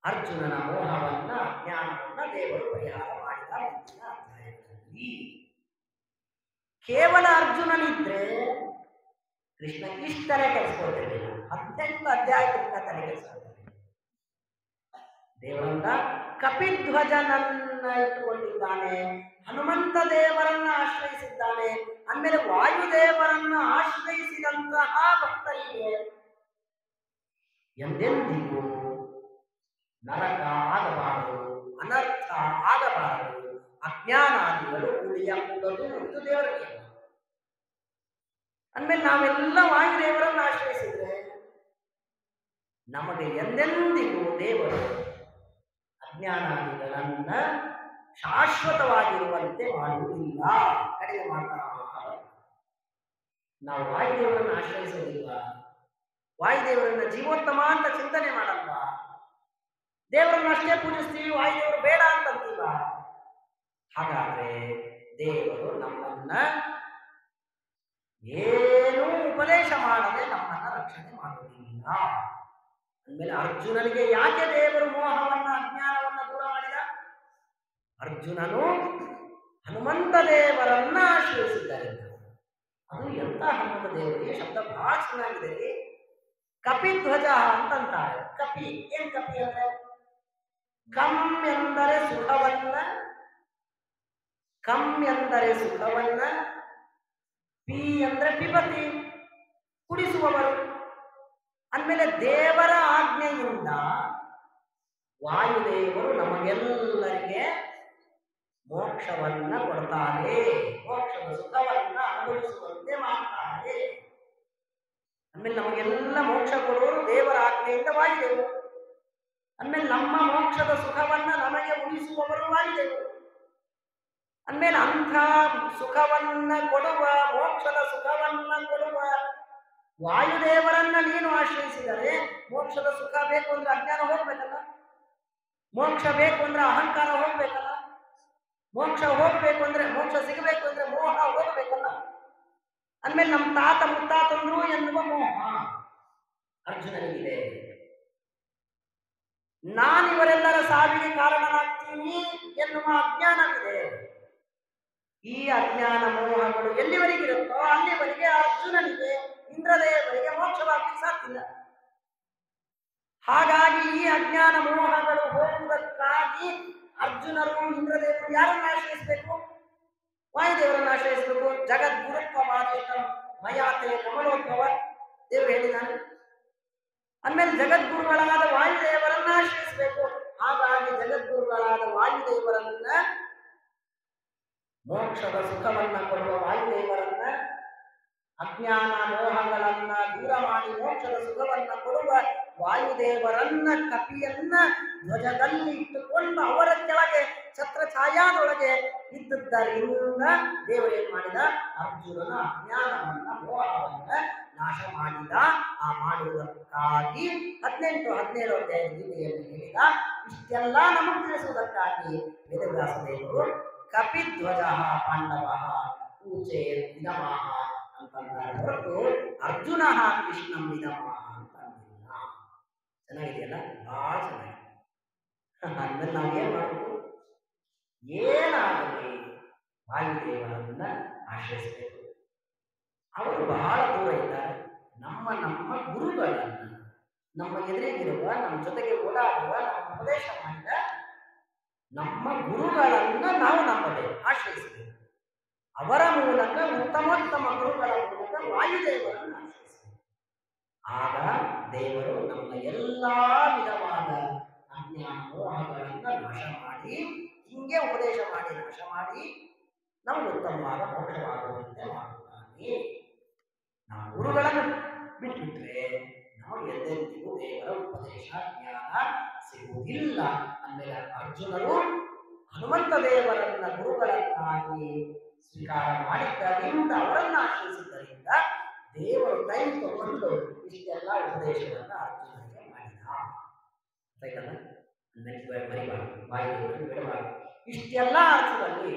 ಅರ್ಜುನನ ಮೋಹವನ್ನ ಅಜ್ಞಾನವನ್ನ ದೇವರು ಪರಿಹಾರ ಮಾಡಿದ ಮುಂದಿನ ಅಧ್ಯಾಯಗಳಲ್ಲಿ. ಕೇವಲ ಅರ್ಜುನನಿದ್ರೆ ಕೃಷ್ಣ ಇಷ್ಟನೇ ಕೆಲಸಕೊಳ್ತಿರ್ಲಿಲ್ಲ. 18 ಅಧ್ಯಾಯದಿಂದ ತಲೆ ಕೆಲಸಕೊಳ್ತಿರ್ಲಿಲ್ಲ. ದೇವರಂತ ಕಪಿಧ್ವಜನನ್ನ ಇಟ್ಟುಕೊಂಡಿದ್ದಾನೆ, ಹನುಮಂತ ದೇವರನ್ನ ಆಶ್ರಯಿಸಿದ್ದಾನೆ. ಆಮೇಲೆ ವಾಯುದೇವರನ್ನ ಆಶ್ರಯಿಸಿದಂತಹ ಭಕ್ತರಿಗೆ ಎಂದೆಂದಿಗೂ ನರಕ ಆಗಬಾರದು, ಅನರ್ಥ ಆಗಬಾರದು, ಅಜ್ಞಾನಾದಿಗಳು ಉಳಿಯಕೂಡದು. ಇದು ದೇವರಿಗೆ. ಅಂದ್ಮೇಲೆ ನಾವೆಲ್ಲ ವಾಯುದೇವರನ್ನು ಆಶ್ರಯಿಸಿದ್ರೆ ನಮಗೆ ಎಂದೆಂದಿಗೂ ದೇವರು ಅಜ್ಞಾನಾದಿಗಳನ್ನ ಶಾಶ್ವತವಾಗಿರುವಂತೆ ಮಾಡುವುದಿಲ್ಲ, ಕಡಿಮೆ ಮಾಡ್ತಾ. ನಾವು ವಾಯುದೇವರನ್ನು ಆಶ್ರಯಿಸೋದಿಲ್ಲ, ವಾಯುದೇವರನ್ನ ಜೀವೋತ್ತಮ ಅಂತ ಚಿಂತನೆ ಮಾಡಲ್ಲ, ದೇವರನ್ನ ಅಷ್ಟೇ ಪೂಜಿಸ್ತೀವಿ, ವಾಯುದೇವರು ಬೇಡ ಅಂತಂತೀವ. ಹಾಗಾದ್ರೆ ದೇವರು ನಮ್ಮನ್ನ ಏನೂ ಉಪದೇಶ ಮಾಡದೆ ನಮ್ಮನ್ನ ರಕ್ಷಣೆ ಮಾಡುವುದಿಲ್ಲ. ಅಂದಮೇಲೆ ಅರ್ಜುನನಿಗೆ ಯಾಕೆ ದೇವರು ಮೋಹವನ್ನ ಅಜ್ಞಾನವನ್ನ ದೂರ ಮಾಡಿದ? ಅರ್ಜುನನು ಹನುಮಂತ ದೇವರನ್ನ ಆಶ್ರಯಿಸಿದ್ದಾರೆ. ಅದು ಎಂತ ಹನುಮಂತ ದೇವರಿಗೆ ಶಬ್ದ ಬಹಳ ಚೆನ್ನಾಗಿದೆ. ಕಪಿಧ್ವಜ ಅಂತಂತಾರೆ. ಕಪಿ ಏನ್ ಕಪಿ ಅಂದ್ರೆ ಕಂ ಎಂದರೆ ಸುಖವನ್ನ, ಪಿ ಅಂದ್ರೆ ಪಿಬತಿ ಕುಡಿಸುವವರು. ಅಂದಮೇಲೆ ದೇವರ ಆಜ್ಞೆಯಿಂದ ವಾಯುದೇವರು ನಮಗೆಲ್ಲರಿಗೆ ಮೋಕ್ಷವನ್ನ ಕೊಡ್ತಾರೆ, ಮೋಕ್ಷದ ಸುಖವನ್ನ ಅನುಭವಿಸುವಂತೆ ಮಾಡ್ತಾರೆ. ಅಂದಮೇಲೆ ನಮಗೆಲ್ಲ ಮೋಕ್ಷ ಕೊಡುವರು ದೇವರ ಆಜ್ಞೆಯಿಂದ ವಾಯುದೇವರು. ಅಂದಮೇಲೆ ನಮ್ಮ ಮೋಕ್ಷದ ಸುಖವನ್ನ ನಮಗೆ ಉಳಿಸುವವರು ವಾಯುದೇವರು. ಅಂದಮೇಲೆ ಅಂಥ ಸುಖವನ್ನ ಕೊಡುವ, ಮೋಕ್ಷದ ಸುಖವನ್ನ ಕೊಡುವ ವಾಯುದೇವರನ್ನ ನೀನು ಆಶ್ರಯಿಸಿದರೆ ಮೋಕ್ಷದ ಸುಖ ಬೇಕು ಅಂದ್ರೆ ಅಜ್ಞಾನ ಹೋಗ್ಬೇಕಲ್ಲ, ಮೋಕ್ಷ ಬೇಕು ಅಂದ್ರೆ ಅಹಂಕಾರ ಹೋಗ್ಬೇಕಲ್ಲ, ಮೋಕ್ಷ ಹೋಗ್ಬೇಕು ಅಂದ್ರೆ, ಮೋಕ್ಷ ಸಿಗಬೇಕು ಅಂದ್ರೆ ಮೋಹ ಹೋಗಬೇಕಲ್ಲ. ಅಂದಮೇಲೆ ನಮ್ಮ ತಾತ ಮುತ್ತಾತಂದ್ರು ಎನ್ನುವ ಮೋಹ ಅರ್ಜುನನಿಗಿದೆ. ನಾನಿವರೆಲ್ಲರ ಸಾವಿಗೆ ಕಾರಣನಾಗ್ತೀನಿ ಎನ್ನುವ ಅಜ್ಞಾನವಿದೆ. ಈ ಅಜ್ಞಾನ ಮೋಹಗಳು ಎಲ್ಲಿವರೆಗಿರುತ್ತೋ ಅಲ್ಲಿವರೆಗೆ ಅರ್ಜುನನಿಗೆ, ಇಂದ್ರದೇವರಿಗೆ ಮೋಕ್ಷವಾಗಲಿಕ್ಕೆ ಸಾಧ್ಯ. ಹಾಗಾಗಿ ಈ ಅಜ್ಞಾನ ಮೋಹಗಳು ಹೋಗುವುದಕ್ಕಾಗಿ ಅರ್ಜುನರು, ಇಂದ್ರದೇವರು ಯಾರನ್ನು ಆಶ್ರಯಿಸಬೇಕು? ವಾಯುದೇವರನ್ನು ಆಶ್ರಯಿಸಬೇಕು. ಜಗದ್ಗುರುತ್ವವಾದಿಷ್ಟ ಮಯಾತೆ ಕಮಲೋದ್ಭವ ದೇವರು ಹೇಳಿದ್ದಾನೆ. ಅಂದಮೇಲೆ ಜಗದ್ಗುರುಗಳಾದ ವಾಯುದೇವರನ್ನ ಆಶ್ರಯಿಸಬೇಕು. ಹಾಗಾಗಿ ಜಗದ್ಗುರುಗಳಾದ ವಾಯುದೇವರನ್ನ, ಮೋಕ್ಷದ ಸುಖವನ್ನ ಕೊಡುವ ವಾಯುದೇವರನ್ನ ಅಜ್ಞಾನ ಮೋಹಗಳನ್ನ ದೂರ ಮಾಡಿ ಮೋಕ್ಷದ ಸುಖವನ್ನ ಕೊಡುವ ವಾಯುದೇವರನ್ನ ಕಪಿಯನ್ನ ಧ್ವಜದಲ್ಲಿ ಇಟ್ಟುಕೊಂಡು ಅವರ ಕೆಳಗೆ ಛತ್ರ ಛಾಯಾದೊಳಗೆ ಇದ್ದುದರಿಂದ ದೇವರು ಏನ್ ಮಾಡಿದ? ಅರ್ಜುನನ ಅಜ್ಞಾನವನ್ನ ಮೋಹವನ್ನ ನಾಶ ಮಾಡಿದ. ಆ ಮಾಡುವುದಕ್ಕಾಗಿ 18-17 ಅಧ್ಯಾಯ ಗೀತೆಯಲ್ಲಿ ಹೇಳಿದ. ಇಷ್ಟೆಲ್ಲ ನಮಗೆ ತಿಳಿಸುವುದಕ್ಕಾಗಿ ವೇದವ್ಯಾಸ ದೇವರು ಕಪಿಧ್ವಜ ಪಾಂಡವ ಊಚೆ ವಿಧಮಾಹ ಅಂತಂದ್ರೆ ಹೊರತು ಅರ್ಜುನ ಕೃಷ್ಣ ವಿಧಮಾಹ ಅಂತ ಅಂದಿಲ್ಲ. ಚೆನ್ನಾಗಿದೆಯಲ್ಲ? ಬಹಳ ಚೆನ್ನಾಗಿದೆ. ಅಂದ್ರೆ ನಾವೇನ್ ಮಾಡಬೇಕು? ಏನಾಗಲಿ ವಾಯುದೇವರನ್ನ ಆಶ್ರಯಿಸಬೇಕು. ಅವರು ಬಹಳ ದೂರ ಇದ್ದಾರೆ. ನಮ್ಮ ಗುರುಗಳನ್ನು, ನಮ್ಮ ಎದುರಿಗಿರುವ, ನಮ್ಮ ಜೊತೆಗೆ ಓಡಾಡುವ, ನಮ್ಮ ಉಪದೇಶ ಮಾಡಿದ ನಮ್ಮ ಗುರುಗಳನ್ನ ನಾವು ನಂಬಬೇಕು, ಆಶ್ರಯಿಸಬೇಕು. ಅವರ ಮೂಲಕ ಉತ್ತಮೋತ್ತಮ ಗುರುಗಳ ಮೂಲಕ ವಾಯುದೇವರನ್ನು ಆಶ್ರಯಿಸಬೇಕು. ಆಗ ದೇವರು ನಮ್ಮ ಎಲ್ಲಾ ವಿಧವಾದ ಅಜ್ಞಾನ ಮೋಹಗಳನ್ನ ನಾಶ ಮಾಡಿ, ಹಿಂಗೆ ಉಪದೇಶ ಮಾಡಿ ನಾಶ ಮಾಡಿ ನಮಗೆ ಉತ್ತಮವಾದ ಮೋಕ್ಷವಾಗುವಂತೆ ಮಾಡುತ್ತಾನೆ. ನಾವು ಗುರುಗಳನ್ನು ಬಿಟ್ಬಿಟ್ರೆ ನಮಗೆ ಎಂದೆಂದಿಗೂ ದೇವರ ಉಪದೇಶ ಜ್ಞಾನ ಸಿಗುವುದಿಲ್ಲ. ಅಂದಮೇಲೆ ಅರ್ಜುನರು ಹನುಮಂತ ದೇವರನ್ನ ಗುರುಗಳನ್ನಾಗಿ ಸ್ವೀಕಾರ ಮಾಡಿದ್ದರಿಂದ, ಅವರನ್ನು ಆಶ್ರಯಿಸಿದ್ದರಿಂದ ದೇವರು ಟೈಮ್ ತಗೊಂಡು ಇಷ್ಟೆಲ್ಲ ಉಪದೇಶವನ್ನು ಅರ್ಜುನನಿಗೆ ಮಾಡಿದ. ಆಯ್ತಲ್ಲ? ಮರಿಬಾರ್ದು, ವಾಯುದೇವರನ್ನು ಬಿಡಬಾರ್ದು. ಇಷ್ಟೆಲ್ಲ ಅರ್ಥದಲ್ಲಿ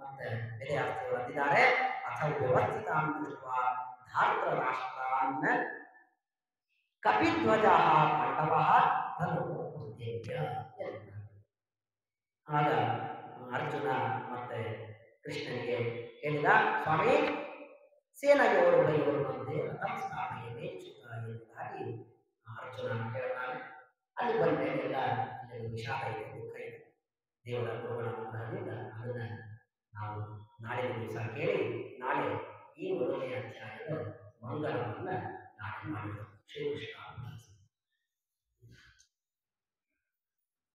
ಮತ್ತೆ ವೇದವ್ಯಾಸರು ಅಂದಿದ್ದಾರೆ, ಅಥವಾ ವ್ಯವಸ್ಥಿತ ಧಾರ್ತ ರಾಷ್ಟ್ರಾನ್ನ ಕಪಿಧ್ವಜ ಪಾಂಡವ ಧನುರ್ದೇವ್ಯ. ಆಗ ಅರ್ಜುನ ಮತ್ತೆ ಕೃಷ್ಣನಿಗೆ ಹೇಳಿದ, ಸ್ವಾಮಿ ಸೇನೆಯವರು ಬೈಯವರು ಬಂದೆ ರಥಂ ಸ್ಥಾಪನೆ ಮೇಚ್ಚುತ್ತ ಎಂಬುದಾಗಿ ಅರ್ಜುನ ಹೇಳ್ತಾನೆ. ಅಲ್ಲಿ ಬಂದ ಎಲ್ಲ ಅಲ್ಲಿ ವಿಷಾದ ಇದೆ, ದುಃಖ ಇದೆ. ದೇವರ ಗುರುಗಳ ಅನುಗ್ರಹದಿಂದ ಅದನ್ನ ನಾವು ನಾಳೆ ದಿವಸ ಕೇಳಿ ನಾಳೆ ಈ 1ನೇ ಅಧ್ಯಾಯದ ಮಂಗಳವನ್ನ ನಾಳೆ ಮಾಡಿದ ಶ್ರೀಕೃಷ್ಣ.